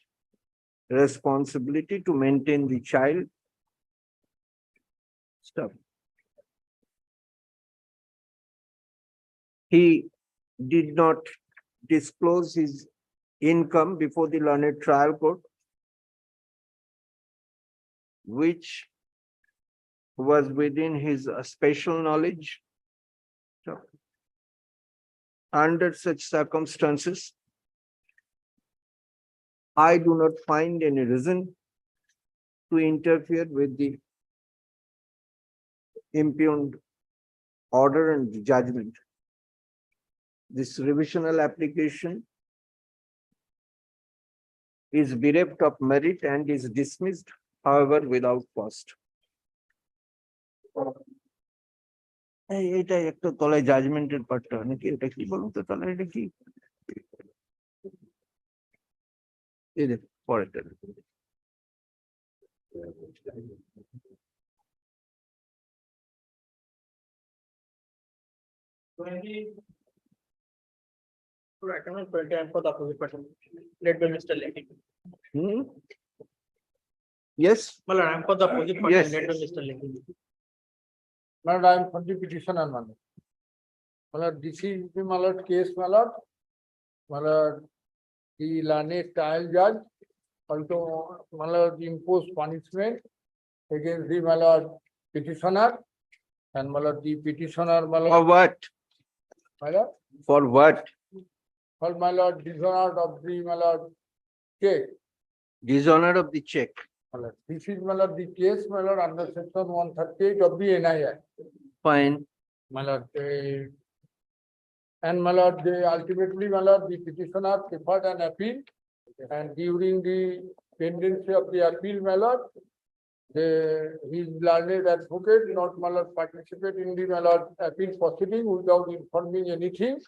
responsibility to maintain the child. Stop. He did not disclose his income before the learned trial court, which was within his special knowledge. So, under such circumstances, I do not find any reason to interfere with the impugned order and judgment. This revisional application is bereft of merit and is dismissed, however, without cost. এটা একটা তলায় জাজমেন্টের পার্টটা নাকি এটা কি বলুন তো তলায় এটা কি এই দেখ পরেরটা Yes. Well, I'm for the opposite party. Yes. Led by Mr. Lekhi. My lord, I am for the petitioner, my lord. My lord, this is the my lord case, my lord. My lord, the learned trial judge also, my lord, imposed punishment against the my lord petitioner and my lord the petitioner, my For lord. what? My lord, For what? for my lord, dishonor of the my lord check. Dishonor of the check. This is my lord, the case, my lord, under section 138 of the NI Act. Fine. My lord, and my lord, they ultimately, my lord, the petitioner preferred an appeal. And during the pendency of the appeal, my lord, his learned advocate not, my lord, participate in the, my lord, appeal proceeding without informing anything.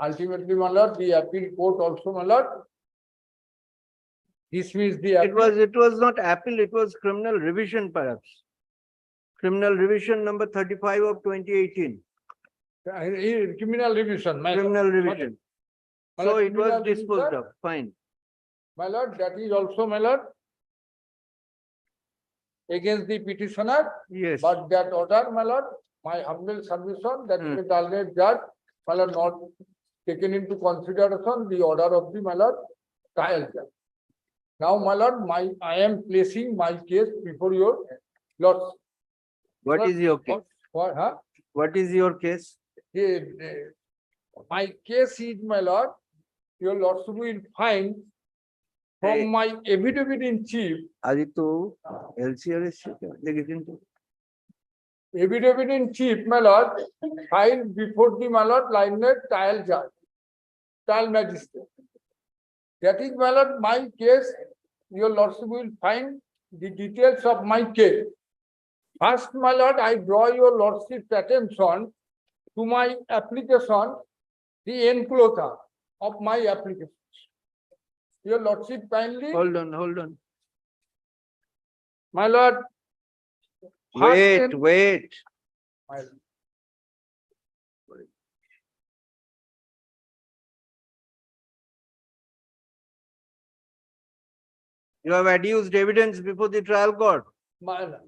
Ultimately, my lord, the appeal court also, my lord, dismissed the appeal. It was not appeal, it was criminal revision perhaps. Criminal revision number 35 of 2018, Criminal revision, my lord. criminal revision. My So lord, it was criminal disposed revision, of, fine. my lord, that is also, my lord, against the petitioner. Yes. But that order, my lord, my humble submission that Hmm. the alternate judge, my lord, not taken into consideration the order of the, my lord, trial judge. Now, my lord, I am placing my case before your lords. What is your case? What, huh? What is your case? My case is, my lord, your lords will find Hey. from my affidavit in chief, আজ তো LCR এসছে দেখেছেন তো? affidavit in chief, my lord, filed before the, my lord, linear trial judge, trial magistrate. That is, my lord, my case, your lordship will find the details of my case. First, my lord, I draw your lordship's attention to my application, the enclosure of my application. Your lordship kindly, Hold on. my lord. first Wait. my lord, You have adduced evidence before the trial court. my lord,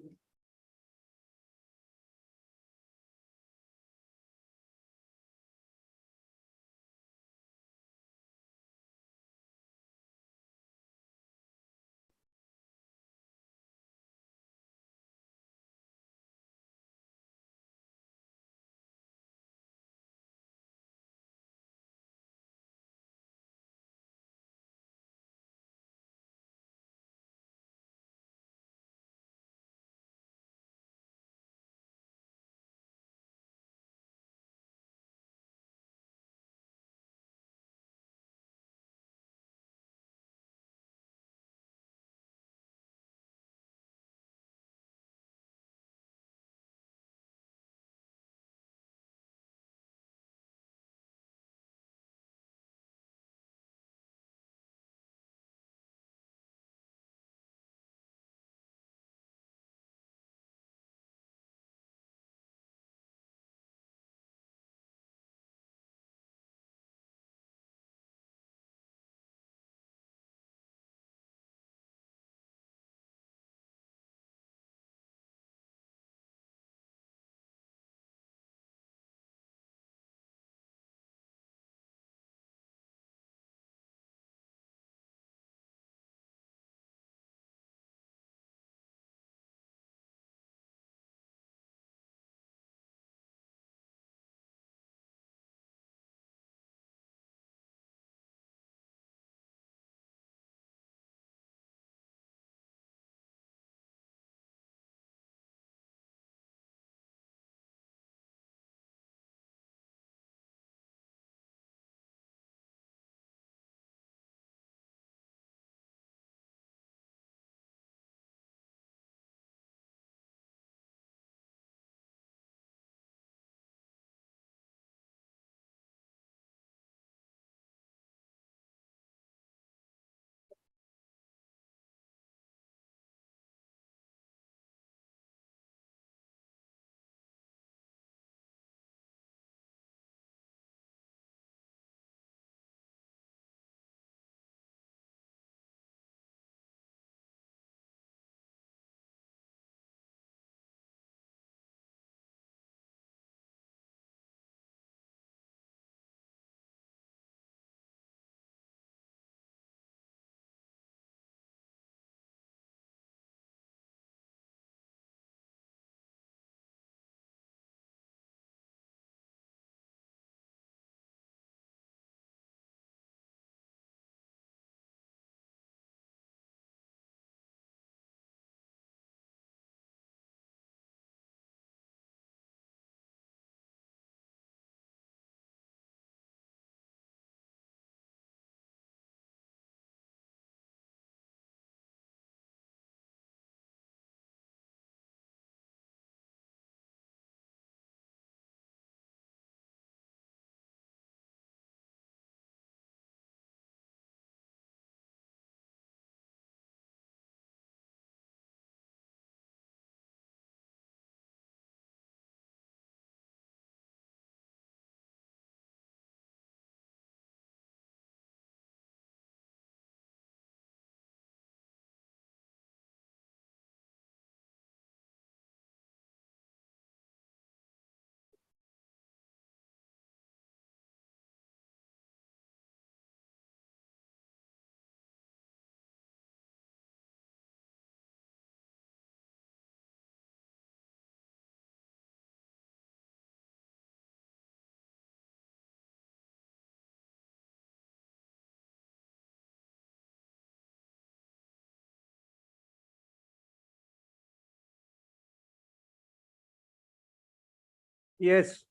Yes,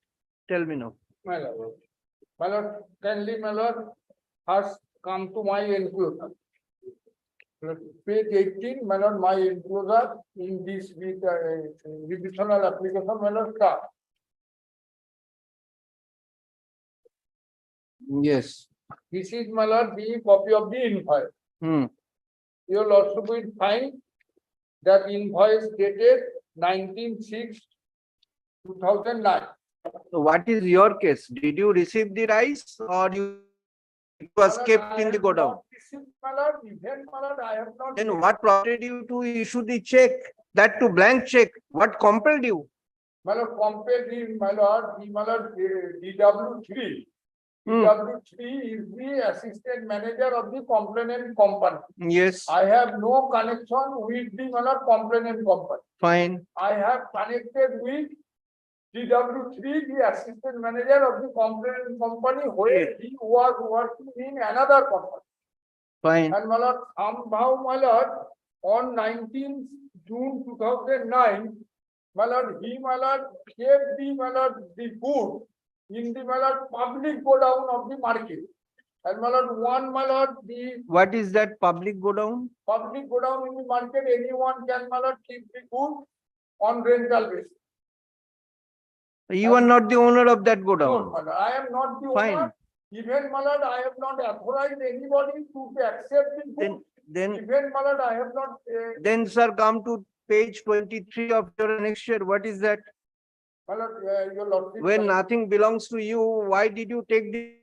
tell me now. My lord. My lord, kindly, my lord, has come to my enclosure. Page 18, my lord, my enclosure in this with revisional application, my lord, start. Yes. This is, my lord, the copy of the invoice. Hmm. Your lordship will find that invoice dated 19/6/2009. So what is your case? Did you receive the rice or it was kept in the godown? My lord, even, my lord, I have not. Then what prompted you to issue the check? That to blank check? What compelled you? My lord, compared the, my lord, DW3. Hmm. DW3 is the assistant manager of the complainant company. Yes, I have no connection with the, my lord, complainant company. fine. I have connected with DW3, the assistant manager of the complainant company, where he was working in another company. Fine. And my lord, somehow, my lord, on 19th June 2009, my lord, he, my lord, kept the, my lord, the good in the, my lord, public godown of the market. And my lord, one, my lord, the What is that public godown? public godown in the market, anyone can, my lord, keep the good on rental basis. You are not the owner of that No, godown. my lord, I am not the Fine. owner. Even, my lord, I have not authorized anybody to accept the good. Then, Even, my lord, I have not. then sir, come to page 23 of your annexure. What is that? My lord, your lordship. When nothing belongs to you, why did you take the?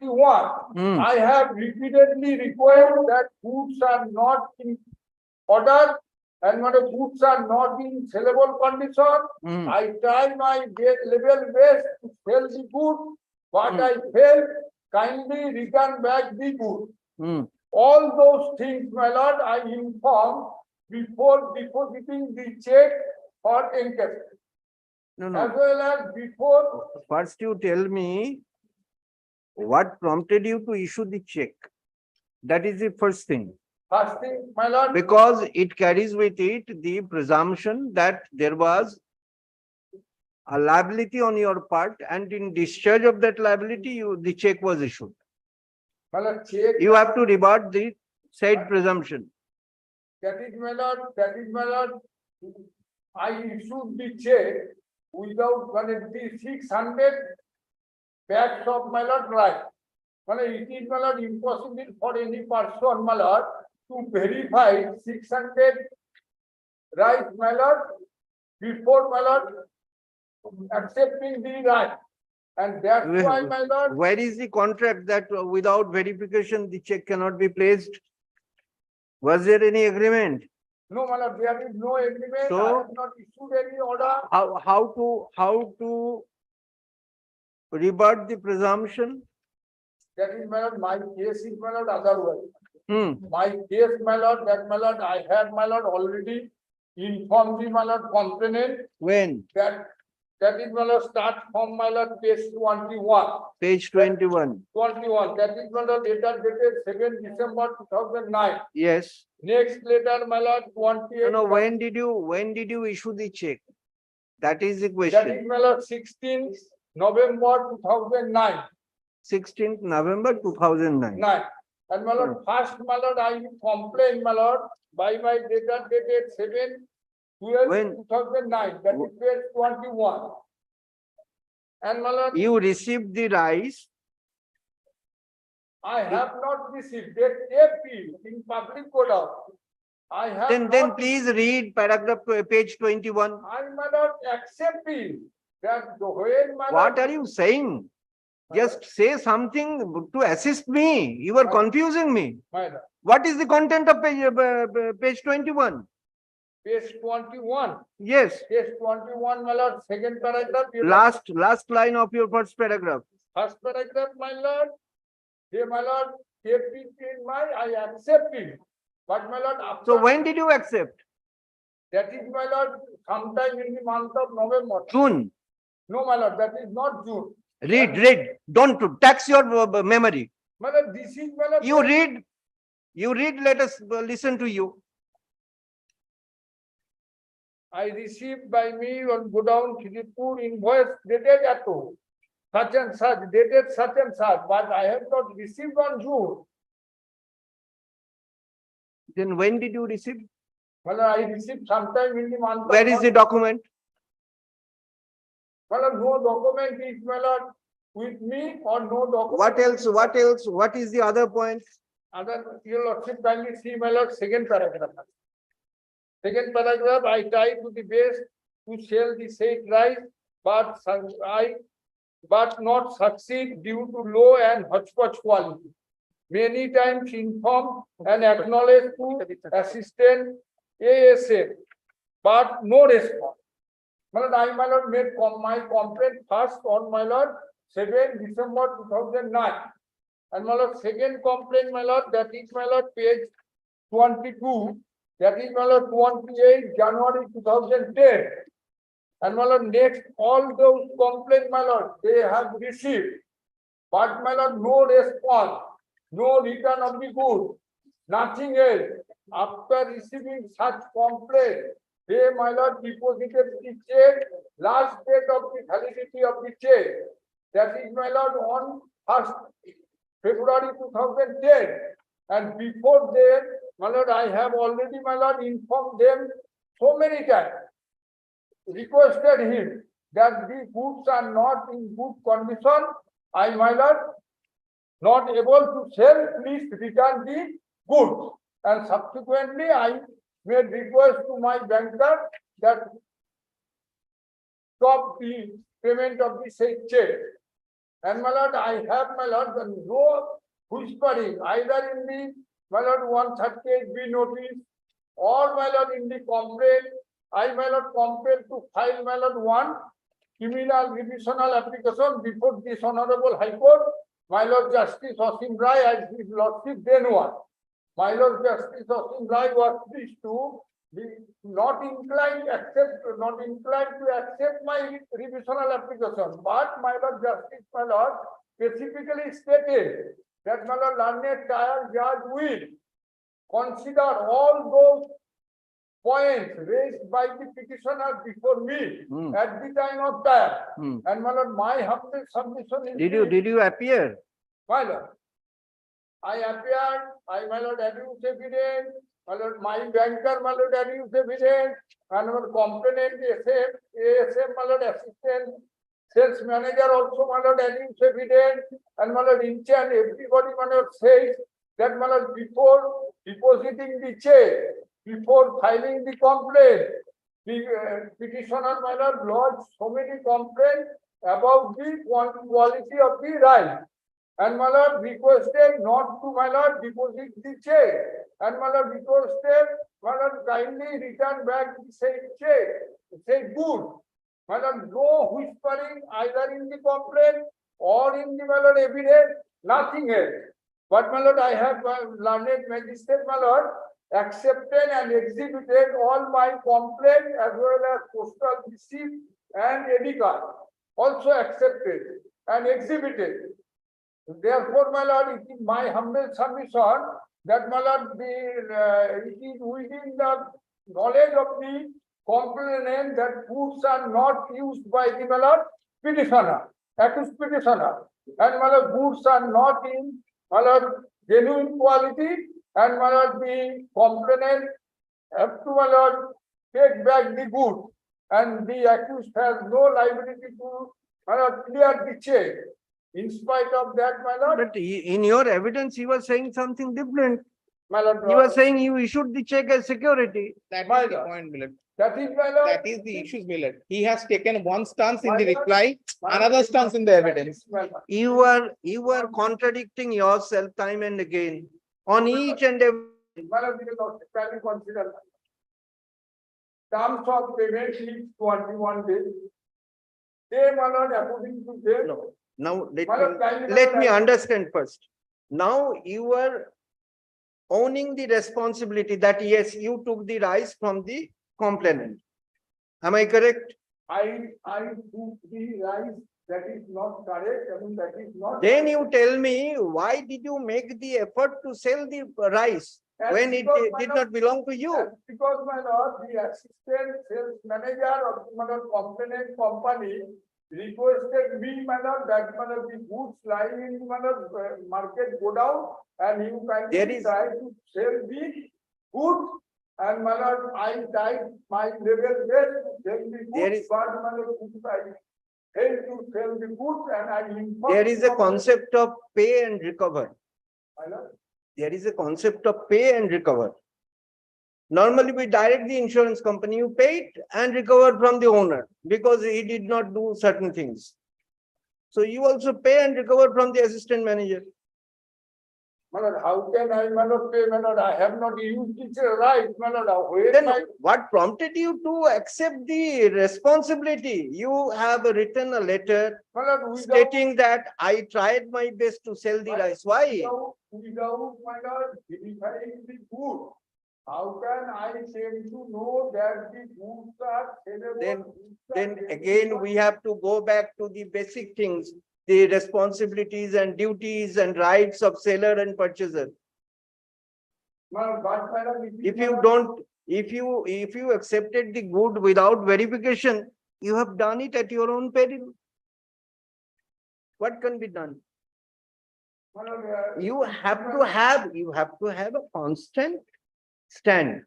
Hmm. I have repeatedly requested that goods are not in order and when the goods are not in sellable condition. Hmm. I try my level best to sell the good, but Hmm. I fail. Kindly return back the good. Hmm. All those things, my lord, I inform before depositing the check for encashment. No, As no. well as before. First you tell me what prompted you to issue the check. That is the first thing. First thing, my lord. Because it carries with it the presumption that there was a liability on your part, and in discharge of that liability, the check was issued. My lord, check. You have to rebut the said presumption. That is, my lord, that is, my lord. I issued the check without the 600 packs of, my lord, right. It is, my lord, impossible for any person, my lord, to verify 600 right, my lord, before, my lord, accepting the right. And that's why, my lord. Where is the contract that without verification the check cannot be placed? Was there any agreement? No, my lord, there is no agreement. So, I have not issued any order. How to rebut the presumption? That is, my lord, my case is, my lord, otherwise. Hmm. My case, my lord, that, my lord, I have, my lord, already informed the, my lord, complainant. When? That is, my lord, start from, my lord, page 21. Page 21. 21. That is, my lord, letter dated 7 December 2009. Yes. Next letter, my lord, 28. No, when did you issue the check? That is the That question. is, my lord, 16th November 2009. 16th November 2009. And my lord, first, my lord, I complain, my lord, by my data dated 7/12/2009, that is page 21. And my lord, You received the rice. I have not received that AP in public order. I have Then not- please read paragraph page 21. I may not accept it, that when my What lord- are you saying? Just say something to assist me. You are confusing me. My lord, What is the content of page 21? page 21, Yes, page 21, my lord, second paragraph. you- last line of your first paragraph. First paragraph, my lord. Here, my lord, kept it in my, I accept it. But my lord, after. So when did you accept? That is, my lord, sometime in the month of November. June. No, my lord, that is not June. Read. Don't tax your memory. My lord, this is, my lord. You read, let us listen to you. I received by me on go down Khidipur invoice dated at such and such, dated such and such, but I have not received on June. Then when did you receive? Well, I received sometime in the month. Where is the document? Well, no document is, my lord, with me or no document. What else? What is the other point? Other, your lordship, kindly see, my lord, second paragraph. Second paragraph, I tried to the best to sell the said rice, but not succeed due to low and hodgepodge quality. Many times informed and acknowledged to assistant ASA, but no response. My lord, I, my lord, made my complaint first on, my lord, 7 December 2009. And my lord, second complaint, my lord, that is, my lord, page 22. That is, my lord, 28 January 2010. And my lord, next, all those complaints, my lord, they have received. But my lord, no response, no return of the goods, nothing else. After receiving such complaint, they, my lord, deposited the check, last date of the validity of the check. That is, my lord, on 1st February 2010. And before that, my lord, I have already, my lord, informed them so many times, requested him that the goods are not in good condition. I, my lord, not able to sell, please return the goods. And subsequently, I made request to my banker that stop the payment of the said check. And my lord, I have, my lord, no whispering either in the, my lord, 138B notice or, my lord, in the complaint. I, my lord, compelled to file, my lord, one criminal revisional application before this honorable High Court. My lord Justice Asim Rai, as his lordship then one. My lord Justice Asim Rai was pleased to be not inclined to accept my revisional application. But my lord Justice, my lord, specifically stated that my lord learned trial judge will consider all those points raised by the petitioner before me at the time of trial. And my lord, my humble submission is. Did you appear? My lord, I appeared, my lord, adduced evidence, my lord, my banker, my lord, adduced evidence, and our complainant, ASM, my lord, assistant sales manager also, my lord, adduced evidence, and my lord, in and everybody, my lord, says that, my lord, before depositing the check, before filing the complaint, the petitioner, my lord, lodged so many complaints about the quality of the rice. And my lord requested not to, my lord, deposit the check. And my lord requested, my lord, kindly return back the said check, said good. My lord, no whispering either in the complaint or in the, my lord, evidence, nothing else. But, my lord, I have learned magistrate, my lord, accepted and exhibited all my complaint as well as postal receipt and ID card. Also accepted and exhibited. Therefore, my lord, it is my humble submission that, my lord, it is within the knowledge of the complainant that foods are not used by the, my lord, petitioner, accused petitioner, and, my lord, goods are not in, my lord, genuine quality, and, my lord, the complainant have to, my lord, take back the good. And the accused has no liability to, my lord, clear the check. In spite of that, my lord, But in your evidence, he was saying something different. my lord. He was saying you issued the check as security. That My is the lord. point, Millet. That is, my lord. That is the issue, Millet. He has taken one stance in My the lord. reply, My another lord, stance in the evidence. my lord. You were contradicting yourself time and again on each and every. My lord, we will not kindly consider. Terms of payment is 21 days. They, my lord, according to them. No, now My lord, kindly, let my me lord, understand first. Now you are owning the responsibility that yes, you took the rice from the complainant. Am I correct? I took the rice, that is not correct, I mean, that is not. Then you tell me, why did you make the effort to sell the rice That's when it because, my did lord, not belong to you? That's because, my lord, the assistant sales manager of the, my lord, complainant company requested me, my lord, that, my lord, the goods lying in, my lord, market go down and you There kindly is- try to sell the goods. And, my lord, I tried my level best to sell the There goods, is- but, my lord, I failed to sell the goods and I informed. There is a the concept of pay and recover. My lord, There is a concept of pay and recover. Normally, we direct the insurance company, you pay it and recover from the owner because he did not do certain things. So you also pay and recover from the assistant manager. my lord, how can I, my lord, pay, my lord, I have not used it right, my lord, where Then my. what prompted you to accept the responsibility? You have written a letter My lord, without, stating that I tried my best to sell the rice. Why? without, my lord, verifying the good, how can I came to know that the goods are sellable? Then again, we have to go back to the basic things, the responsibilities and duties and rights of seller and purchaser. My lord, but, my lord, If you don't, if you accepted the good without verification, you have done it at your own peril. What can be done? my lord, You have to have a constant stand.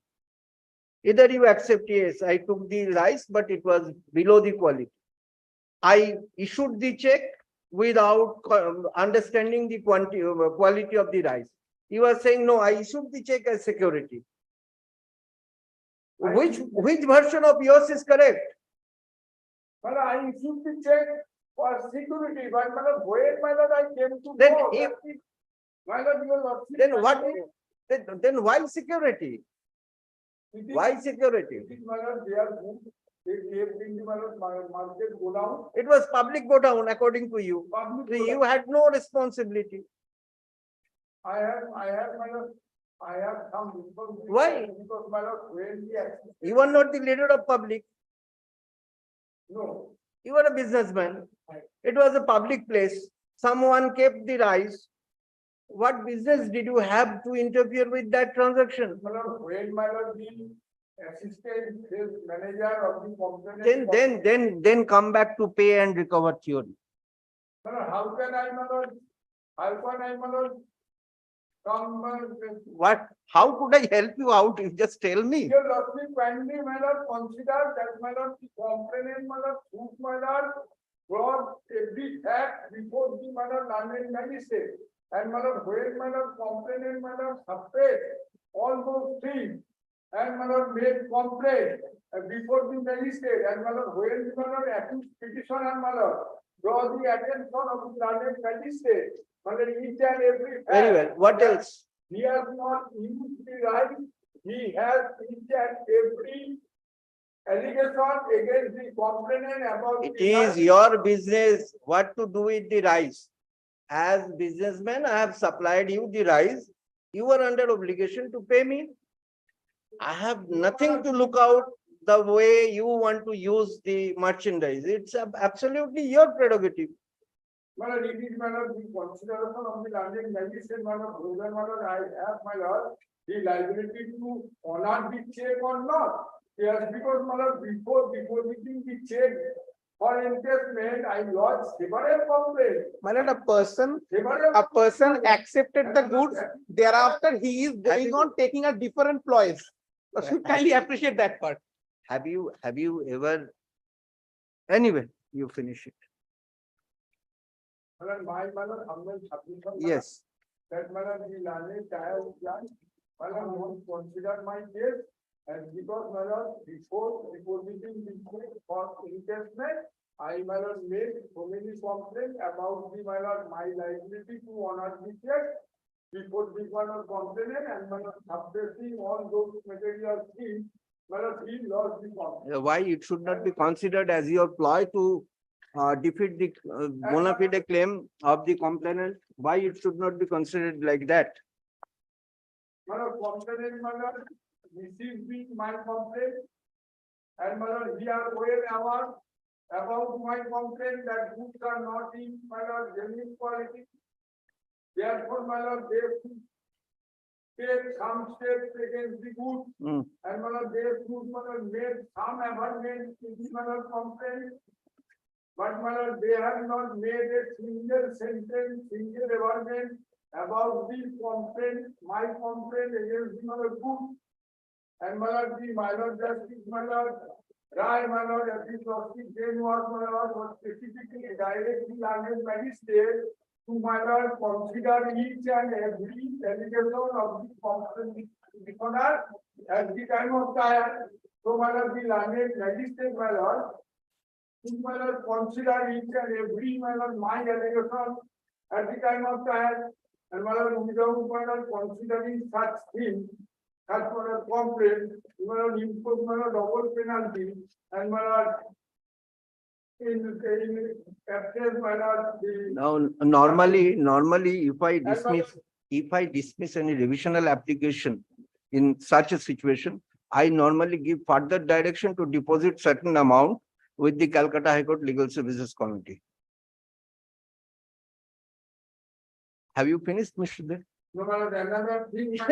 Either you accept, yes, I took the rice, but it was below the quality. I issued the check without understanding the quality of the rice. You are saying, no, I issued the check as security. Which version of yours is correct? my lord, I issued the check for security, but, my lord, where, my lord, I came to Then know if- that the- my lord, your lordship, Then my what? lord, Then why security? it is- Why security? it is, my lord, they are good. They gave in the, my lord, market go down. It was public go down according to you. Public So go you down. had no responsibility. I have, my lord, I have some. responsibility Why? Because, my lord, when the accident. You are not the leader of public. No, You are a businessman. It was a public place. Someone kept the rice. What business did you have to interfere with that transaction? my lord, when, my lord, the assistant sales manager of the company. Then come back to pay and recover theory. My lord, how can I, my lord, my lord, come, What? How could I help you out? You just tell me. your lordship kindly, my lord, consider that, my lord, the complainant, my lord, who, my lord, brought every fact before the, my lord, London magistrate. And, my lord, when, my lord, complainant, my lord, suppress all those things, and, my lord, made complaint before the magistrate, and, my lord, when, my lord, accused petitioner, my lord, draw the attention of the London magistrate, my lord, each and every fact. Very well. What that else? He has not used the right, he has each and every allegation against the complainant about. It the is right. your business what to do with the rice. As businessman, I have supplied you the rice. You are under obligation to pay me. I have nothing to look out the way you want to use the merchandise. It's absolutely your prerogative. My lord, it is, my lord, the consideration of the London magistrate, my lord, whether, my lord, I have, my lord, the liability to honor the check or not. Yes, because, my lord, before depositing the check for encashment, I lodged several complaints. My lord, a person Several. accepted the goods. Thereafter, he is going on taking a different ploys. Kindly appreciate that part. Have you ever? Anyway, you finish it. Yes. That the learned child won't consider my case, and because before depositing the check for investment, I made so many complaints about my liability to honor the check. Before the complainant and suppressing all those material things, he lost the complaint. Why it should not be considered as your ploy to defeat the bona fide claim of the complainant? Why it should not be considered like that? Complainant received my complaint, and he are well aware about my complaint that goods are not in genuine quality. Therefore, they take some steps against the goods, and they should made some amendments to the complaint. But they have not made a single sentence, single amendment about the complaint, my complaint against the goods. And the minor justice, Rai, as the trustee, then was specifically directly learned magistrate to consider each and every allegation of the complaint at the time of trial. So, the learned magistrate, consider each and every my allegation at the time of trial, and without considering such things, such complaint, impose double penalty, and in absence, Now, normally, if I dismiss any revisional application in such a situation, I normally give further direction to deposit certain amount with the Calcutta High Court Legal Services Committee. Have you finished, Mr. Dev? No, another thing, the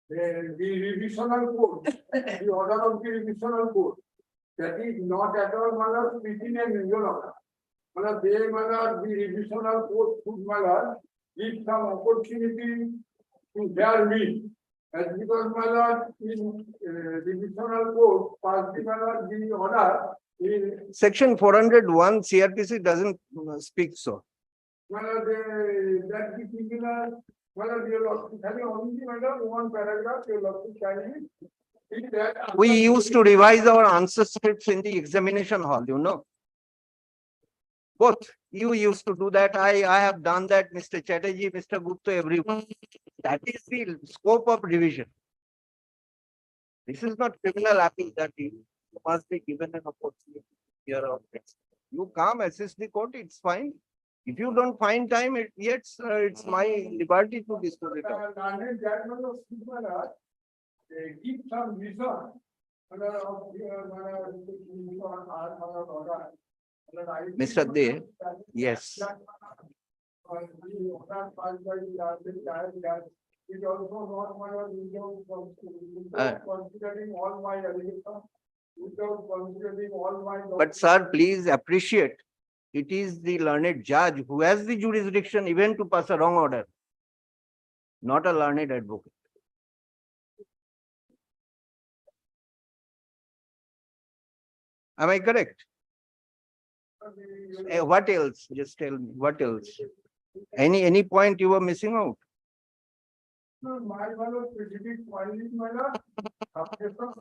revisional code, the order of the revisional code, that is not at all within a legal order. They the revisional code should give some opportunity to their me. As because in revisional code, passed the order in Section 401 CRPC doesn't speak so. that the singular, one paragraph, you love to carry it. We used to revise our answer scripts in the examination hall, you know. Both you used to do that. I have done that, Mr. Chatterjee, Mr. Gupta, everyone. That is the scope of revision. This is not criminal appeal that you must be given an opportunity here of this. You come assist the court, it's fine. If you don't find time, it's my liberty to discuss it out. Give some reason. Mr. De, yes. Is also not considering all my allegations, without considering all my. But sir, please appreciate, it is the learned judge who has the jurisdiction even to pass a wrong order, not a learned advocate. Am I correct? What else? Just tell me, what else? Any point you were missing out?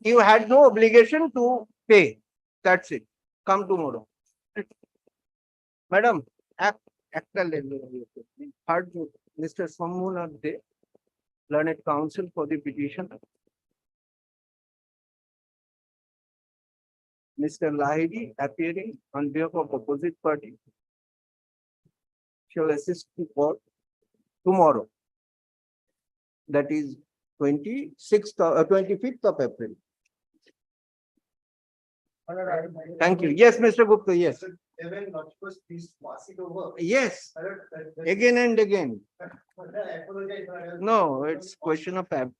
You had no obligation to pay. That's it. Come tomorrow. Madam, heard Mr. HON'BLE, learned counsel for the petition. Mr. Lahiri appearing on behalf of opposite party shall assist the court tomorrow. That is 25th of April. Thank you. Yes, Mr. Gupta, yes. Yes, again and again. No, it's question of Here,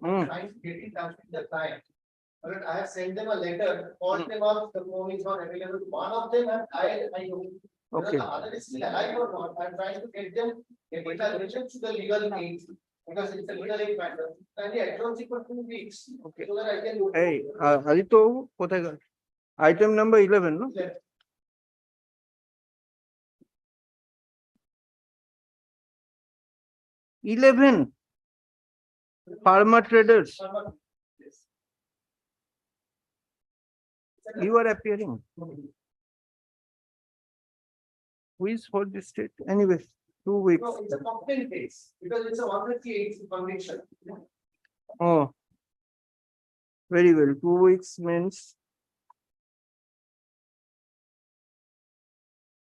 trying to get in touch with the client. I have sent them a letter, all them are the phone is not available. One of them I Okay. the other is still alive or not. I'm trying to get them in relation to the legal needs. Because it's a legal aid matter, and the advance for 2 weeks. Okay. So that I can. এই আদিত্য কোথায় গেল? Item number 11, no? 11. Farmer traders, you are appearing. Who is for the state? Anyway, 2 weeks. No, it's a complaint case, because it's a 138 conviction. Oh. Very well, 2 weeks means.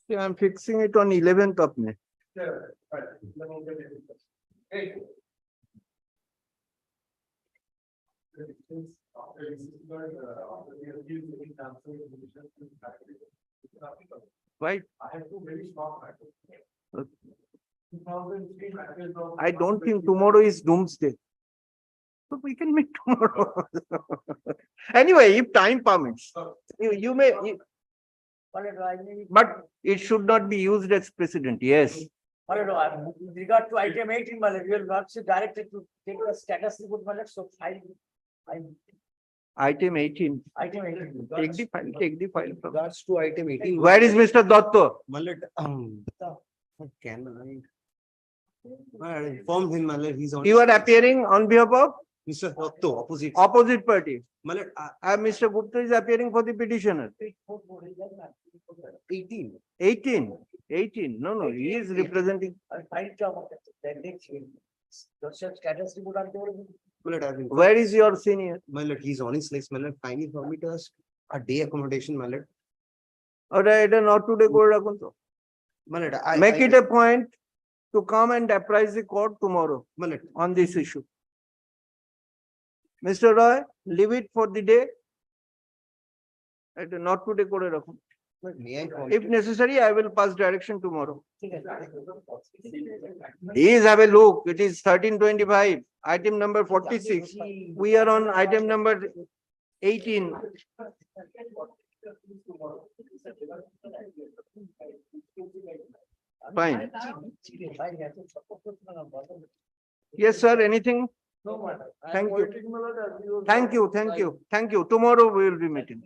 See, I'm fixing it on 11th of May. Sure, right. Let me get it. Great. Right? I have two very strong matters. I don't think tomorrow is doomsday. So we can meet tomorrow. Anyway, if time permits, you may, but it should not be used as precedent, yes. With regard to item 18, we will not say directed to take the status report, so Item 18, item 18. take the file from. Regards to item 18. Where is Mr. Dotto? Can I inform him, Malad, he's on. You are appearing on behalf of Mr. Otto, opposite. opposite party. Malad, Mr. Gupta is appearing for the petitioner. 18. 18, no, he is representing. Status report on the. Malad, I've informed- Where is your senior? Malad, he's on his legs, Malad, kindly for me to ask a day accommodation, Malad. Alright, not today, go রাখুন তো. Malad, Make it a point to come and apprise the court tomorrow Malad, on this issue. Mr. Roy, leave it for the day. Not today, করে রাখুন. may I call? If necessary, I will pass direction tomorrow. Please have a look. It is 1325, item number 46. We are on item number 18. Fine. Yes, sir, anything? Thank you. Thank you. Tomorrow we will be meeting.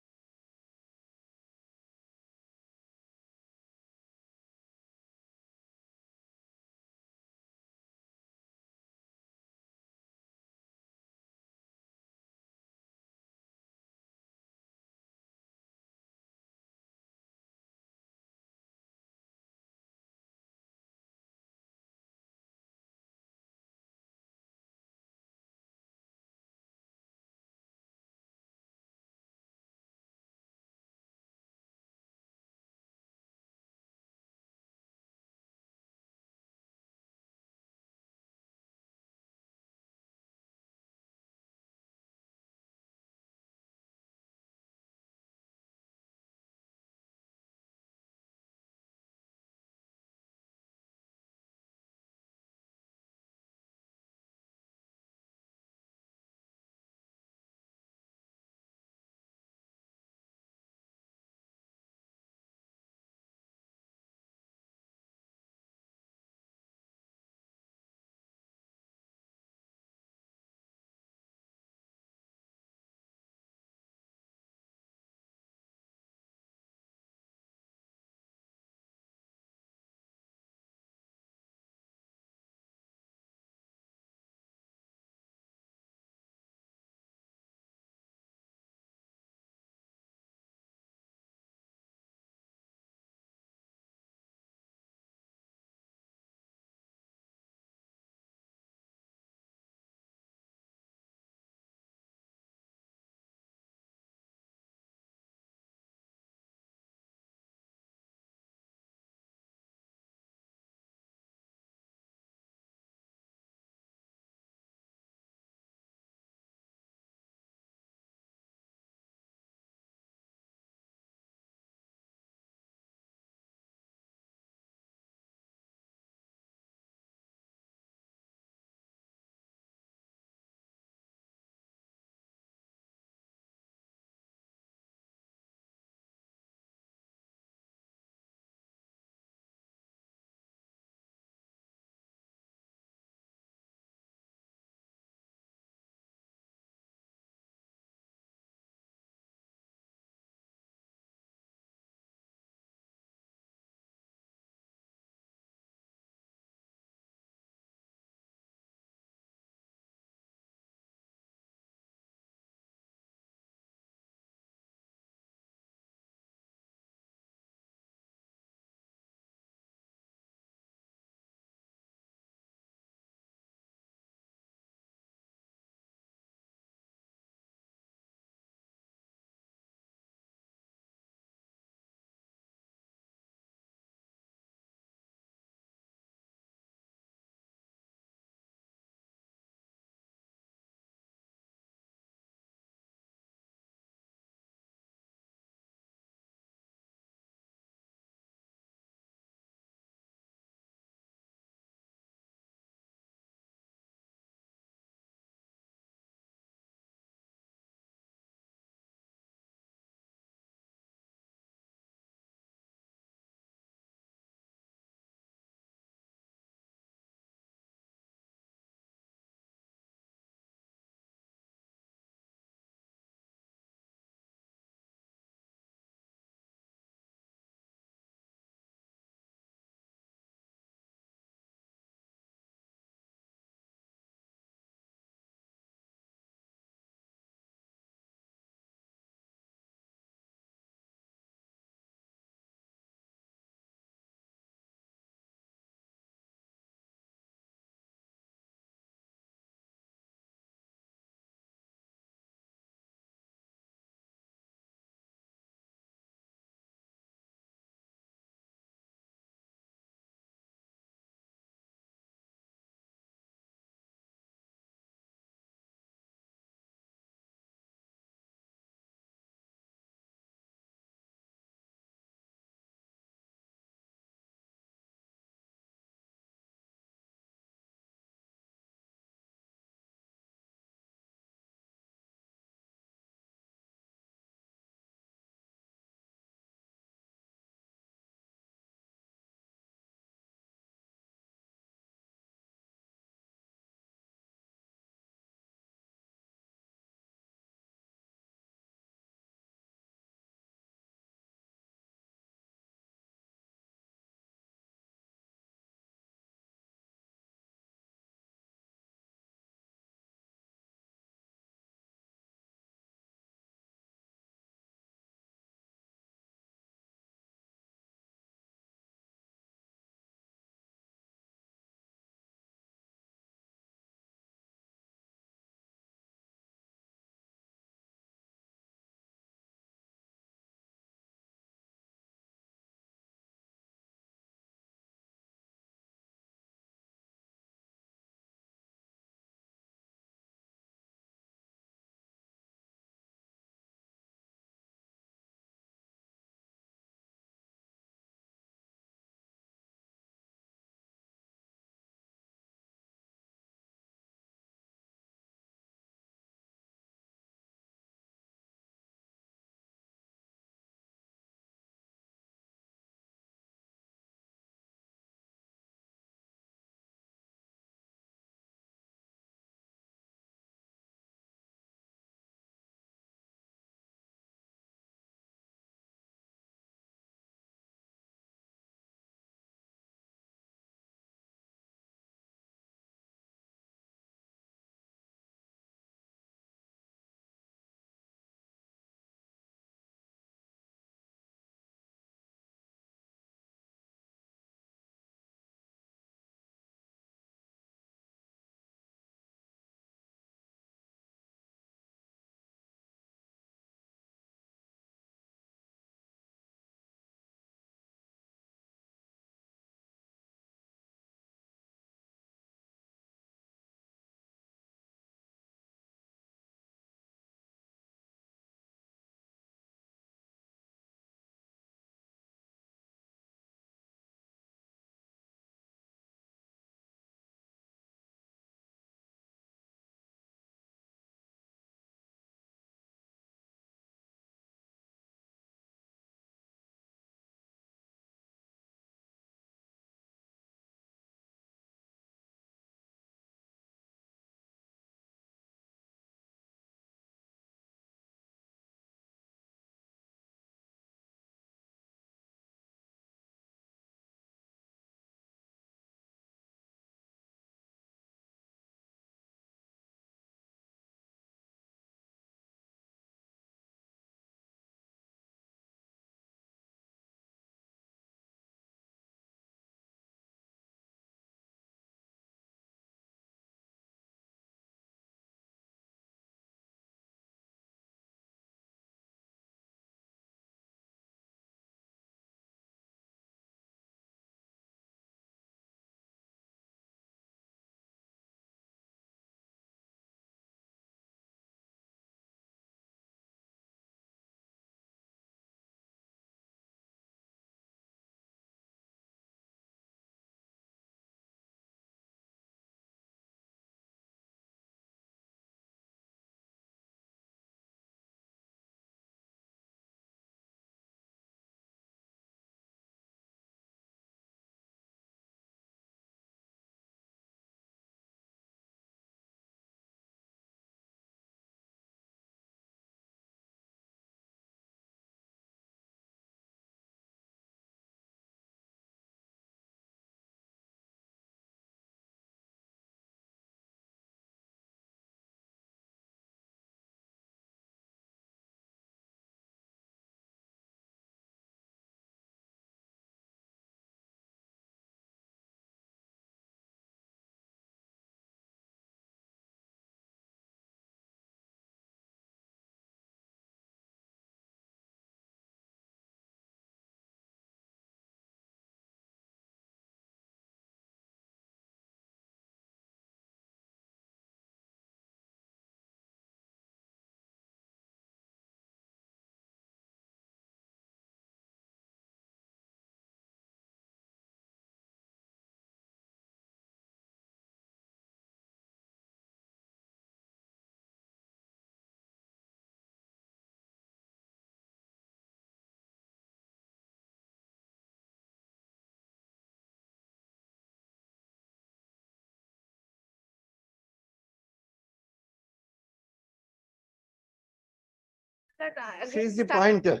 That She's the pointer.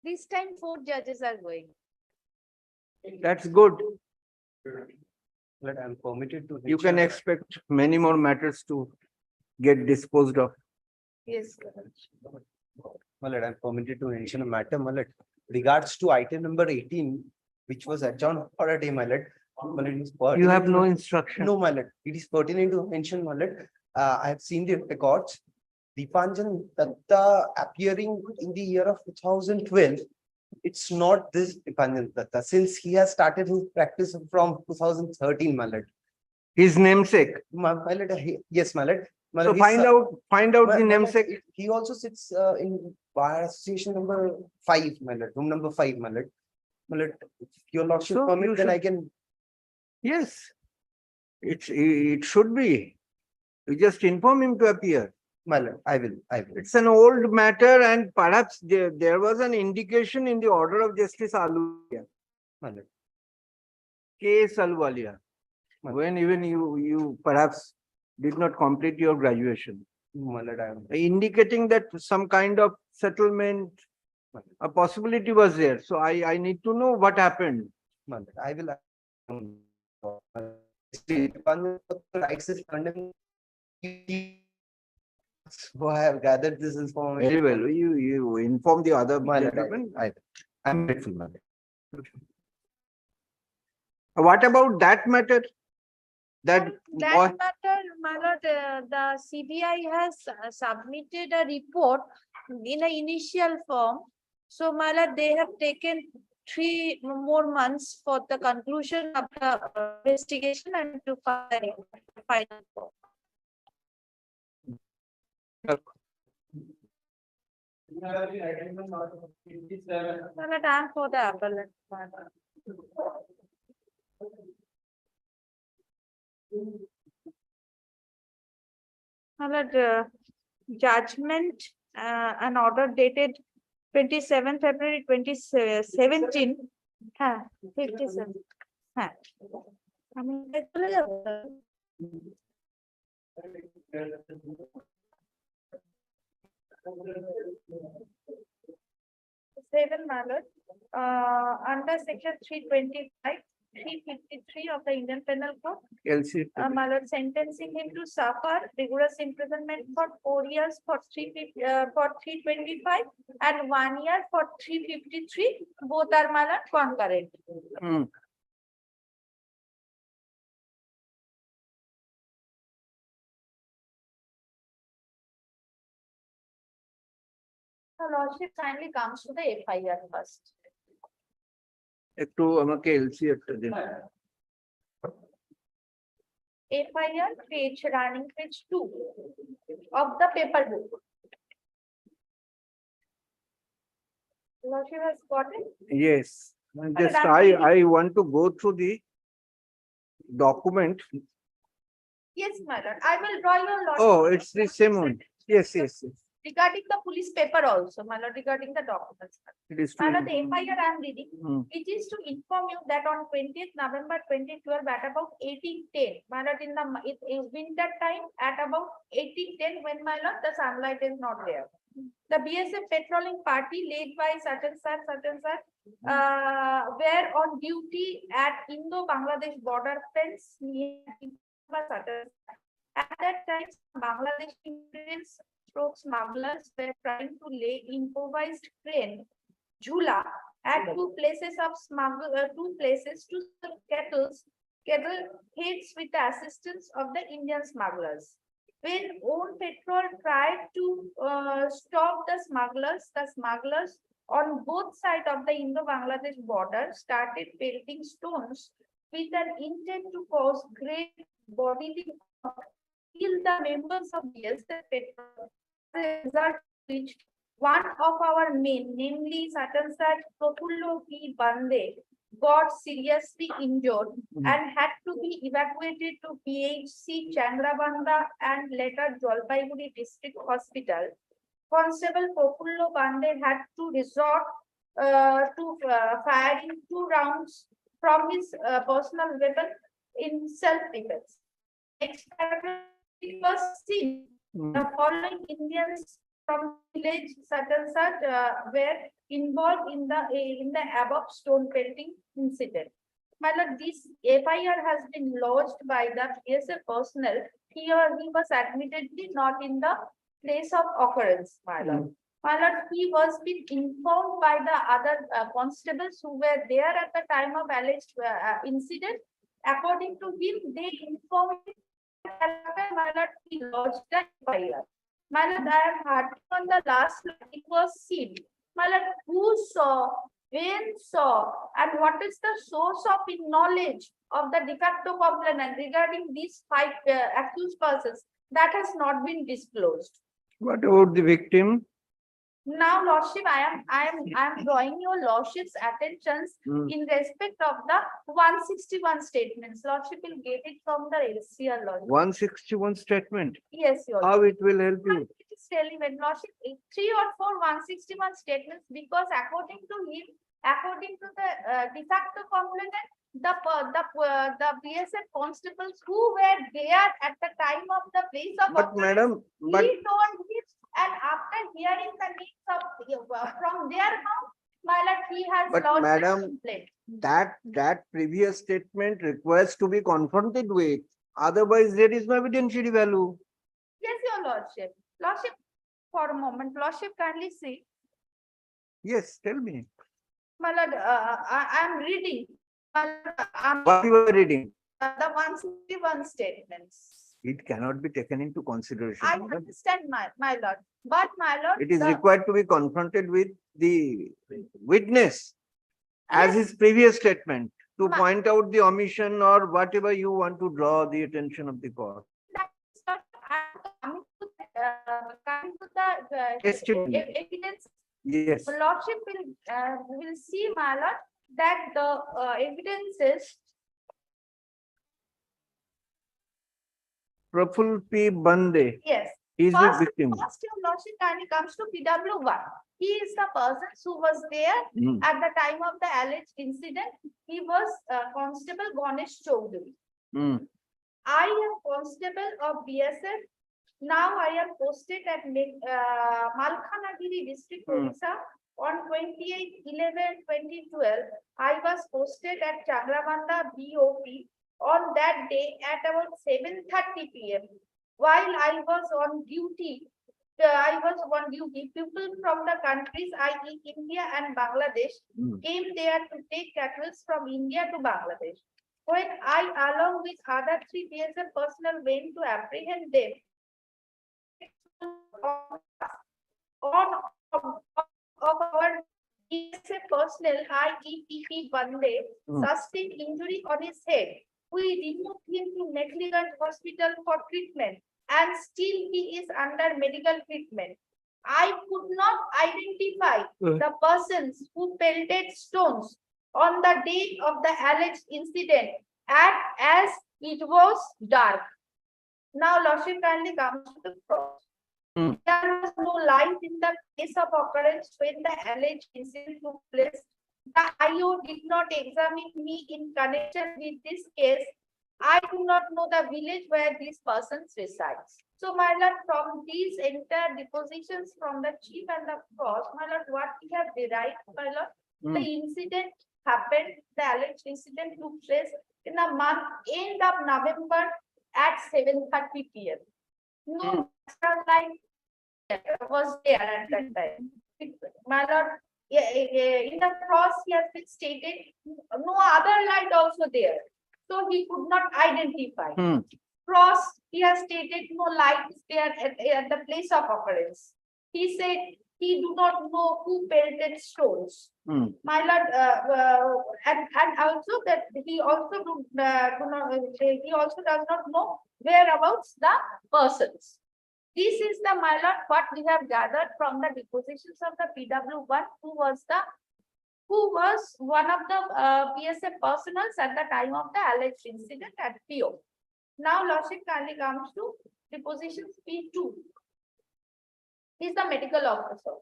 This time 4 judges are going. That's good. But I'm permitted to. You can expect many more matters to get disposed of. Yes. My lord, I'm permitted to mention a matter, my lord. Regards to item number 18, which was adjourned for a day, my lord. My lord, it is You have pertinent to- no instruction. No, my lord, it is pertinent to mention, my lord. I have seen the records. Deepanjan Datta appearing in the year of 2012. It's not this Deepanjan Datta, since he has started his practice from 2013, my lord. His namesake. My lord, yes, my lord. My So lord, he's, find out my the lord, namesake. He also sits in bar association number 5, my lord, room number 5, my lord. My lord, if your lordship So you permit, then I should- can. Yes. It should be. You just inform him to appear. My lord, I will. It's an old matter and perhaps there was an indication in the order of Justice Ahluwalia. My lord. K.S. Ahluwalia. When even you perhaps did not complete your graduation. My lord, I am. Indicating that some kind of settlement, a possibility was there. So I need to know what happened. My lord, I will. Deepanjan Datta writes his condemnation. So I have gathered this information. Very well. You inform the other My lord, gentlemen. I'm grateful, my lord. What about that matter? That That matter, my lord, the CBI has submitted a report in an initial form. So, my lord, they have taken 3 more months for the conclusion of the investigation and to file the final form. My lord, I am for the appellate. My lord. My lord, judgment, an order dated 27 February 2017. 57. হ্যাঁ। আমি চলে যাবো। 7, my lord, under section 325, 353 of the Indian Penal Code, LC. my lord, sentencing him to suffer rigorous imprisonment for 4 years for 325 and 1 year for 353. Both are, my lord, concurrent. The lordship kindly comes to the FIR first. একটু আমাকে LC একটা দিন। FIR page, running page 2 of the paper book. Lordship has got it? Yes. Just I want to go through the document. Yes, my lord. I will draw your lordship. Oh, it's the same one. Yes. Regarding the police paper also, my lord, regarding the documents. It is My true. lord, the FIR I am reading. It is to inform you that on 20th November 2012 at about 18:10, my lord, in the it is winter time at about 18:10 when, my lord, the sunlight is not there. The BSF patrolling party led by such and such, were on duty at Indo-Bangladesh border fence near at that time, Bangladesh immigrants stroke smugglers were trying to lay improvised crane Jula at 2 places of to serve cattle heads with the assistance of the Indian smugglers. When own patrol tried to stop the smugglers on both sides of the Indo-Bangladesh border started pelting stones with an intent to cause great bodily harm, till the members of BSF patrol, as a result which one of our men, namely Satansar Propullo V. Bande, got seriously injured and had to be evacuated to PHC Chandrabanda and later Jalpaiguri District Hospital. Constable Propullo Bande had to resort firing 2 rounds from his personal weapon in self-defense. Next paragraph, it was seen the following Indians from village such and such were involved in the above stone pelting incident. My lord, this FIR has been lodged by the PSF personnel. Here he was admittedly not in the place of occurrence, my lord. My lord, he was been informed by the other constables who were there at the time of alleged incident. According to him, they informed him that, my lord, he lodged the FIR. My lord, I am hardly on the last line. It was seen. My lord, who saw, when saw, and what is the source of knowledge of the de facto complainant regarding these 5 accused persons? That has not been disclosed. What about the victim? Now, Lordship, I am drawing your Lordship's attentions in respect of the 161 statements. Lordship will get it from the LCR, Lordship. 161 statement. Yes, your How it will help you? It is relevant, Lordship. 3 or 4 161 statements, because according to him, according to the de facto complainant, the BSF constables who were there at the time of the place of But madam, but he told him, and after hearing the names of from their mouth, my lord, he has But lodged a madam, complaint. that previous statement requires to be confronted with. Otherwise, there is no evidentiary value. Yes, your lordship. Lordship, for a moment, lordship, kindly see. Yes, tell me. My lord, I am reading. My lord, What you are reading? the 161 statements. It cannot be taken into consideration. I madam. understand, my lord, but my lord, It is the- required to be confronted with the witness as his previous statement to Ma- point out the omission or whatever you want to draw the attention of the court. that is not- I'm coming to the Question. evidence. Yes, Lordship will see, my lord, that the evidences. Praful P. Bande Yes. is the First, victim. first your lordship kindly comes to PW1. He is the person who was there Hmm. at the time of the alleged incident. He was Constable Ganesh Choudhury. Hmm. I am constable of BSF. Now I am posted at Malkhanagiri district, Odisha. On 28/11/2012, I was posted at Chagramanda BOP on that day at about 7:30 p.m. While I was on duty, people from the countries, i.e. India and Bangladesh, came there to take cattle from India to Bangladesh. When I, along with other 3 BSF personnel, went to apprehend them, of our BSF personnel, IEPP Bande, sustained injury on his head. We removed him to Meghliganj Hospital for treatment, and still he is under medical treatment. I could not identify the persons who pelted stones on the day of the alleged incident, as it was dark. Now, Lordship kindly comes to the cross. There was no light in the place of occurrence when the alleged incident took place. The IO did not examine me in connection with this case. I do not know the village where these persons reside. So, my lord, from these entire depositions from the chief and the cross, my lord, what we have derived, my lord, the incident happened, the alleged incident took place in the end of November at 7:30 p.m. No light was there at that time. My lord, in the cross he has been stated, no other light also there. So he could not identify. Cross, he has stated no light is there at the place of occurrence. He said he do not know who pelted stones. My lord, and also that he also he also does not know whereabouts the persons. This is the, my lord, what we have gathered from the depositions of the PW1, who was one of the PSF personnel at the time of the alleged incident at PO. Now, lordship kindly comes to depositions P2. He is the medical officer.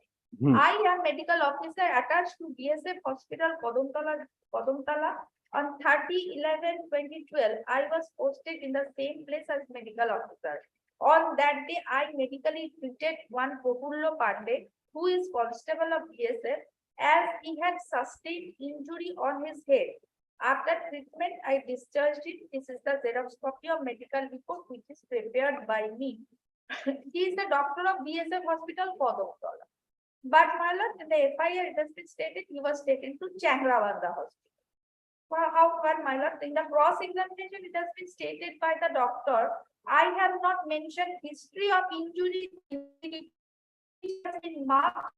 I am medical officer attached to BSF Hospital, Kodamtala. On 30/11/2012, I was posted in the same place as medical officer. On that day, I medically treated one Prafullo Pandey, who is constable of BSF, as he had sustained injury on his head. After treatment, I discharged him. This is the Xerox copy of medical report which is prepared by me. He is the doctor of BSF Hospital, Kodamtala. But my lord, in the FIR, it has been stated he was taken to Changravanda Hospital. However, my lord, in the cross-examination, it has been stated by the doctor, I have not mentioned history of injury. It has been marked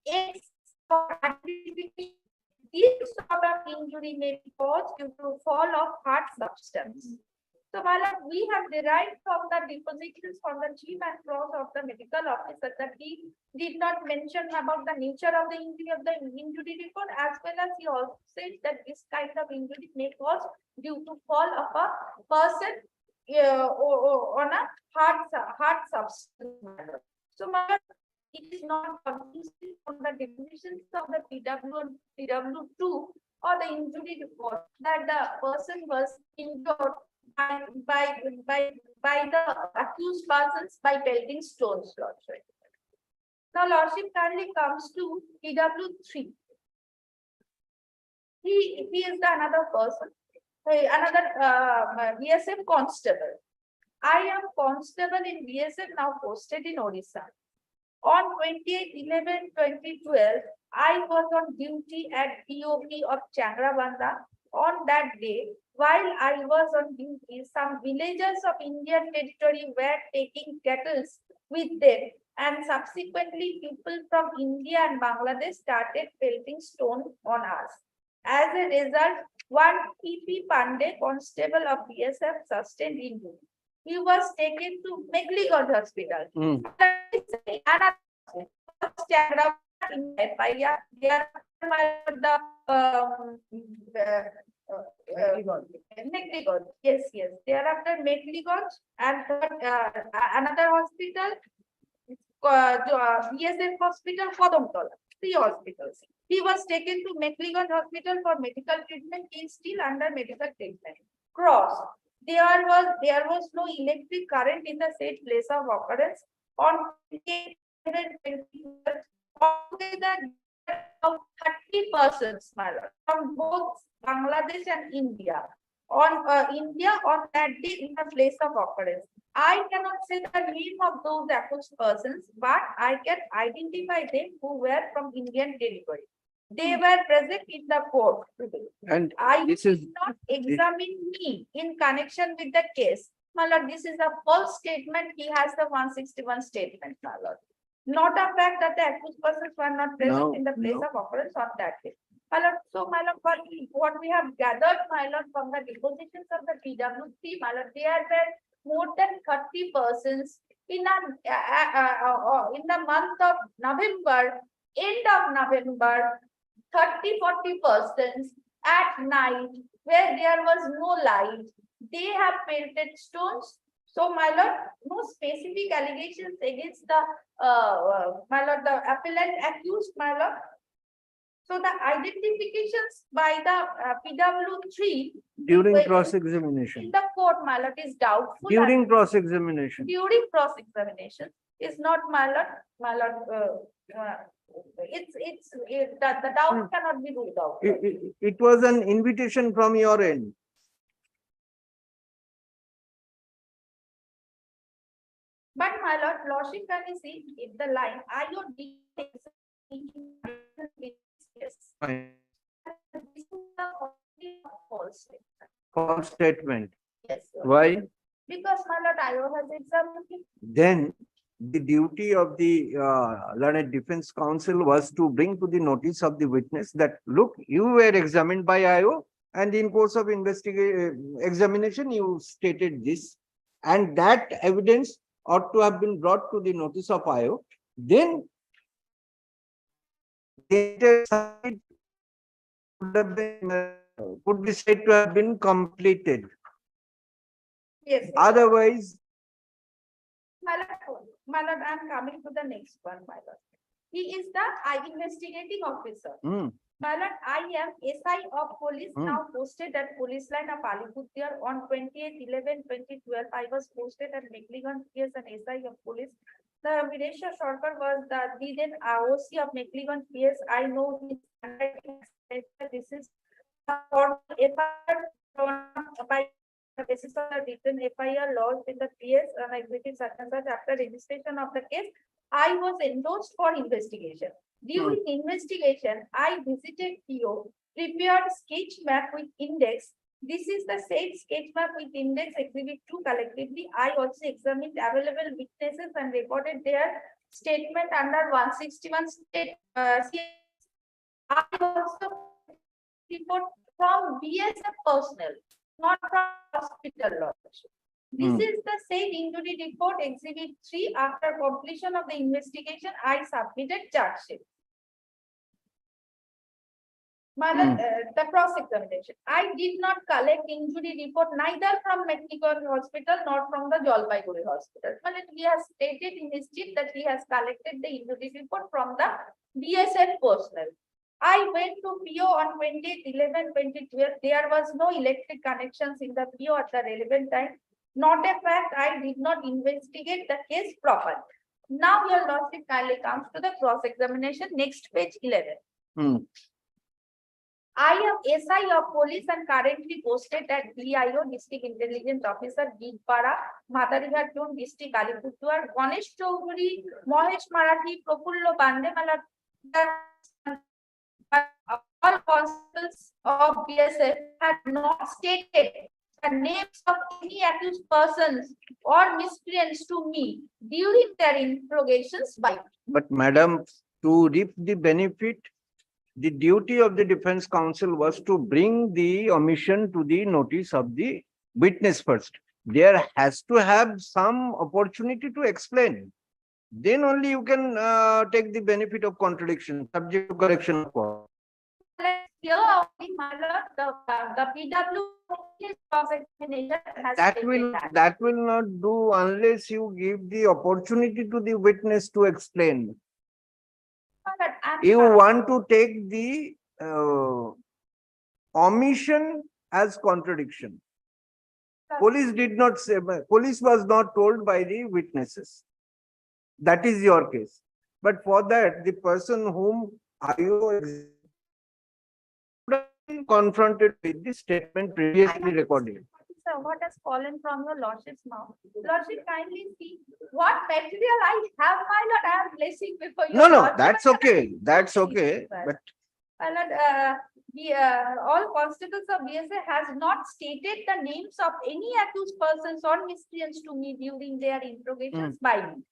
X for identification. This sort of injury may be caused due to fall of hard substance. So, my lord, we have derived from the depositions from the chief and cross of the medical officer that he did not mention about the nature of the injury report, as well as he also said that this kind of injury may cause due to fall of a person on a hard substance. So, my lord, it is not conclusive from the definitions of the PW and PW2 or the injury report that the person was injured by the accused persons by pelting stones, lordship. Now, lordship kindly comes to PW3. He is the another person, another BSF constable. I am constable in BSF, now posted in Odisha. On 28/11/2012, I was on duty at DOP of Changravanda. On that day, while I was on duty, some villagers of Indian territory were taking cattle with them, and subsequently people from India and Bangladesh started pelting stones on us. As a result, one P.P. Pandey, constable of BSF, sustained injury. He was taken to Meghliganj Hospital. Yes. Thereafter, Meghliganj and another hospital, BSF Hospital, Kodamtala. 3 hospitals. He was taken to Meghliganj Hospital for medical treatment. He is still under medical treatment. Cross. There was no electric current in the said place of occurrence. On 30 persons, my lord, from both Bangladesh and India. On that day in the place of occurrence. I cannot say the name of those accused persons, but I can identify them who were from Indian territory. They were present in the court today. And I this did is not examine me in connection with the case. My lord, this is a false statement. He has the 161 statement, my lord. Not a fact that the accused persons were not present in the place of occurrence on that day. My lord, so my lord, what we have gathered, my lord, from the depositions of the PW3, my lord, there were more than 30 persons in the month of November, end of November, 30-40 persons at night where there was no light. They have pelted stones. So, my lord, no specific allegations against the my lord, the appellant accused, my lord. So the identifications by the PW3 during cross-examination. in the court, my lord, is doubtful. During cross-examination. During cross-examination is not, my lord, the doubt cannot be ruled out. It was an invitation from your end. But my lord, lordship, can you see if the line IOD false statement. Yes, sir. Why? Because my lord, IO has examined it. Then the duty of the learned defense counsel was to bring to the notice of the witness that, look, you were examined by IO, and in course of examination, you stated this, and that evidence ought to have been brought to the notice of IO. Then the side could be said to have been completed. Yes. Otherwise, My lord, I am coming to the next one, my lord. He is the investigating officer. Hmm. My lord, I am SI of police Hmm. now posted at police line of Alipurduar on 28/11/2012. I was posted at McLean PS and SI of police. The Viresha Sarkar was the then OC of McLean PS. I know his handwriting. This is for FIR by the basis of the written FIR lodged in the PS and executive circumstances after registration of the case. I was endorsed for investigation. During investigation, I visited PO, prepared sketch map with index. This is the same sketch map with index exhibit 2 collectively. I also examined available witnesses and recorded their statement under 161 state. I also report from BSF personnel, not from hospital lodge. This is the same injury report exhibit 3. After completion of the investigation, I submitted charge sheet. The cross-examination. I did not collect injury report neither from McLean Hospital nor from the Jalpaiguri Hospital. He has stated in his sheet that he has collected the injury report from the BSF personnel. I went to PO on 28/11/2012. There was no electric connections in the PO at the relevant time. Not a fact, I did not investigate the case properly. Now your lordship kindly comes to the cross-examination. Next page 11. I am SI of police and currently posted at DIO, District Intelligence Officer, Bigpara, Madarihat Zone, District Alipurduar. Ganesh Chowdhury, Mohesh Marathi, Prafullo Bandemala, all constables of BSF had not stated the names of any accused persons or miscreants to me during their interrogations by me. But madam, to reap the benefit, the duty of the defense counsel was to bring the omission to the notice of the witness first. There has to have some opportunity to explain. Then only you can take the benefit of contradiction, subject to correction. Here, the PW cross-examination has stated That will not do unless you give the opportunity to the witness to explain. You want to take the omission as contradiction. Police did not say, police was not told by the witnesses. That is your case. But for that, the person whom IO confronted with the statement previously recorded. Sir, what has fallen from your lordship's mouth? Lordship, kindly see what material I have, my lord. I am placing before you. No, that's okay. That's okay. But my lord, all constables of BSA has not stated the names of any accused persons or miscreants to me during their interrogations by me.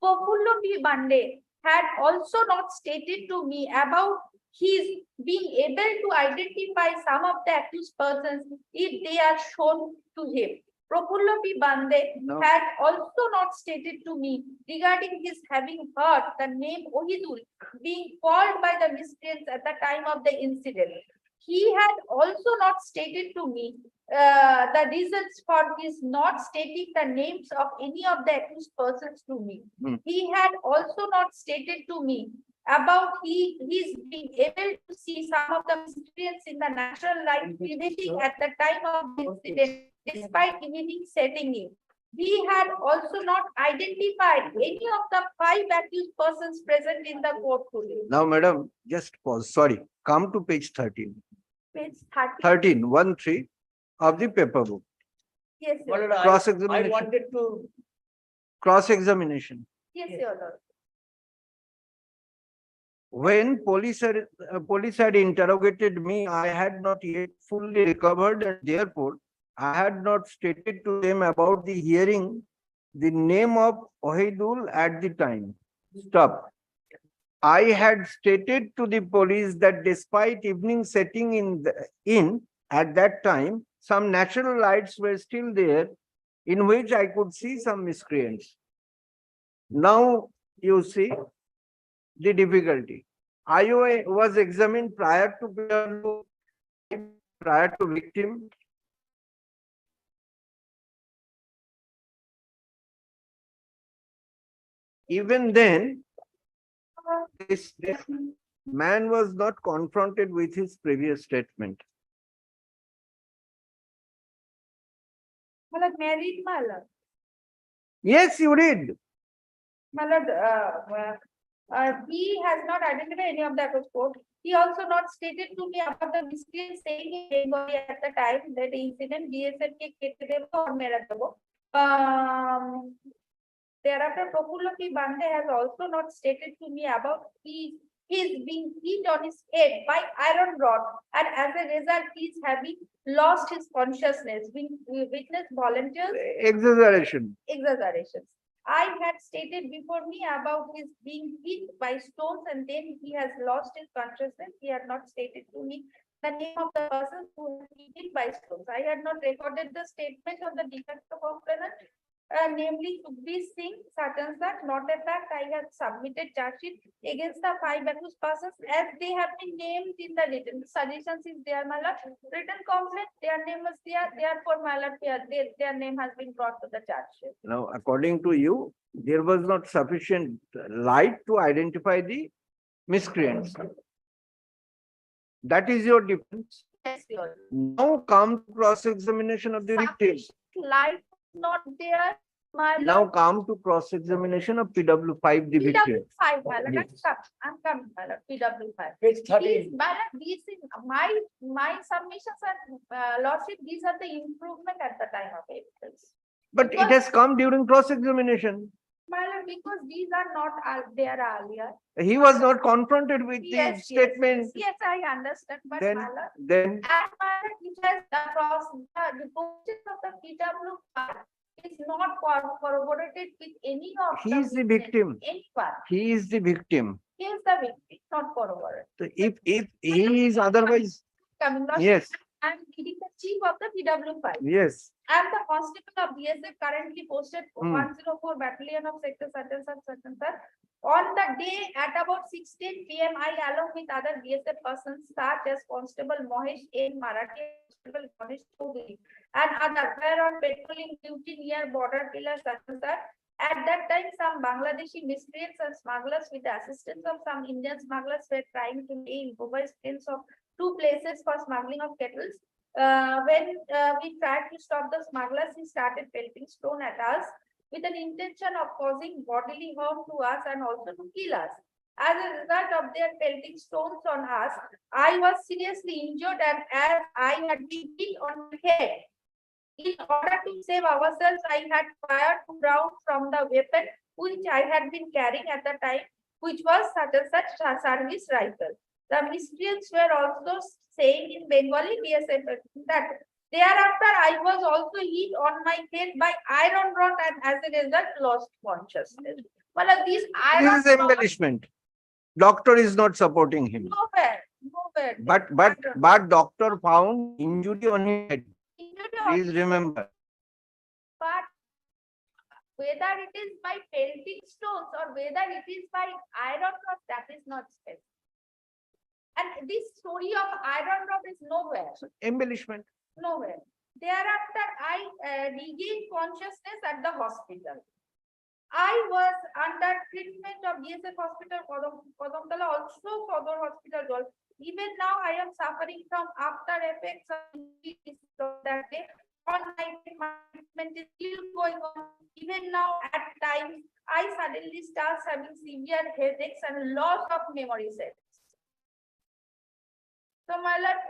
Prafullo P. Bande had also not stated to me about his being able to identify some of the accused persons if they are shown to him. Prafullo P. Bande had also not stated to me regarding his having heard the name Ohidul being called by the miscreants at the time of the incident. He had also not stated to me the reasons for his not stating the names of any of the accused persons to me. He had also not stated to me about his being able to see some of the miscreants in the natural light prevailing at the time of the incident, despite evening setting in. He had also not identified any of the 5 accused persons present in the courtroom. now, madam, just pause. Sorry. Come to page 13. Page 13. 13, 1-3 of the paper book. Yes, Well, sir. I Cross-examination. wanted to, Cross-examination. Yes, your lord. When police had interrogated me, I had not yet fully recovered, and therefore I had not stated to them about the hearing the name of Ohidul at the time. Stop. I had stated to the police that despite evening setting in at that time, some natural lights were still there in which I could see some miscreants. Now you see the difficulty. IOA was examined prior to victim. Even then, This man was not confronted with his previous statement. Malad married Malad. Yes, you did. Malad, he has not identified any of the accused code. He also not stated to me about the mystery saying in Bengali at the time that the incident BSF ke kete debo or mera debo. Thereafter, Profulla P. Bande has also not stated to me about his being hit on his head by iron rod, and as a result, he is having lost his consciousness. We witness volunteers Exaggeration. exaggerations. I had stated before me about his being hit by stones and then he has lost his consciousness. He had not stated to me the name of the person who was hit by stones. I had not recorded the statement of the defense complainant, namely Sukhbir Singh, such and such, not a fact. I have submitted charge sheet against the 5 accused persons as they have been named in the written suggestions is there, my lord. Written complaint, their name was there, therefore, my lord, their name has been brought to the charge sheet. Now, according to you, there was not sufficient light to identify the miscreants. That is your defense. Yes, your Now come to cross-examination of the victim. light not there, my lord. Now come to cross-examination of PW5, the victim. PW5, my lord, Yes. I'm coming, my lord, PW5. Page These, 13. my lord, these is my submissions and lordship, these are the improvement at the time of evidence. But it has come during cross-examination. My lord, because these are not there earlier. He was not confronted with the Yes, statement. Yes, I understand, but Then, my lord, then and my lord, it has the position of the PW5 is not corroborated with any of he is the witness, victim. anyone. He is the victim. He is the victim, not corroborated. So if he is otherwise, Coming, lordship, yes, I'm leading the chief of the PW5. yes. I'm the constable of BSF currently posted Hmm. 104 battalion of sector such and such. On the day at about 16 p.m. I along with other BSF persons such as Constable Mohesh N. Marathi, Constable Ganesh Choudhury and others were on patrolling duty near border pillars such and such. At that time, some Bangladeshi miscreants and smugglers with the assistance of some Indian smugglers were trying to lay improvised tents of 2 places for smuggling of kettles. When we tried to stop the smugglers, he started pelting stone at us with an intention of causing bodily harm to us and also to kill us. As a result of their pelting stones on us, I was seriously injured and as I had been hit on my head. In order to save ourselves, I had fired 2 rounds from the weapon which I had been carrying at the time, which was such and such service rifle. The miscreants were also saying in Bengali BSF that thereafter I was also hit on my head by iron rod and as a result lost consciousness. Well, these iron This is embellishment. Doctor is not supporting him. nowhere. But doctor found injury on his head. Please remember. But whether it is by pelting stones or whether it is by iron rod, that is not specific. And this story of iron rod is nowhere. Embellishment. Nowhere. Thereafter, I regained consciousness at the hospital. I was under treatment of BSF Hospital, Kodamtala, also Sodor Hospital. Even now, I am suffering from after effects of that day. On my treatment is still going on. Even now, at times, I suddenly start having severe headaches and loss of memory cells. So, my lord,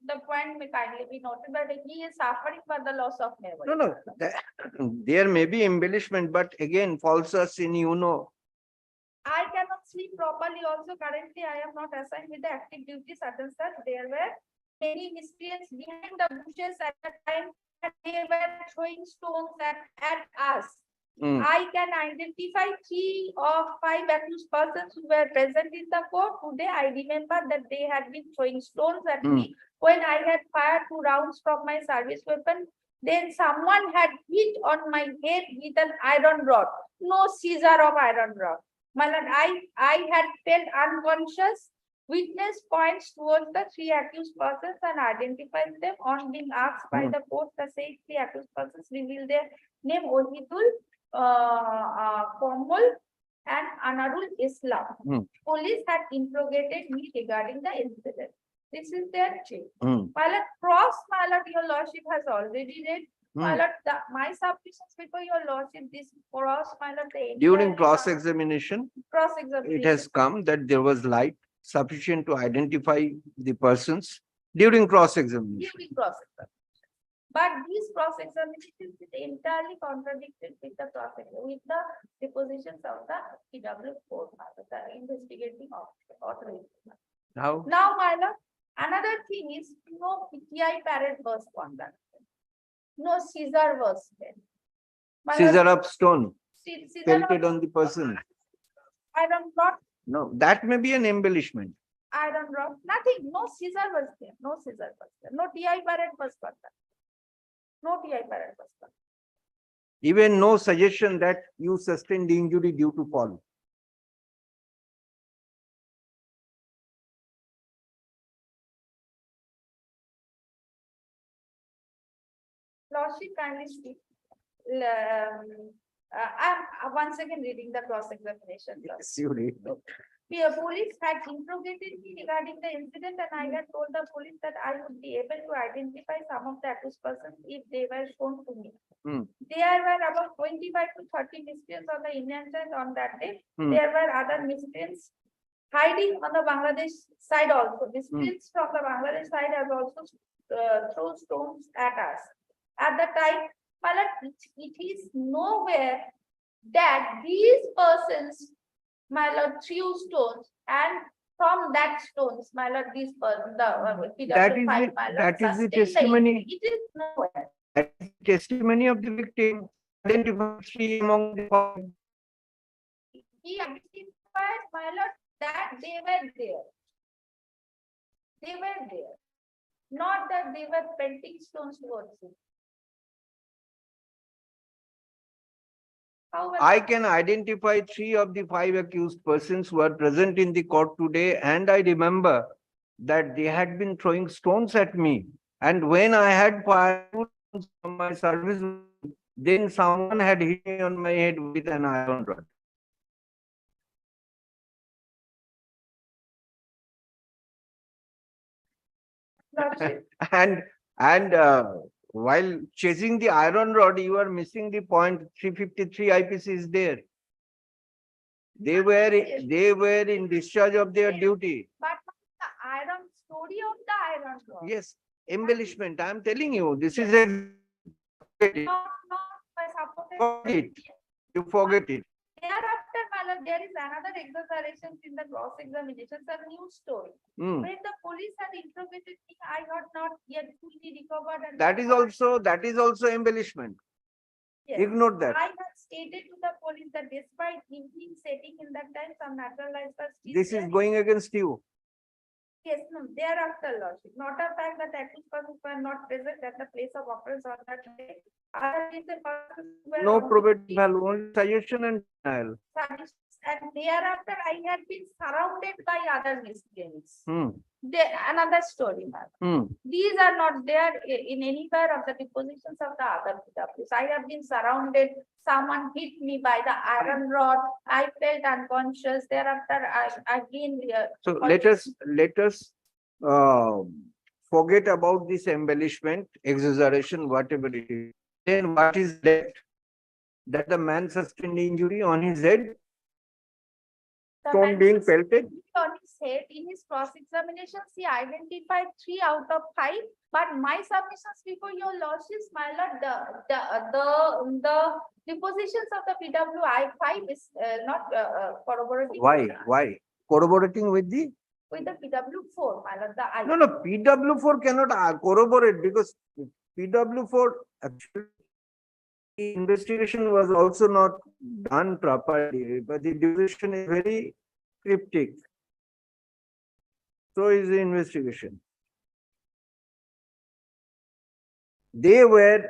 the point may kindly be noted that he is suffering for the loss of memory. No. There may be embellishment, but again, falsus in I cannot sleep properly also. Currently, I am not assigned with the active duty such and such. There were many miscreants behind the bushes at the time and they were throwing stones at us. I can identify 3 of 5 accused persons who were present in the court. Today, I remember that they had been throwing stones at me when I had fired 2 rounds from my service weapon. Then someone had hit on my head with an iron rod. No seizure of iron rod. My lord, I had felt unconscious. Witness points towards the 3 accused persons and identifies them. On being asked by the court, the said 3 accused persons revealed their name: Ohidul, HON'BLE, and Anarul Islam. Hmm. Police had interrogated me regarding the incident. This is their chain. Hmm. My lord, cross, my lord, your lordship has already read. My Hmm. lord, my submissions before your lordship, this cross, my lord, the During entire cross-examination, cross-examination. it has come that there was light sufficient to identify the persons during cross-examination. During cross-examination. But these cross-examinations is entirely contradicted with the with the depositions of the PW4, the investigating authority. How? Now, my lord, another thing is no PTI parade was conducted. No Caesar was there. My lord, Scissor up stone Caesar pelted of on the person. iron rod, No, that may be an embellishment. iron rod, nothing, no Caesar was there, no Caesar was there, no TI parade was conducted. No TI parade was conducted. Even no suggestion that you sustained injury due to fall. Lordship kindly speak. I'm once again reading the cross-examination. Yes, you read. The police had interrogated me regarding the incident and I had told the police that I would be able to identify some of the accused persons if they were shown to me. Hmm. There were about 25 to 30 miscreants on the Indian side on that day. Hmm. There were other miscreants hiding on the Bangladesh side also. Miscreants from the Bangladesh side have also thrown stones at us. At the time, my lord, it is nowhere that these persons, my lord, threw stones, and from that stones, my lord, these persons, the That is PW5, it. my lord, That is the sustained testimony. injury. It is nowhere. That is the testimony of the victim. Identify three among the five. He identified, my lord, that they were there. They were there. Not that they were pelting stones towards him. However, I can identify three of the five accused persons who are present in the court today, and I remember that they had been throwing stones at me. And when I had fired from my service, then someone had hit me on my head with an iron rod. Lordship, And while chasing the iron rod, you are missing the point. 353 IPC is there. They were in discharge of their duty. but the iron story of the iron rod. Yes, embellishment. I am telling you, this is a Not by supported. forget it. You forget it. Thereafter, my lord, there is another exaggeration in the cross-examination, a new story. Hmm. When the police had interrogated me, I had not yet fully recovered. And That is also embellishment. Yes. Ignore that. I had stated to the police that despite evening setting in that time, some naturalized was still This is there. going against you. Yes, no, thereafter, lordship, not a fact that accused persons were not present at the place of occurrence on that day. Other reason persons were No on probative duty. value, only suggestion and denial. And thereafter, I had been surrounded by other miscreants. Hmm. Another story, ma'am. Hmm. These are not there in anywhere of the depositions of the other PWs. I have been surrounded. Someone hit me by the iron rod. I felt unconscious. Thereafter, I again. So let us forget about this embellishment, exaggeration, whatever it is. Then what is left? That the man sustained injury on his head, stone being pelted. On his head, in his cross-examinations, he identified 3 out of 5. But my submissions before your lordships, my lord, the depositions of the PWI5 is not corroborating. Why? Corroborating with the? With the PW4, my lord, the No, PW4 cannot corroborate because PW4 actually investigation was also not done properly, but the duration is very cryptic. So is the investigation. They were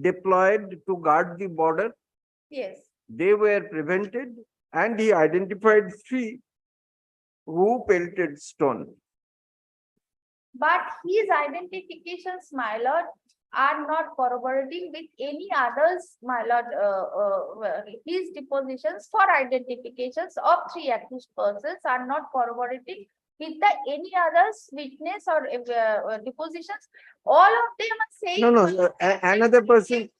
deployed to guard the border. Yes. They were prevented, and he identified 3 who pelted stone. But his identifications, my lord, are not corroborating with any others, my lord, his depositions for identifications of 3 accused persons are not corroborating with the any others witness or depositions. All of them are saying. No, no, another person.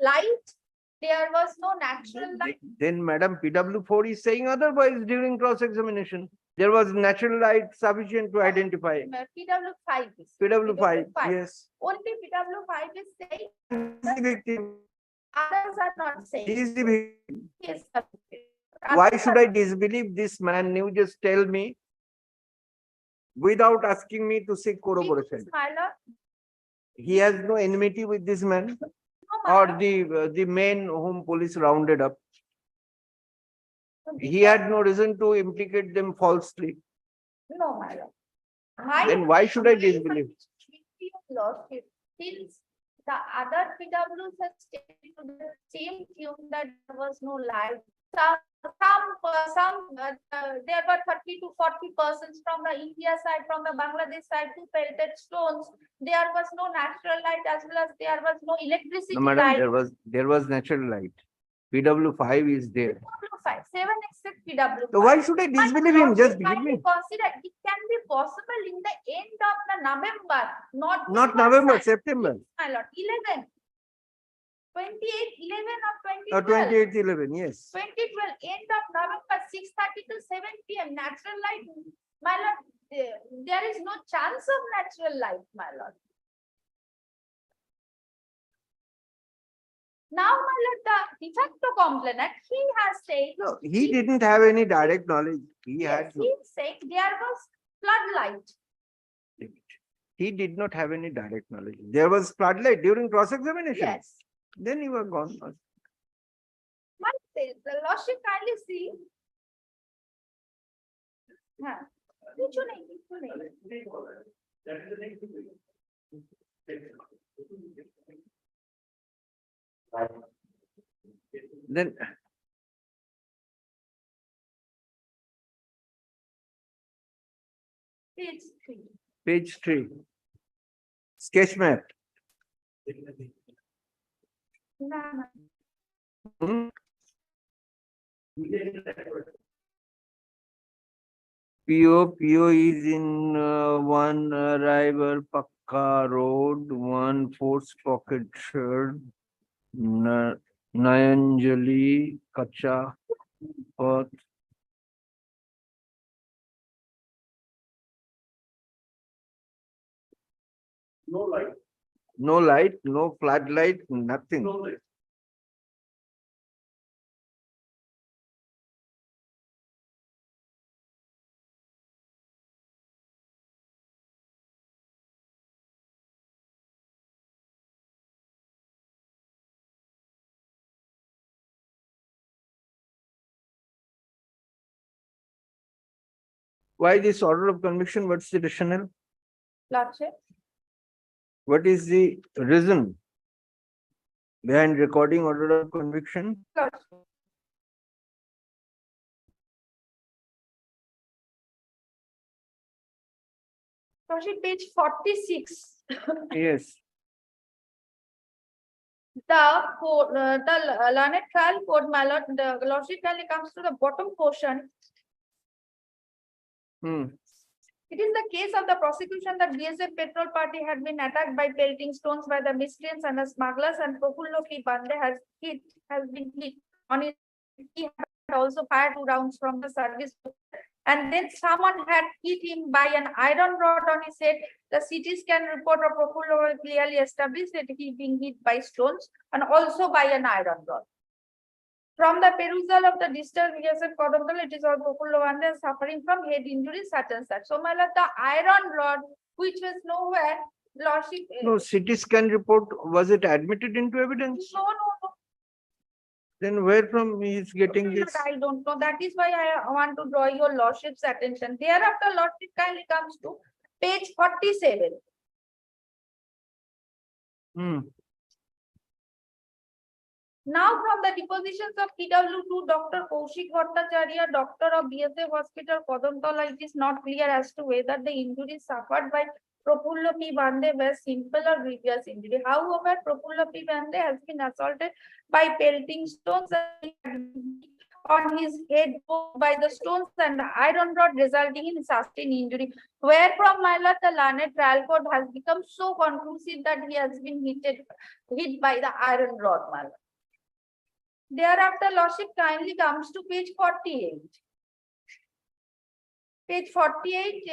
Light, there was no natural light. Then Madam PW4 is saying otherwise during cross-examination. There was natural light sufficient to identify. PW5 is. PW5, yes. Only PW5 is saying, He is the victim. others are not saying. He is the victim. Yes. Why should I disbelieve this man? You just tell me without asking me to seek corroboration. My lord, He has no enmity with this man no, my or lord. the men whom police rounded up. He had no reason to implicate them falsely. No, my lord. My Then why should I disbelieve? Lordship, since the other PWs have stated to the same tune that there was no light. There were 30 to 40 persons from the India side, from the Bangladesh side who pelted stones. There was no natural light as well as there was no electricity No, madam, light. there was natural light. PW5 is there. PW5, 7 except PW5. So why should I disbelieve him? Just believe me. Consider it can be possible in the end of the November, not November, September. My lord, 11. 28, 11 or 2012. 28/11, yes. 2012, end of November, 6:30 to 7 p.m. Natural light, my lord. There is no chance of natural light, my lord. Now, my lord, the de facto complainant, he has said. No, he didn't have any direct knowledge. He had no. He said there was floodlight. He did not have any direct knowledge. There was floodlight during cross-examination. Yes. Then he was gone. My the lordship kindly see. हाँ, कुछ नहीं, Then Page 3. page 3. Sketch map. No, no. Hmm? PO is in one arrival Pakka Road, one Force Pocket Shirt, Nayanjali, Kacha, Path. No light. No light, no floodlight, nothing. No light. Why this order of conviction? What's the rationale? Lordship. What is the reason behind recording order of conviction? Lordship. Lordship, page 46. Yes. The learned trial court, my lord, the lordship kindly comes to the bottom portion. It is the case of the prosecution that BSF petrol party had been attacked by pelting stones by the miscreants and the smugglers, and Prafullo Ki Bande has been hit on it. He had also fired 2 rounds from the service, and then someone had hit him by an iron rod on his head. The CT scan report of Prafullo clearly established that he being hit by stones and also by an iron rod. From the perusal of the distal BSF protocol, it is all Prafullo Bande suffering from head injuries such and such. So, my lord, the iron rod, which was nowhere, lordship. No, CT scan report, was it admitted into evidence? No. Then where from he is getting this? I don't know. That is why I want to draw your lordship's attention. Thereafter, lordship kindly comes to page 47. Now, from the depositions of TW2, Dr. Kaushik Bhattacharya, doctor of BSF Hospital, Kodamtala, it is not clear as to whether the injuries suffered by Profullo P. Bande were simple or grievous injury. However, Profullo P. Bande has been assaulted by pelting stones on his head by the stones and iron rod, resulting in sustained injury. Wherefrom, my lord, the learned trial court has become so conclusive that he has been hit by the iron rod, my lord. Thereafter, lordship kindly comes to page 48. Page 48,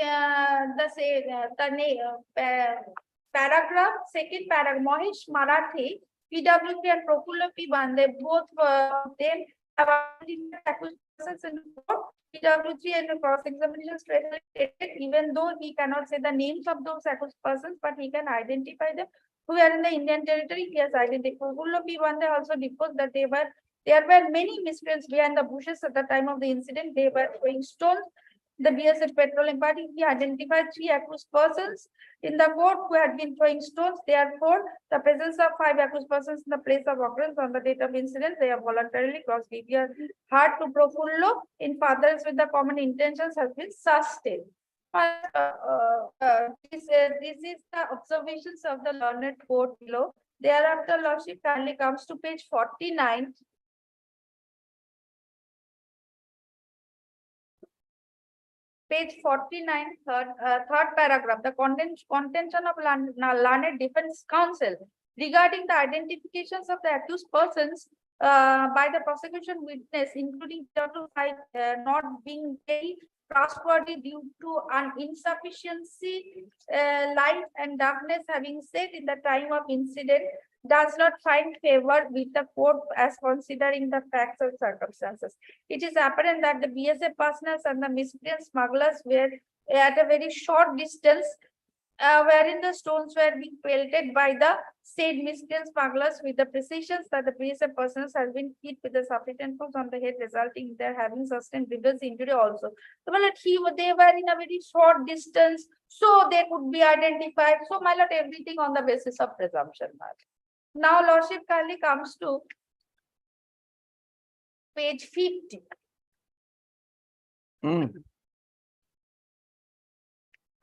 paragraph, second paragraph, Mohesh Marathi, PWP and Profullo P. Bande, both them have accused persons in court. PW3 and the cross-examination stated, even though he cannot say the names of those accused persons, but he can identify them who are in the Indian territory. He has identified. Profullo P. Bande also deposed that there were many miscreants behind the bushes at the time of the incident. They were throwing stones. The BSF Petroleum Party, he identified 3 accused persons in the court who had been throwing stones. Therefore, the presence of 5 accused persons in the place of occurrence on the date of incident, they have voluntarily crossed BPR hard to Profullo in furtherance with the common intentions has been sustained. This is the observations of the learned court below. Thereafter, lordship kindly comes to page 49. Page 49, third paragraph, the contention of learned defense counsel regarding the identifications of the accused persons by the prosecution witness, including not being very trustworthy due to an insufficiency, light and darkness having set in the time of incident, does not find favor with the court as considering the facts and circumstances. It is apparent that the BSF personnel and the miscreant smugglers were at a very short distance, wherein the stones were being pelted by the said miscreant smugglers with the precision that the BSF personnel has been hit with the sufficient force on the head, resulting in their having sustained grievous injury also. So, they were in a very short distance, so they could be identified. So, my lord, everything on the basis of presumption. Now, lordship kindly comes to page 50.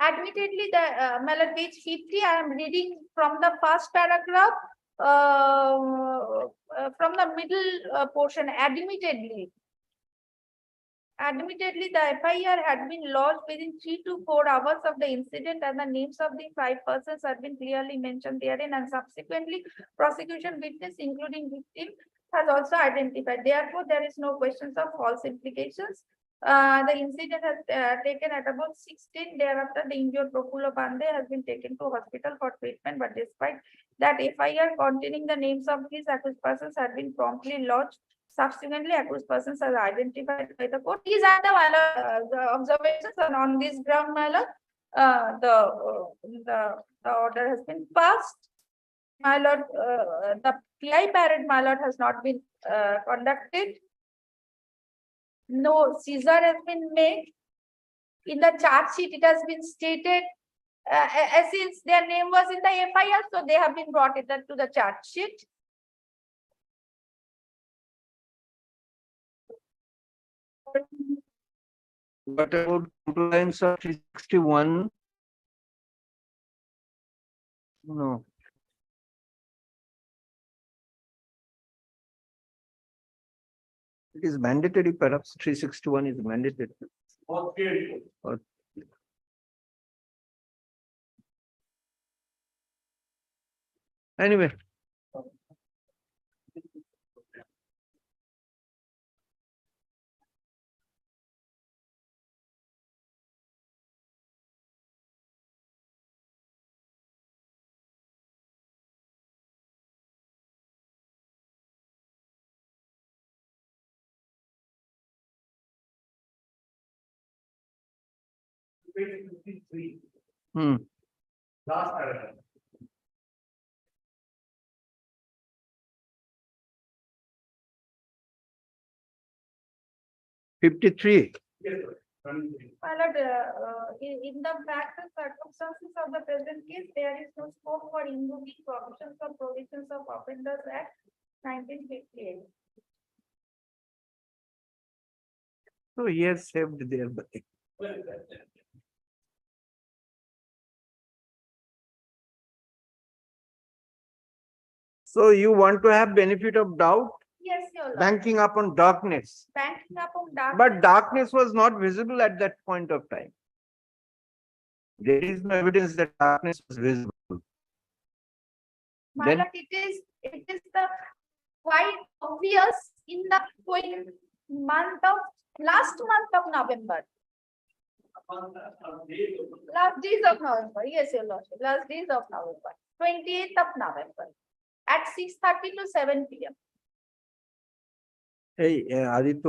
Admittedly, the page 50, I am reading from the first paragraph, from the middle portion. Admittedly, the FIR had been lodged within 3 to 4 hours of the incident, and the names of the 5 persons had been clearly mentioned therein, and subsequently, prosecution witness, including victim, has also identified. Therefore, there is no questions of false implications. The incident has taken at about 16. Thereafter, the injured Profullo Bande has been taken to hospital for treatment, but despite that, FIR containing the names of these accused persons had been promptly lodged. Subsequently, accused persons are identified by the court. These are the observations, and on this ground, my lord, the order has been passed. My lord, the PI parade, my lord, has not been conducted. No seizure has been made. In the charge sheet, it has been stated, since their name was in the FIR, so they have been brought to the charge sheet. What about compliance of 361? No. It is mandatory, perhaps 361 is mandatory. Okay. Anyway. Last paragraph. $53. Yes, sir. My lord, in the facts and circumstances of the present case, there is no scope for invoking provisions or provisions of Offenders Act 1958. So he has saved their So you want to have benefit of doubt, Yes, your lordship. banking upon darkness. Banking upon darkness. But darkness was not visible at that point of time. There is no evidence that darkness was visible. My Then lord, it is the quite obvious in the last month of November. Last days of November, yes, your lordship, last days of November, 28th of November, at 6:30 to 7 PM. এই আদিত্য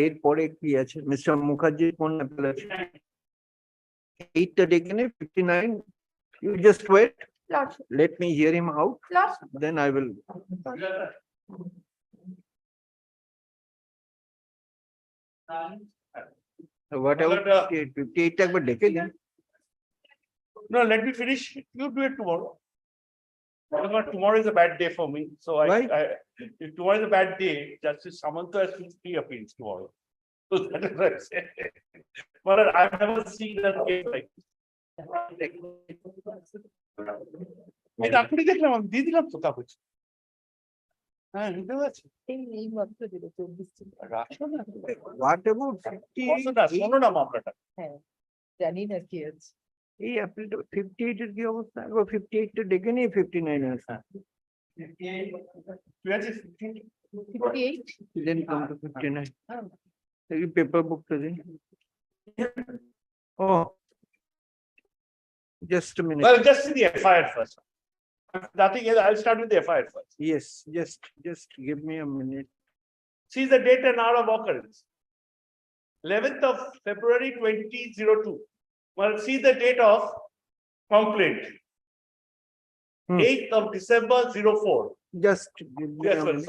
এরপরে কি আছে mister মুখার্জির কোন Apple আছে 8টা ডেকে নে 59 you just wait, Lordship, let me hear him out, lordship, then I will. What about 58 একবার ডেকে দিন No, let me finish. You do it tomorrow. Tomorrow is a bad day for me, so Why? if tomorrow is a bad day, Justice Samanta has 3 appeals tomorrow. So that is what I said. But I've never seen that case like this. এটা আপনি দেখলাম আমি দিয়ে দিলাম তো কাগজ হ্যাঁ নিতে পারছি what about 50 শোনো না মামলাটা জানি না কি আছে এই অ্যাপেল 58 এর কি অবস্থা একবার 58 টা ডেকে নিয়ে 59 আছে তুই আছিস 58 then come to 59 এই পেপার বুকটা দিন oh just a minute. Well, just see the FIR first. Nothing else. I'll start with the FIR first. Yes, just give me a minute. See the date and hour of occurrence. 11th of February 2002. Well, see the date of complaint. 8th of December 04. Just give me Yes, a well, minute.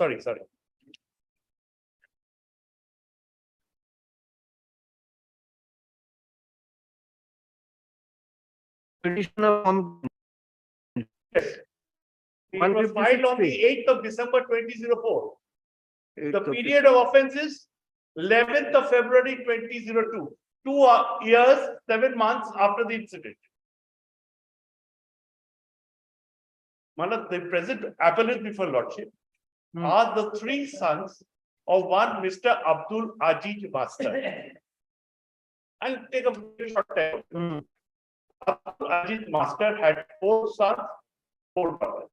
sorry. Petition of Yes. It was filed on the 8th of December 2004. The period of offense is 11th of February 2002. 2 years, 7 months after the incident. Malad, the present appellate before Lordship are the 3 sons of one Mr. Abdul Aziz Master. I'll take a very short time. Abdul Aziz Master had 4 sons, 4 daughters.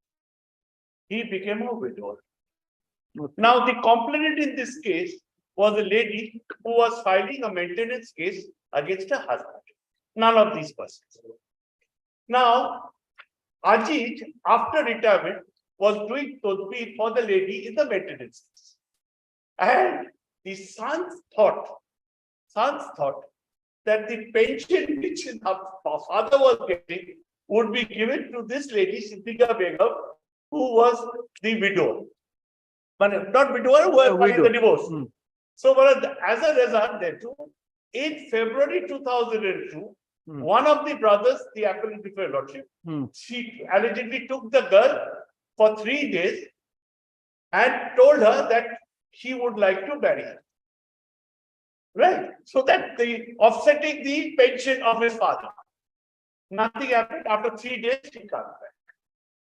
He became a widower. Now, the complainant in this case was a lady who was filing a maintenance case against her husband. None of these persons. Now, Ajit, after retirement, was doing tadbir for the lady in the maintenance case. And the sons thought that the pension which his father was getting would be given to this lady, Siddiqa Begum, who was the widower. But not widower, who was filing the divorce. So, as a result, therefore, in February 2002, one of the brothers, the appellate before Lordship, she allegedly took the girl for 3 days and told her that she would like to marry her. Right? So that the offsetting the pension of his father. Nothing happened. After 3 days, she comes back.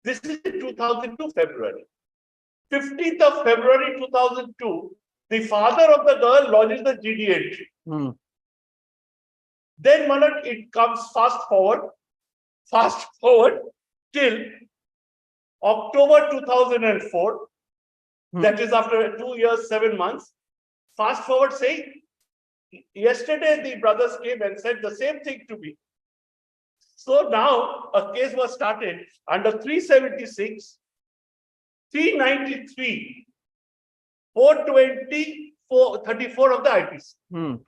This is in 2002 February. 15th of February 2002, the father of the girl lodges the GD entry. Then, Malad, it comes fast forward till October 2004. That is after 2 years, 7 months. Fast forward, saying, yesterday the brothers came and said the same thing to me. So now a case was started under 376, 393, 420, 434 of the IPC.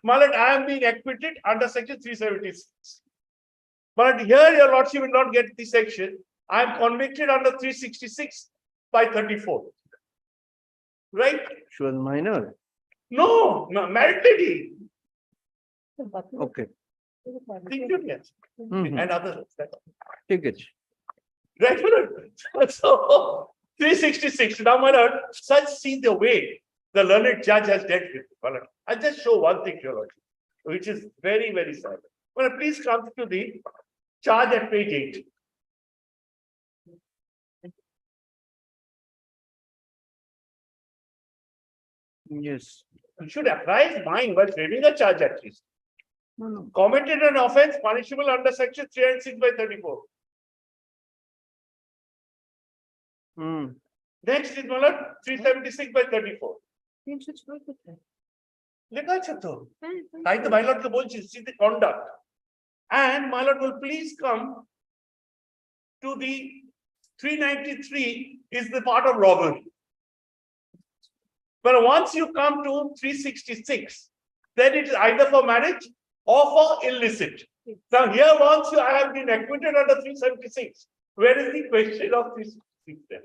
Malad, I am being acquitted under section 376. But here your lordship will not get the section. I am convicted under 366 by 34. Right? She was minor. No, married lady. Okay. Yes. And others. Take it. Right. So 366. Now, my lord, such see the way the learned judge has dealt with it. I'll just show one thing, your lordship, which is very, very sad. Well, please come to the charge at page 8. Yes. You should apprise mind while framing a charge at least. No. Committed an offense punishable under section 306/34. Next is 376/34. লেখা আছে তো তাই তো my lord কে বলছি see the conduct and my lord will please come to the 393 is the part of robbery. But once you come to 366, then it is either for marriage or for illicit. Now here once I have been acquitted under 376, where is the question of 366 then?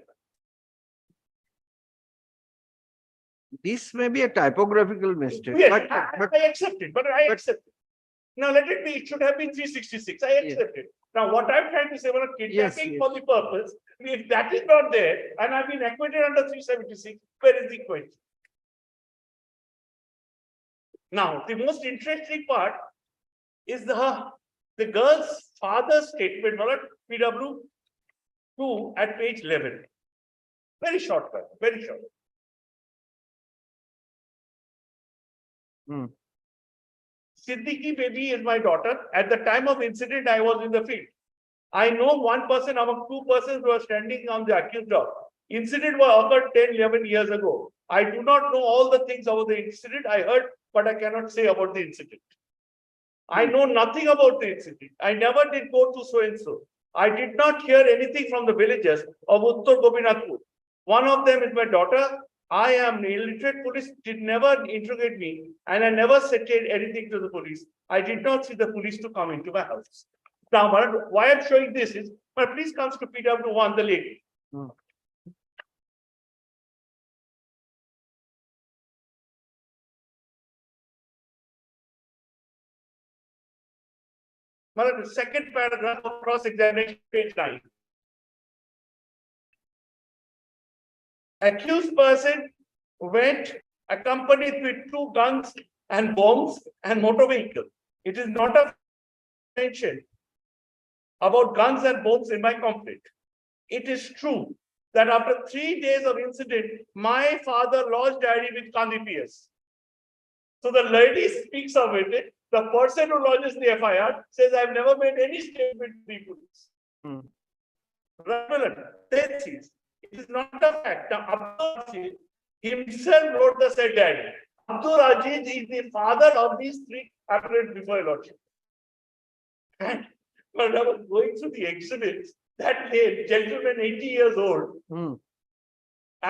This may be a typographical mistake, Yes, but I accept it, but I accept it. Now let it be, it should have been 366, I accept it. Now what I'm trying to say, well, kidnapping yes. for the purpose, if that is not there, and I've been acquitted under 376, where is the question? Now, the most interesting part is the girl's father's statement, not PW 2 at page 11. Very short, very short. Siddiqui baby is my daughter. At the time of incident, I was in the field. I know one person among two persons who are standing on the accused of. Incident was occurred 10, 11 years ago. I do not know all the things about the incident I heard, but I cannot say about the incident. I know nothing about the incident. I never did go to so-and-so. I did not hear anything from the villagers of Uttar Gopinathpur. One of them is my daughter. I am illiterate. Police did never interrogate me, and I never said anything to the police. I did not see the police to come into my house. Now, why I'm showing this is, my police comes to PW1, the lady. The second paragraph of cross-examination, page 9. Accused person went accompanied with 2 guns and bombs and motor vehicle. It is not a mention about guns and bombs in my complaint. It is true that after 3 days of incident, my father lodged diary with Gandhi PS. So the lady speaks of it. The person who lodges the FIR says, I've never made any statement to the police. Relevant. Then sees, it is not a fact. Now, Abdul Aziz himself wrote the said diary. Abdul Aziz is the father of these 3 apparent before your lordship. And when I was going through the exhibits, that gentleman, 80 years old,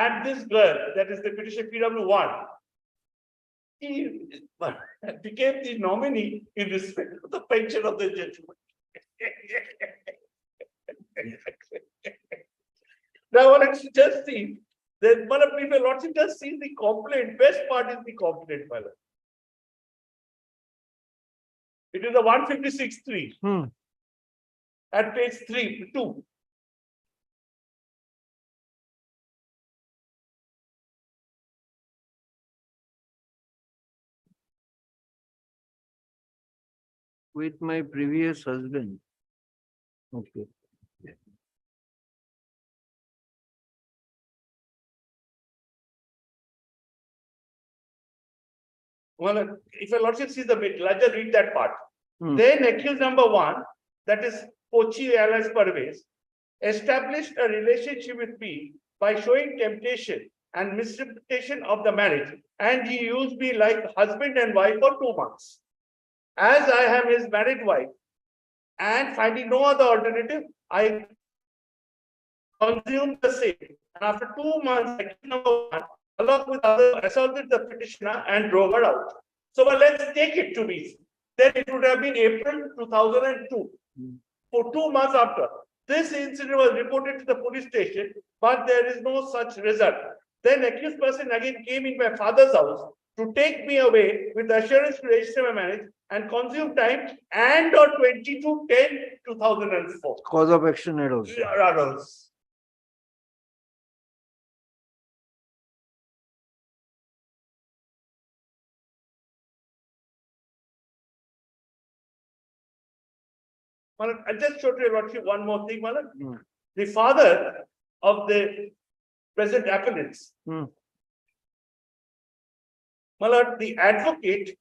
and this girl, that is the petition PW1, he became the nominee in respect of the pension of the gentleman. Now, I want to just see that one of people lordship just see the complaint. Best part is the complaint, my lord. It is the 156.3 at page 2. with my previous husband. Okay. Well, if your lordship sees the bit, let's just read that part. Then accused number 1, that is Pochi alias Parvez, established a relationship with me by showing temptation and misrepresentation of the marriage, and he used me like husband and wife for 2 months. As I am his married wife, and finding no other alternative, I consumed the same. And after 2 months, accused number 1, along with others, assaulted the petitioner and drove her out. So, well, let's take it to be. Then it would have been April 2002. For 2 months after, this incident was reported to the police station, but there is no such result. Then accused person again came in my father's house to take me away with assurance to register my marriage and consume time and on 22/10/2004. Cause of action arose. Well, I just showed you one more thing, Malak. The father of the present appellants my lord, the advocate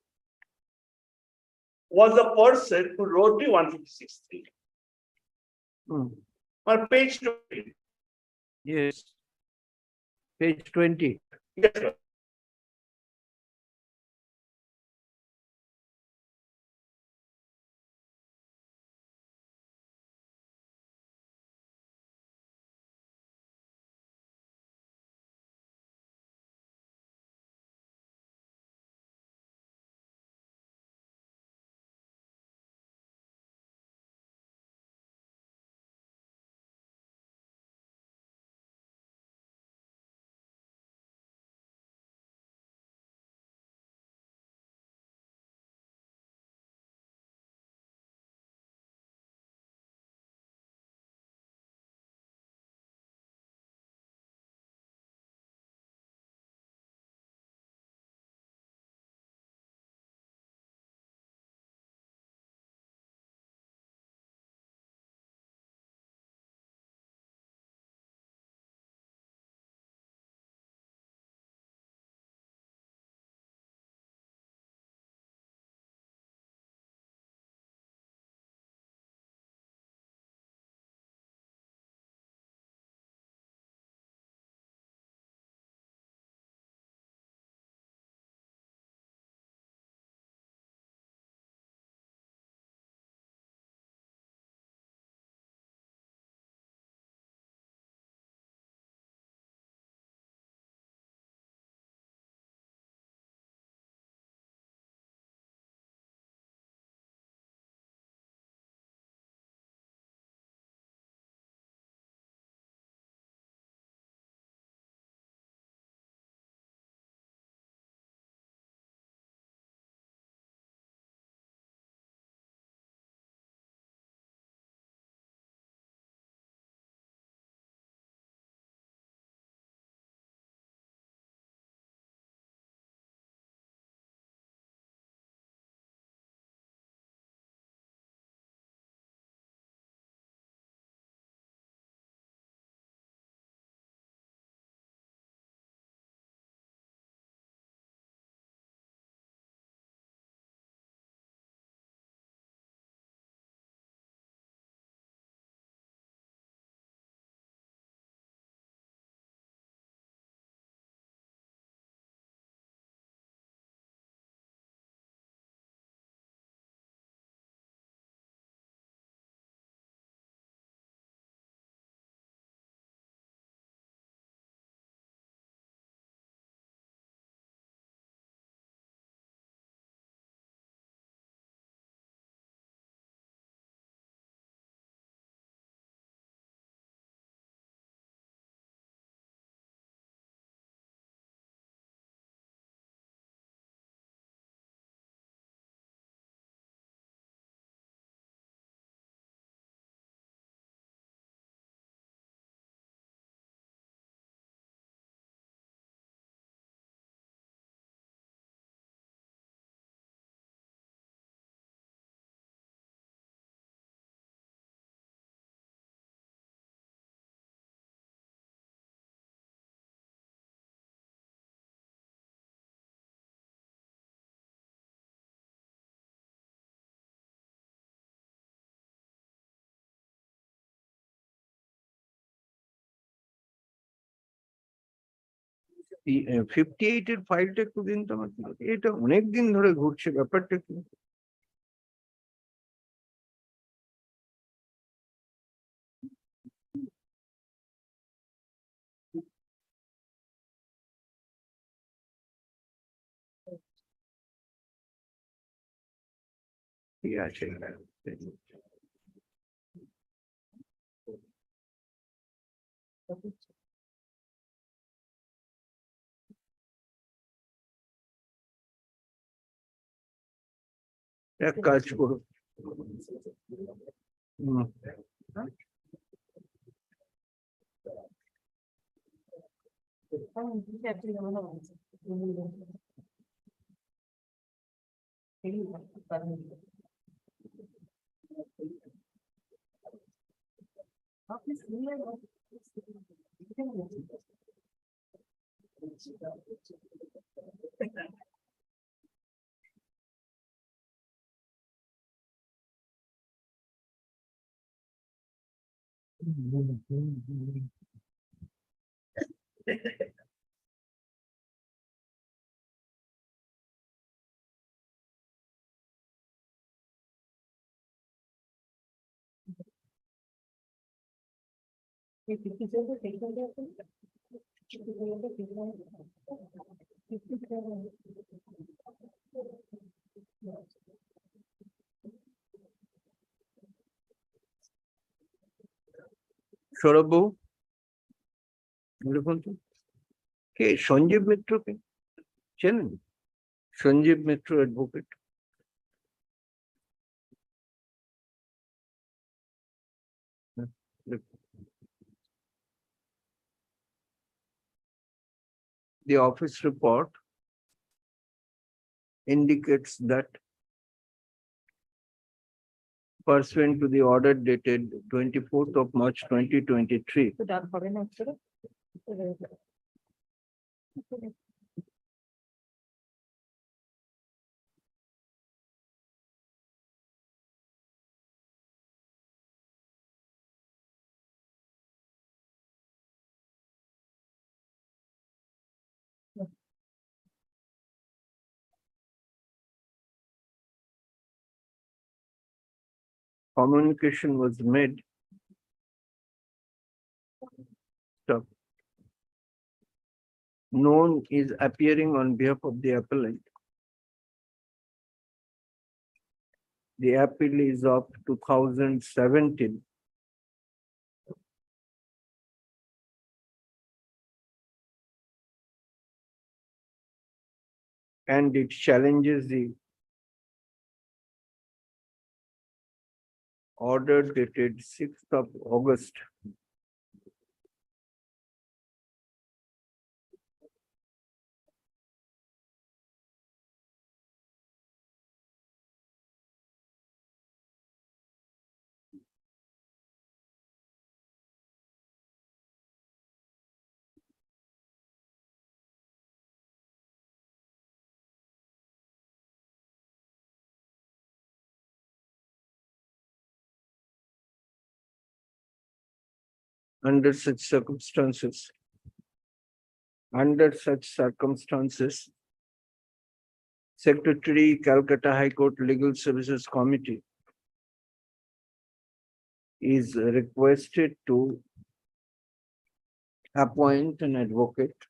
was the person who wrote the 156(3). On page 20. Yes. Page 20. Yes, sir. এই 58 এর ফাইলটা একটু দিন তো আমাকে, এটা অনেকদিন ধরে ঘুরছে ব্যাপারটা কি? ঠিক আছে, এক কাজ করো, হুম, সৌরভ বাবু দেখুন তো কে সঞ্জীব মিত্র কে চেনেন? সঞ্জীব মিত্র advocate. The office report indicates that pursuant to the order dated 24th of March 2023, communication was made. Stop. Known is appearing on behalf of the appellant. The appeal is of 2017. And it challenges the order dated 6th of August. Under such circumstances, Secretary, Calcutta High Court Legal Services Committee is requested to appoint an advocate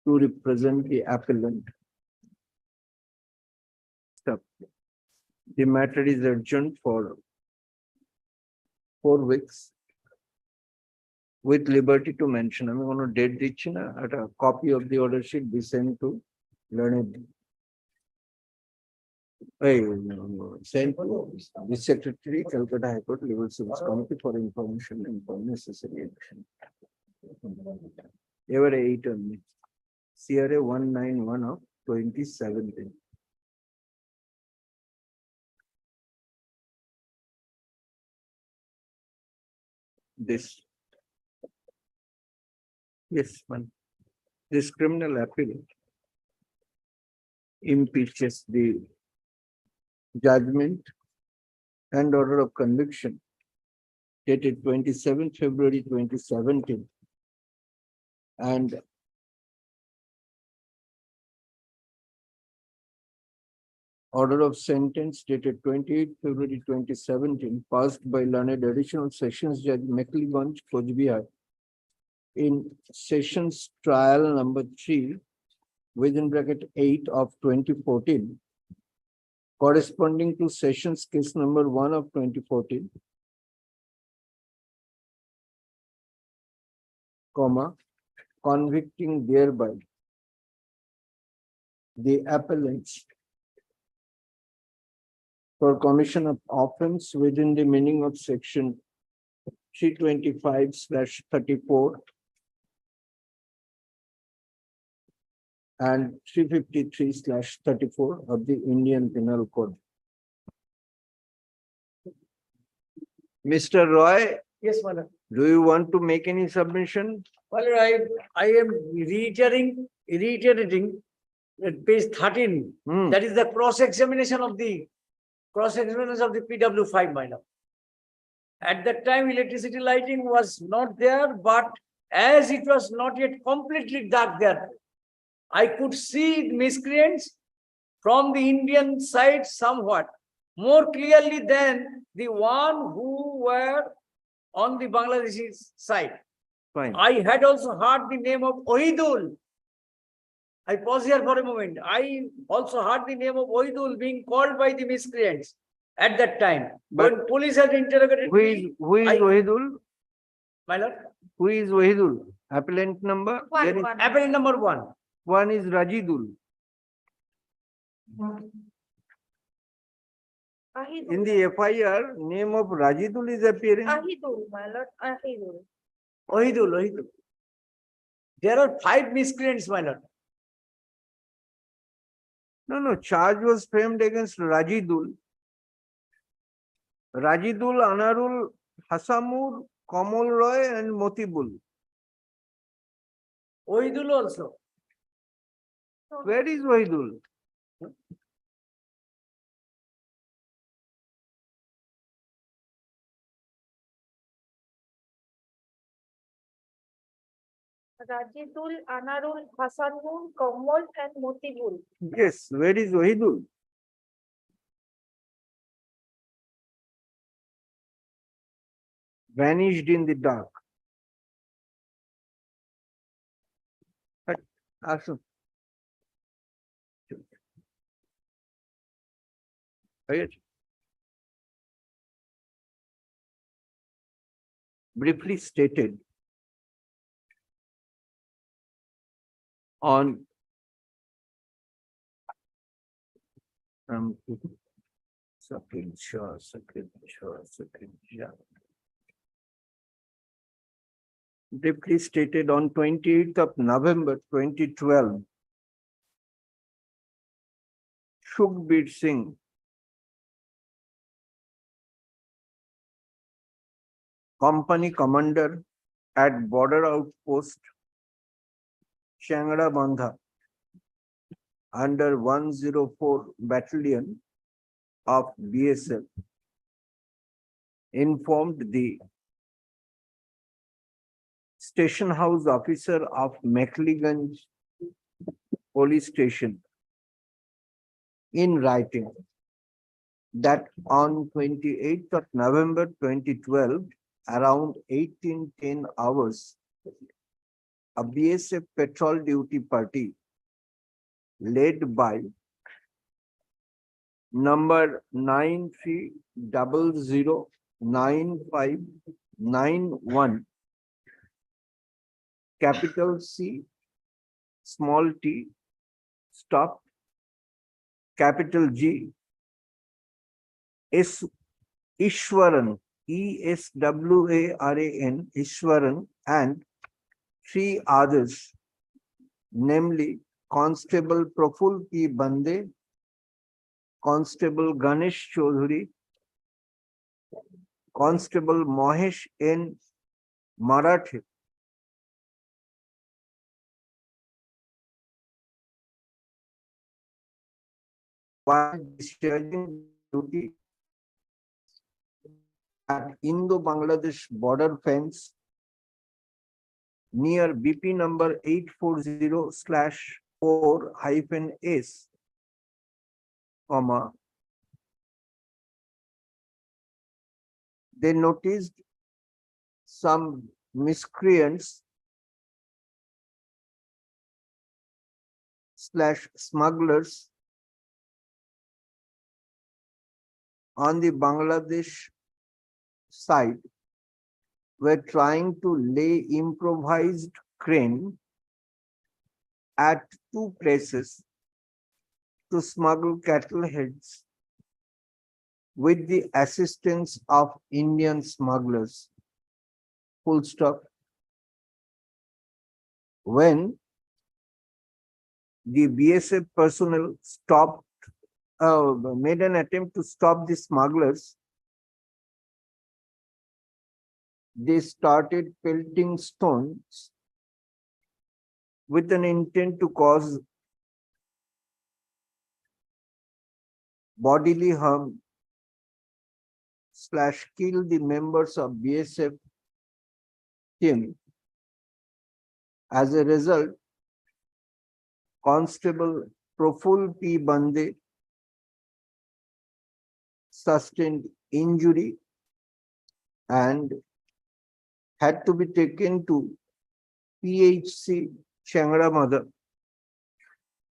to represent the appellant. Stop. The matter is urgent for 4 weeks with liberty to mention. I'm going to date দিচ্ছি না, a copy of the order sheet be sent to learned. Sent to the Secretary, Calcutta High Court Legal Service Committee for information and for necessary action. Ever 8 on me. CRA 191 of 2017. This. Yes, man. This criminal appeal impeaches the judgment and order of conviction dated 27 February 2017 and order of sentence dated 28 February 2017 passed by learned additional sessions judge Mekliganj, Coach Bihar in sessions trial number 3 within bracket 8 of 2014 corresponding to sessions case number 1 of 2014 comma convicting thereby the appellants for commission of offense within the meaning of section 325/34 and 353/34 of the Indian Penal Code. Mr. Roy, Yes, madam. do you want to make any submission? Well, I am reiterating at page 13. That is the cross-examination of the PW5, madam. At that time, electricity lighting was not there, but as it was not yet completely dark there, I could see miscreants from the Indian side somewhat more clearly than the one who were on the Bangladeshi side. Fine. I had also heard the name of Ohidul. I pause here for a moment. I also heard the name of Ohidul being called by the miscreants at that time. But when police had interrogated Who is me, Wahidul? my lord, Who is Wahidul? Appellant number? There is- appellant number one. One is Rajidul. In the FIR, name of Rajidul is appearing. Ahidul, my lord, Ahidul. Ohidul. There are 5 miscreants, my lord. No, charge was framed against Rajidul. Rajidul, Anarul, Hasamur, Kamal Roy and Motibul. Ohidul also. Where is Wahidul? Rajidul, Anarul, Hasanul, Kamal and Motibul. Yes, where is Wahidul? Vanished in the dark. Asu. Briefly stated on briefly stated on 28th of November 2012, Sukhbir Singh company commander at border outpost Changra Bandha under 104 battalion of BSF informed the station house officer of Mekliganj police station in writing that on 28th of November 2012, around 18:10 hours, a BSF patrol duty party led by number 93009591, capital C, small t, stop, capital G, S. Ishwaran, ESWARAN, Ishwaran, and 3 others, namely Constable Praful P. Bande, Constable Ganesh Choudhury, Constable Mahesh N. Marathe, while discharging duty at Indo-Bangladesh border fence near BP number 840/4-S, they noticed some miscreants / smugglers on the Bangladesh side were trying to lay improvised crane at 2 places to smuggle cattle heads with the assistance of Indian smugglers. Full stop. When the BSF personnel made an attempt to stop the smugglers, they started pelting stones with an intent to cause bodily harm, / kill the members of BSF team. As a result, Constable Proful P. Bande sustained injury and had to be taken to PHC Changra,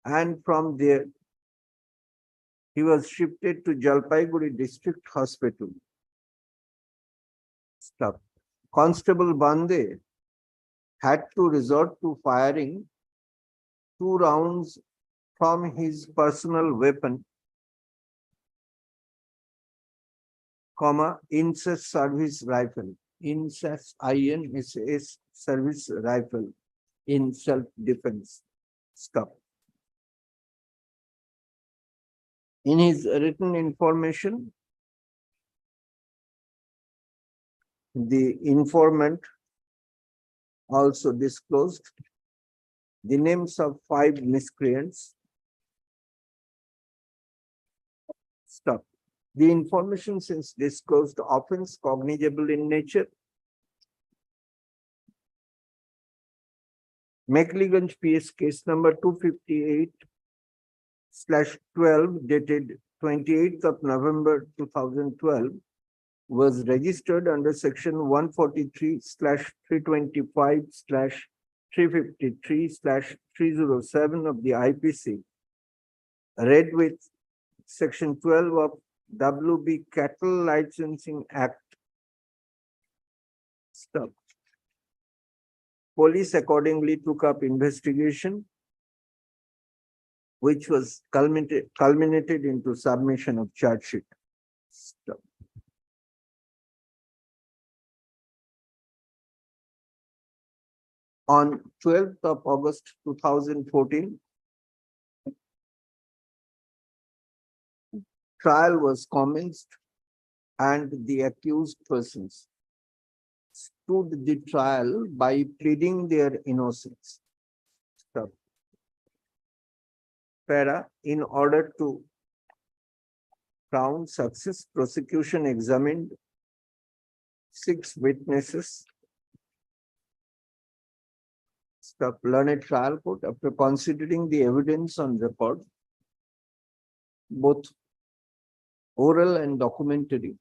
and from there he was shifted to Jalpaiguri District Hospital. Stop. Constable Bande had to resort to firing 2 rounds from his personal weapon, INSAS service rifle, INSAS INSS service rifle in self-defense. Stop. In his written information, the informant also disclosed the names of 5 miscreants. Stop. The information since disclosed offense cognizable in nature. Mechliganj PS case number 258/12 dated 28th of November 2012 was registered under section 143/325/353/307 of the IPC, read with section 12 of WB Cattle Licensing Act. Stop. Police accordingly took up investigation, which was culminated into submission of charge sheet. Stop. On 12th of August 2014, trial was commenced and the accused persons stood the trial by pleading their innocence. Stop. Para, in order to crown success, prosecution examined 6 witnesses. Stop. Learned trial court, after considering the evidence on record, both oral and documentary,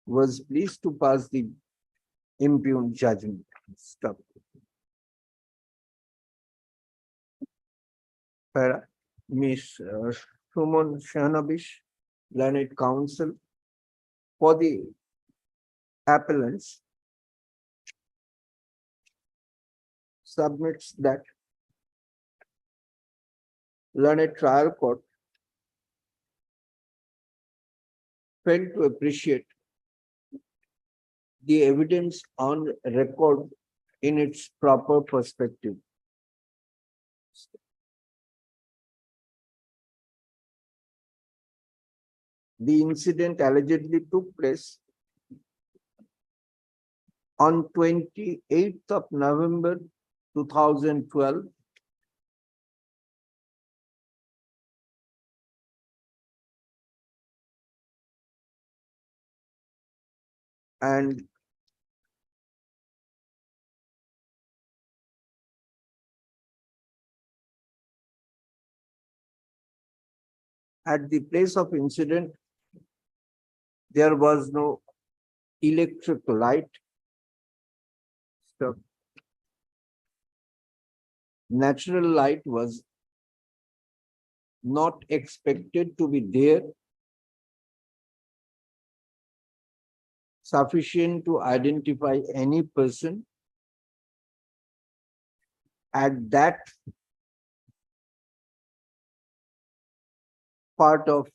was pleased to pass the impugned judgment. Stop. Para, Ms. Shumon Shanabish, learned counsel for the appellants, submits that learned trial court failed to appreciate the evidence on record in its proper perspective. The incident allegedly took place on 28th of November 2012 and at the place of incident, there was no electric light. Stop. Natural light was not expected to be there, sufficient to identify any person at that part of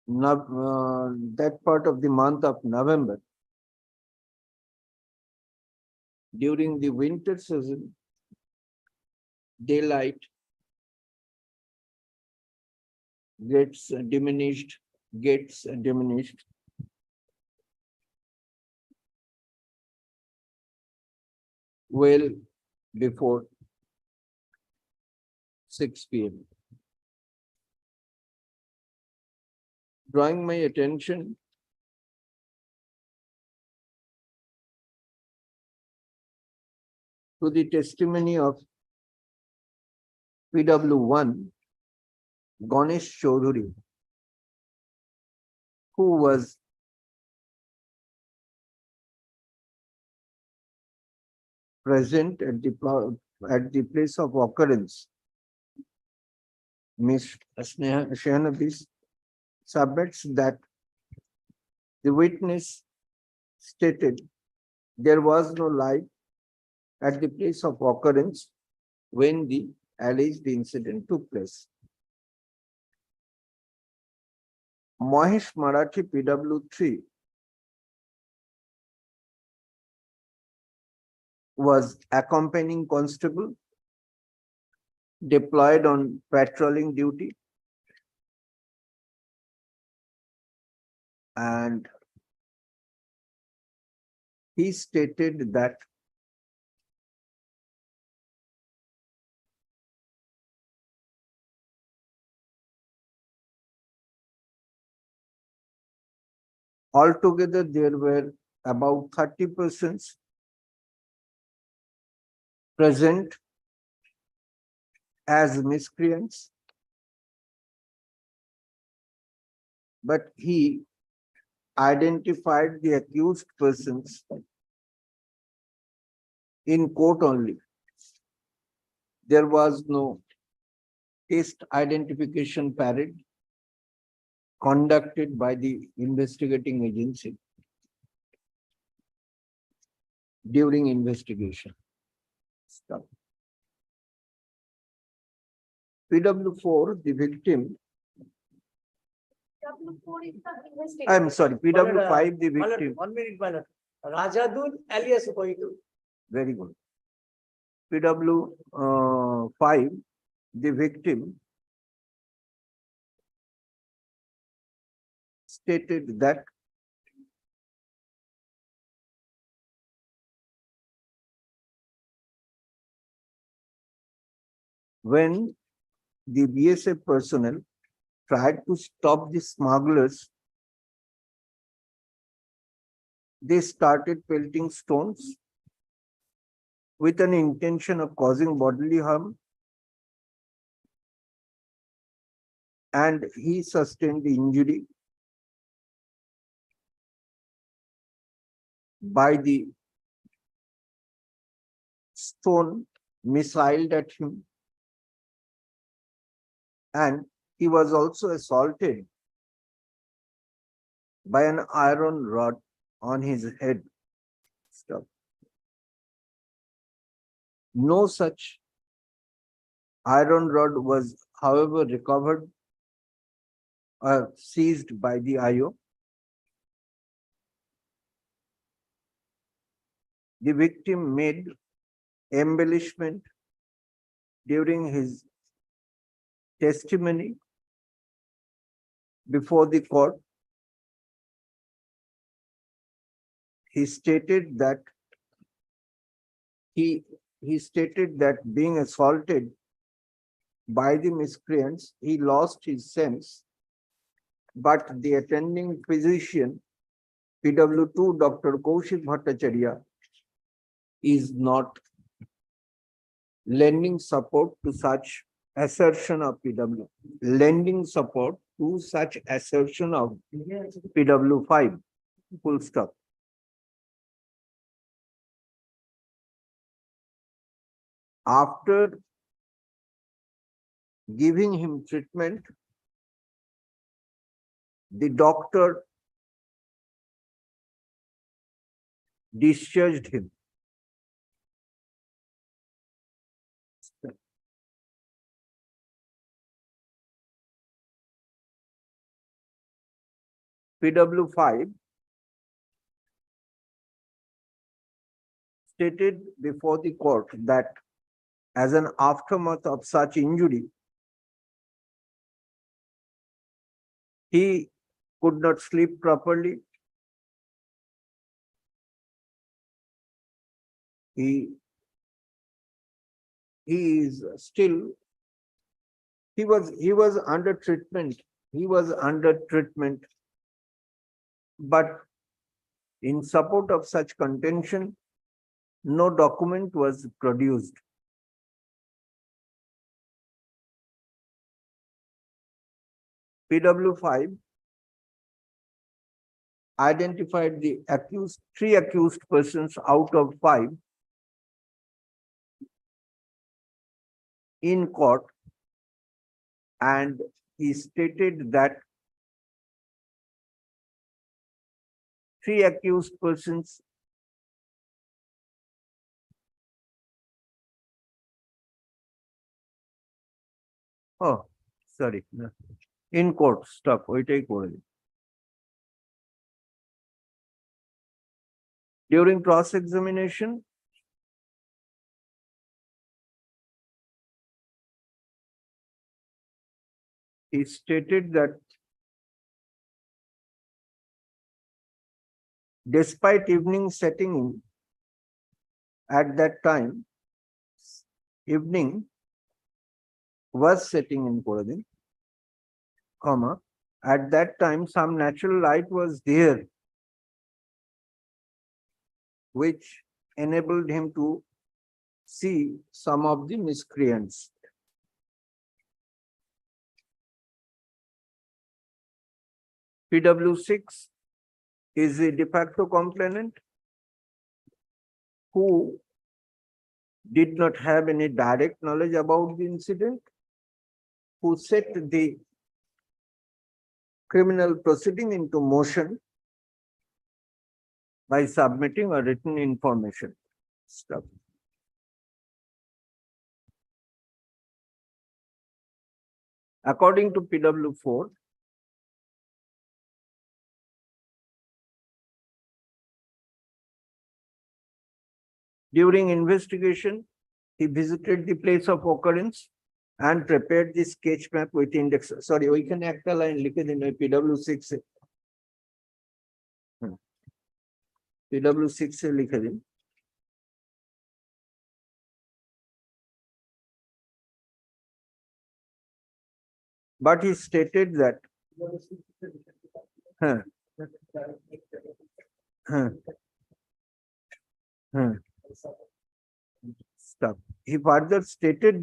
the month of November. During the winter season, daylight gets diminished well before 6 p.m. drawing my attention to the testimony of PW1 Ganesh Choudhury, who was present at the place of occurrence. Ms. Shahanabis submits that the witness stated there was no light at the place of occurrence when the alleged incident took place. Mahesh Marathi PW3 was accompanying constable deployed on patrolling duty, and he stated that altogether there were about 30 persons present as miscreants, but he identified the accused persons in court only. There was no test identification parade conducted by the investigating agency during investigation. Stop. PW4, the victim. W4 is the investigation. I'm sorry, PW5, the victim. 1 minute, my lord. Rajadul alias Upoitu. Very good. PW5, the victim stated that when the BSF personnel tried to stop the smugglers, they started pelting stones with an intention of causing bodily harm, and he sustained the injury by the stone missiled at him, and he was also assaulted by an iron rod on his head. Stop. No such iron rod was, however, recovered or seized by the IO. The victim made embellishment during his testimony before the court. He stated that being assaulted by the miscreants, he lost his sense, but the attending physician, PW2 Dr. Kaushik Bhattacharya, is not lending support to such assertion of PW, lending support to such assertion of PW5, full stop. After giving him treatment, the doctor discharged him. PW5 stated before the court that as an aftermath of such injury, he could not sleep properly. He was under treatment he was under treatment. But in support of such contention, no document was produced. PW5 identified the three accused persons out of 5 in court, and he stated that 3 accused persons in court, stop, ওইটাই করে দিই। During cross-examination, he stated that despite evening setting in, at that time, evening was setting in করে দিন, comma, at that time some natural light was there which enabled him to see some of the miscreants. PW6 is a de facto complainant who did not have any direct knowledge about the incident, who set the criminal proceeding into motion by submitting a written information. Stop. According to PW4, during investigation, he visited the place of occurrence and prepared the sketch map with index. Sorry, ওইখানে একটা line লিখে দিন ওই PW6 এ। PW6 এ লিখে দিন। But he stated that Stop. He further stated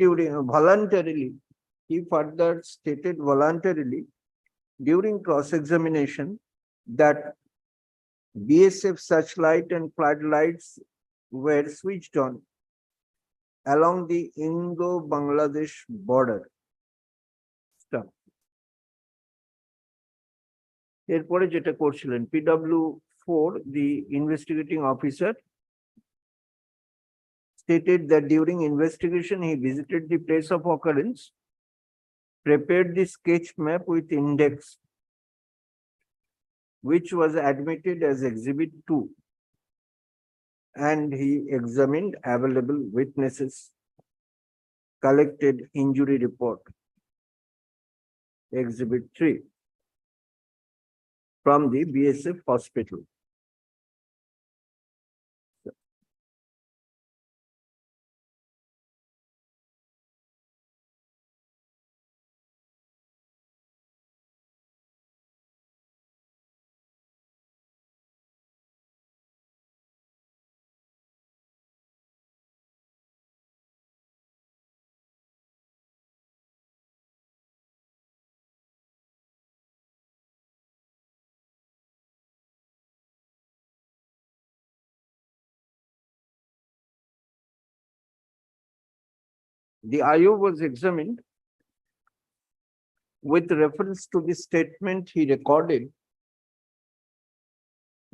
voluntarily during cross-examination that BSF searchlight and floodlights were switched on along the Indo-Bangladesh border. Stop. এরপরে যেটা করছিলেন PW4, the investigating officer stated that during investigation he visited the place of occurrence, prepared the sketch map with index, which was admitted as Exhibit 2, and he examined available witnesses, collected injury report, Exhibit 3, from the BSF hospital. The IO was examined with reference to the statement he recorded,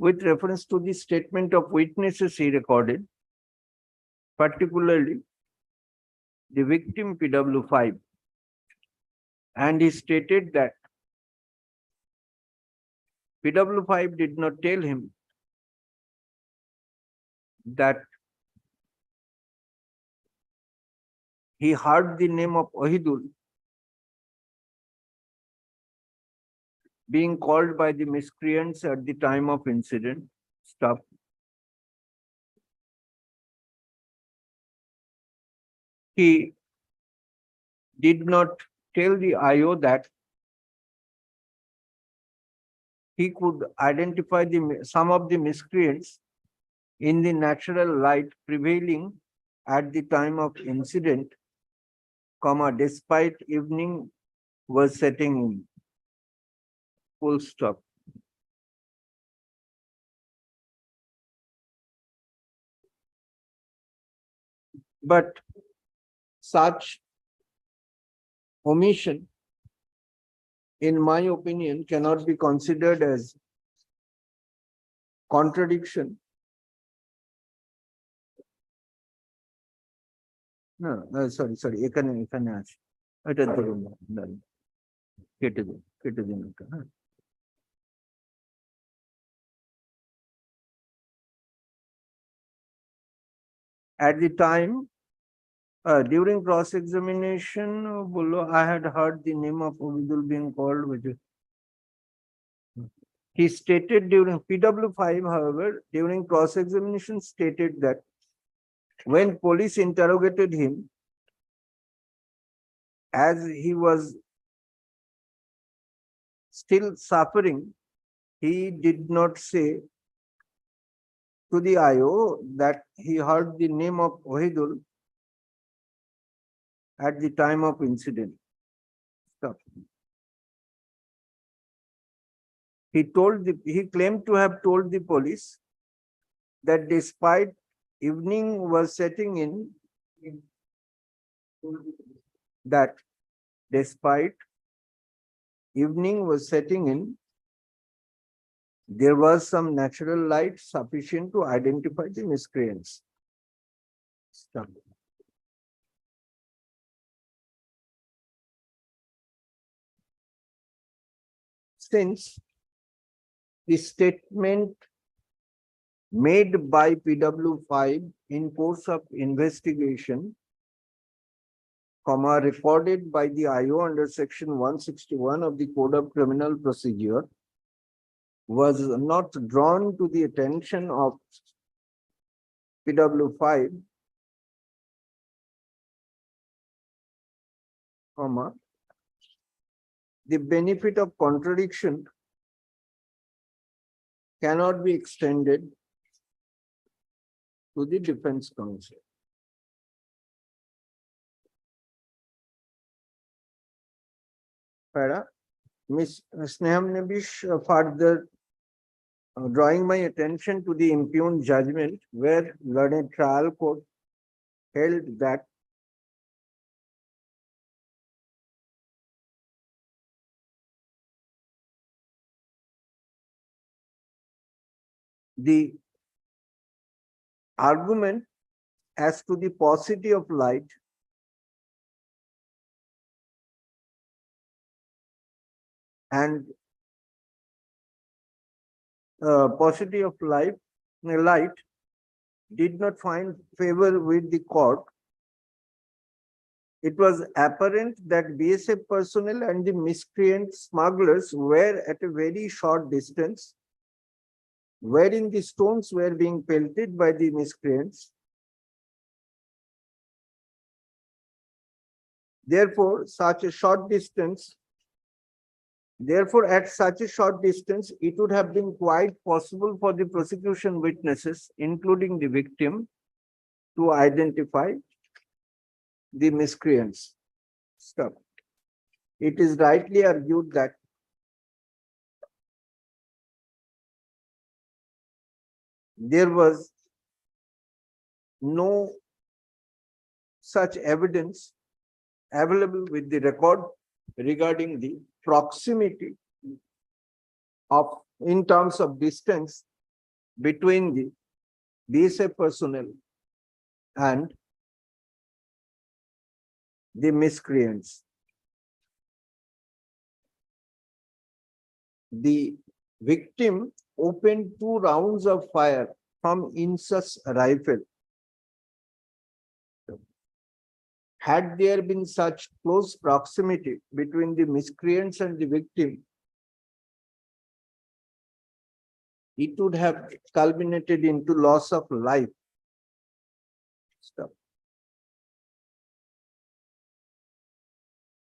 with reference to the statement of witnesses he recorded, particularly the victim PW5, and he stated that PW5 did not tell him that he heard the name of Ohidul being called by the miscreants at the time of incident. Stop. He did not tell the IO that he could identify some of the miscreants in the natural light prevailing at the time of incident, despite evening was setting in. Full stop. But such omission, in my opinion, cannot be considered as contradiction. No, sorry, এখানে আছে। এটা ধরুন না, দাঁড়ান। কেটে দিন এটা, হ্যাঁ। At the time, during cross-examination, I had heard the name of Obidul being called, which he stated during PW5, however, during cross-examination stated that when police interrogated him, as he was still suffering, he did not say to the IO that he heard the name of Ohidul at the time of incident. Stop. He claimed to have told the police that despite evening was setting in, there was some natural light sufficient to identify the miscreants. Stop. Since the statement made by PW5 in course of investigation, recorded by the IO under section 161 of the Code of Criminal Procedure, was not drawn to the attention of PW5, the benefit of contradiction cannot be extended to the defense counsel. Ms. Sneham Nebish further drawing my attention to the impugned judgment where learned trial court held that the argument as to the paucity of light and paucity of light did not find favor with the court. It was apparent that BSF personnel and the miscreant smugglers were at a very short distance, wherein the stones were being pelted by the miscreants. Therefore, at such a short distance, it would have been quite possible for the prosecution witnesses, including the victim, to identify the miscreants. Stop. It is rightly argued that there was no such evidence available with the record regarding the proximity of, in terms of distance, between the BSF personnel and the miscreants. The victim opened 2 rounds of fire from Insas rifle. Had there been such close proximity between the miscreants and the victim, it would have culminated into loss of life. Stop.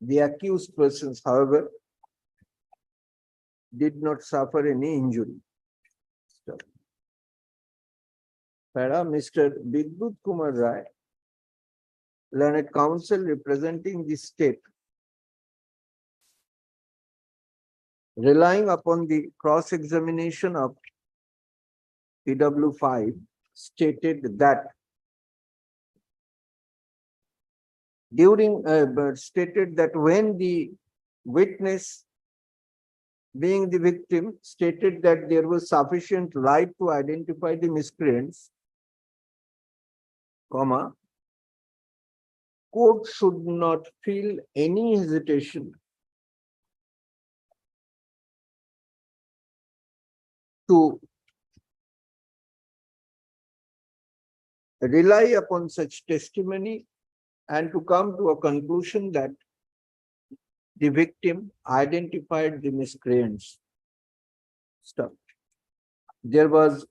The accused persons, however, did not suffer any injury. Stop. Para Mr. Bidut Kumar Rai, learned counsel representing the state, relying upon the cross-examination of PW5, stated that when the witness, being the victim, stated that there was sufficient light to identify the miscreants, comma, court should not feel any hesitation to rely upon such testimony and to come to a conclusion that the victim identified the miscreants. Stop. There was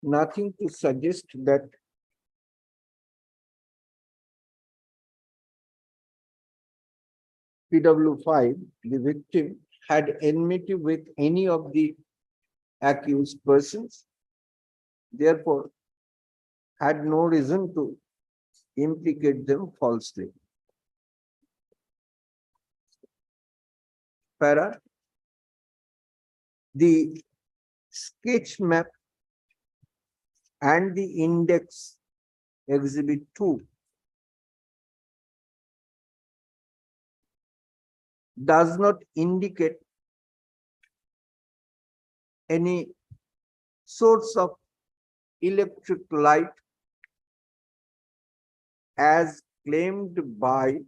nothing to suggest that PW5, the victim, had enmity with any of the accused persons, therefore had no reason to implicate them falsely. Para, the sketch map and the index exhibit 2 does not indicate any source of electric light as claimed by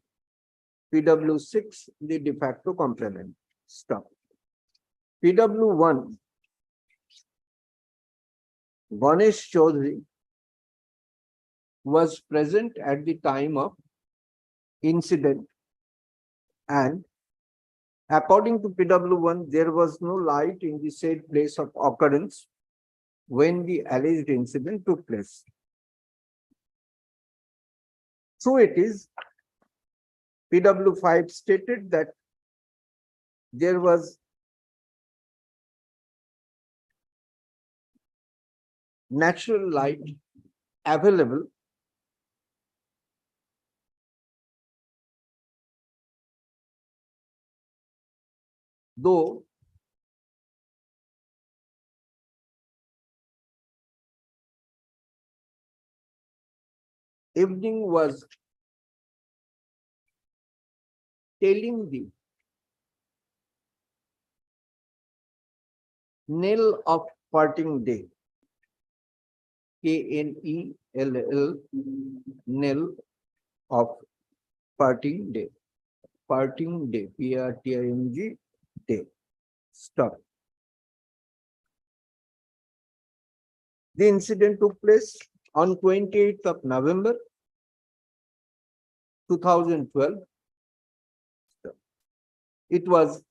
PW6, the de facto complainant. Stop. PW1, Ganesh Choudhury, was present at the time of incident, and according to PW1, there was no light in the said place of occurrence when the alleged incident took place. So it is, PW5 stated that there was natural light available though evening was telling the knell of parting day, KNELL, knell of parting day, PRTING day. Stop. The incident took place on 28th of November 2012. It was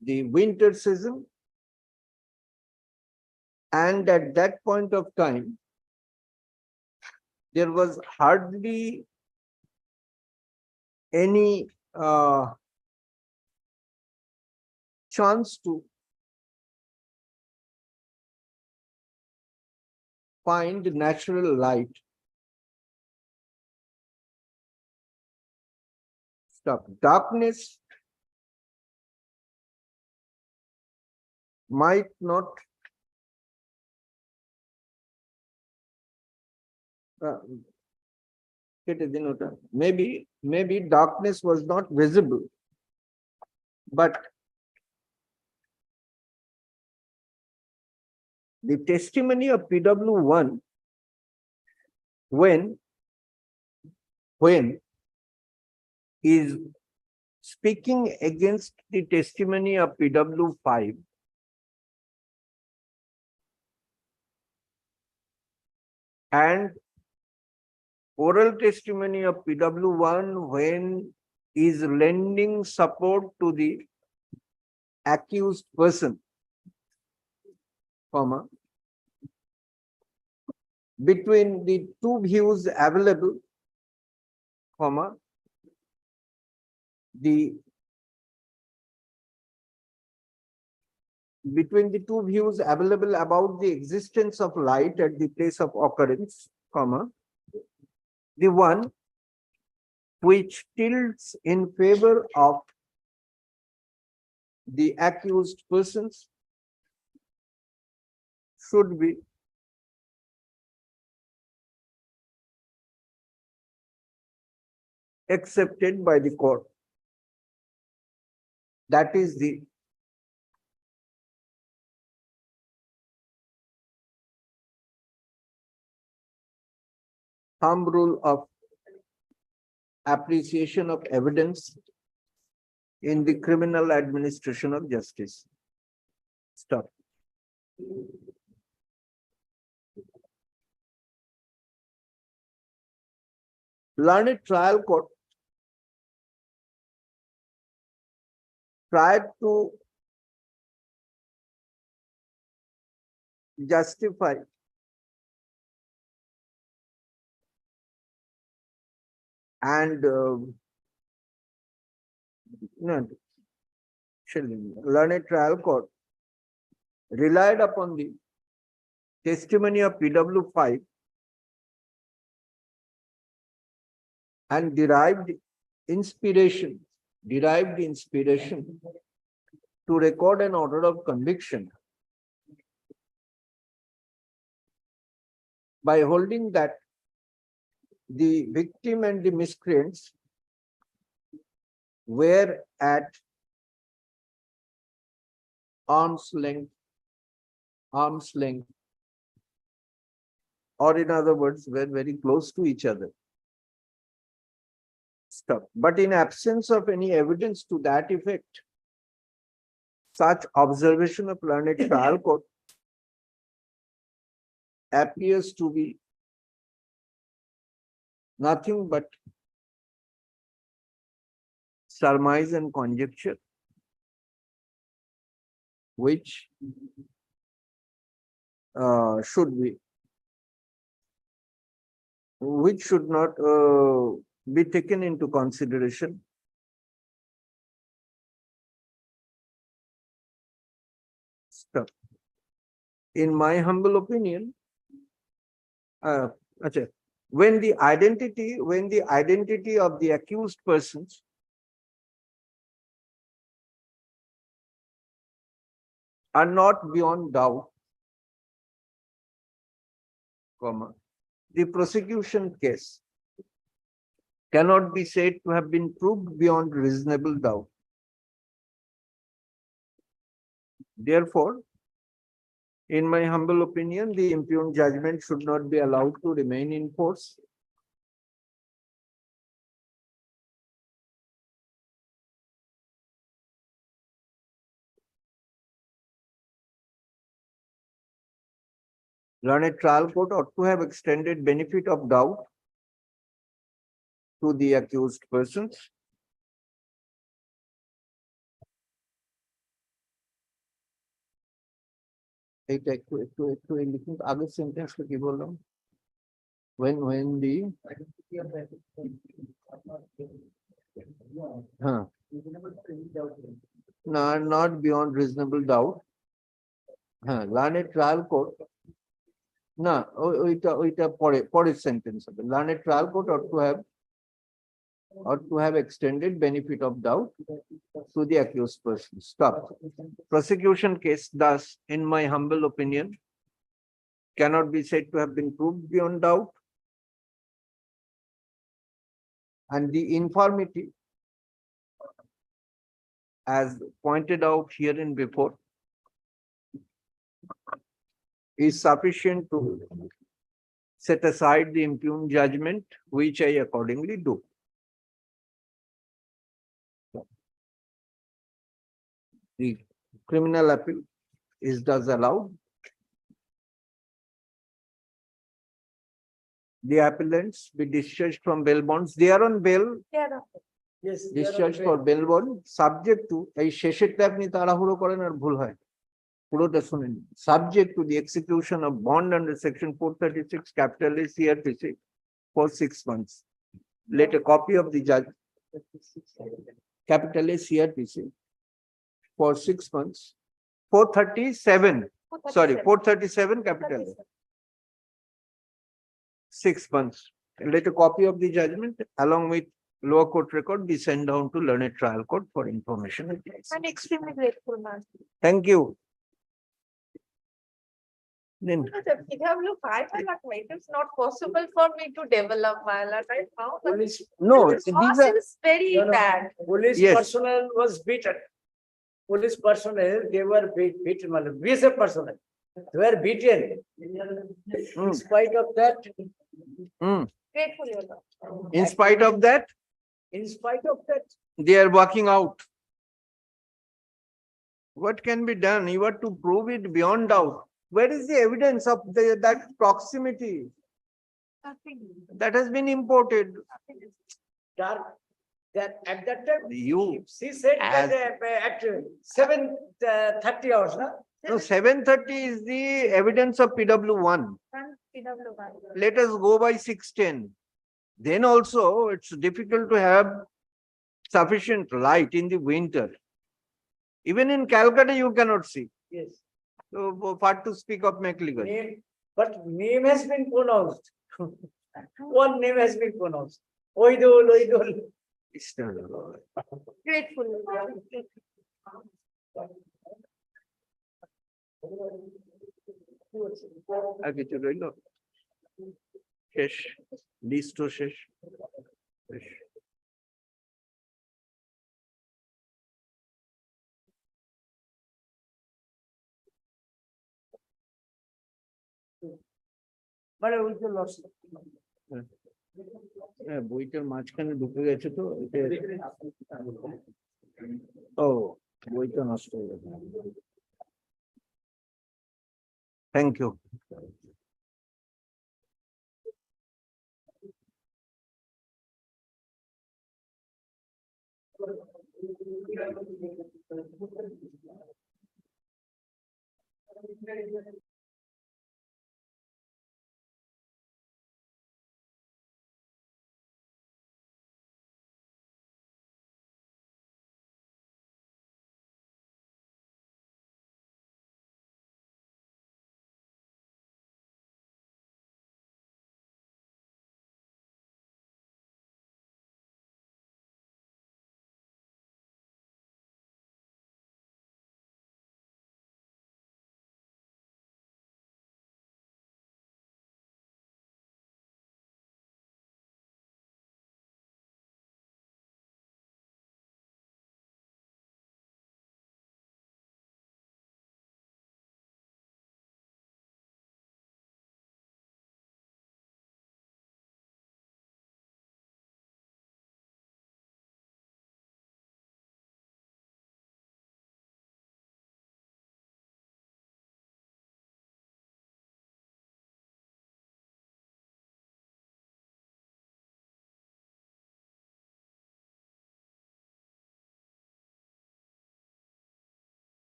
the winter season, and at that point of time, there was hardly any chance to find natural light. Stop. Darkness might not maybe darkness was not visible, but the testimony of PW1 when is speaking against the testimony of PW5, and oral testimony of PW1 when is lending support to the accused person, comma, between the two views available, comma, the between the two views available about the existence of light at the place of occurrence, comma, the one which tilts in favor of the accused persons should be accepted by the court. That is the thumb rule of appreciation of evidence in the criminal administration of justice. Stop. Learned trial court tried to justify and no, learned trial court relied upon the testimony of PW5 and derived inspiration to record an order of conviction by holding that the victim and the miscreants were at arm's length, or in other words, were very close to each other. Stop. But in absence of any evidence to that effect, such observation of learned trial court appears to be nothing but surmise and conjecture, which should not be taken into consideration. Stop. In my humble opinion, when the identity of the accused persons are not beyond doubt, comma, the prosecution case cannot be said to have been proved beyond reasonable doubt. Therefore, in my humble opinion, the impugned judgment should not be allowed to remain in force. Learned trial court ought to have extended benefit of doubt to the accused persons. আগের সেন্টেন্সটা কি বললাম? When the not beyond reasonable doubt. Learned trial court না ওইটা পরের sentence হবে। Learned trial court ought to have extended benefit of doubt to the accused person. Stop. Prosecution case thus, in my humble opinion, cannot be said to have been proved beyond doubt, and the infirmity, as pointed out herein before, is sufficient to set aside the impugned judgment, which I accordingly do. The criminal appeal is thus allowed. The appellants be discharged from bail bonds. They are on bail. Yes. Discharged for bail bond, subject to এই শেষেরটা আপনি তাড়াহুড়ো করেন আর ভুল হয়। পুরোটা শুনেন। Subject to the execution of bond under section 436 capital A CRPC for 6 months. Let a copy of the judge capital A CRPC for 6 months 437, sorry, 437 capital A. 6 months. Let a copy of the judgment along with lower court record be sent down to learned trial court for information. I'm extremely grateful, ma'am. Thank you. Then, It is not possible for me to develop my alert. I found that Police, no, this these horse are, is very No, no. bad. police Yes. personnel was beaten. Police personnel, they were beaten, BSF personnel, they were beaten. In spite of that, Grateful, Your Lord. in spite of that, in spite of that, they are working out. What can be done? You have to prove it beyond doubt. Where is the evidence of that proximity Nothing. that has been imported? dark, that at that time, You, she said as- that at 7:30 hours, no? no, 7:30 is the evidence of PW1. And PW1. Let us go by 6:10. Then also, it's difficult to have sufficient light in the winter. Even in Calcutta, you cannot see. Yes. So, what to speak of McLeod? Name, but name has been pronounced. One name has been pronounced. Oidol, Oidol. Grateful. Your Lord. আর কিছু রইল শেষ লিস্টও শেষ শেষ। মানে ওই যে loss. হ্যাঁ, বইটার মাঝখানে ঢুকে গেছে তো ও বইটা নষ্ট হয়ে গেছে। Thank you.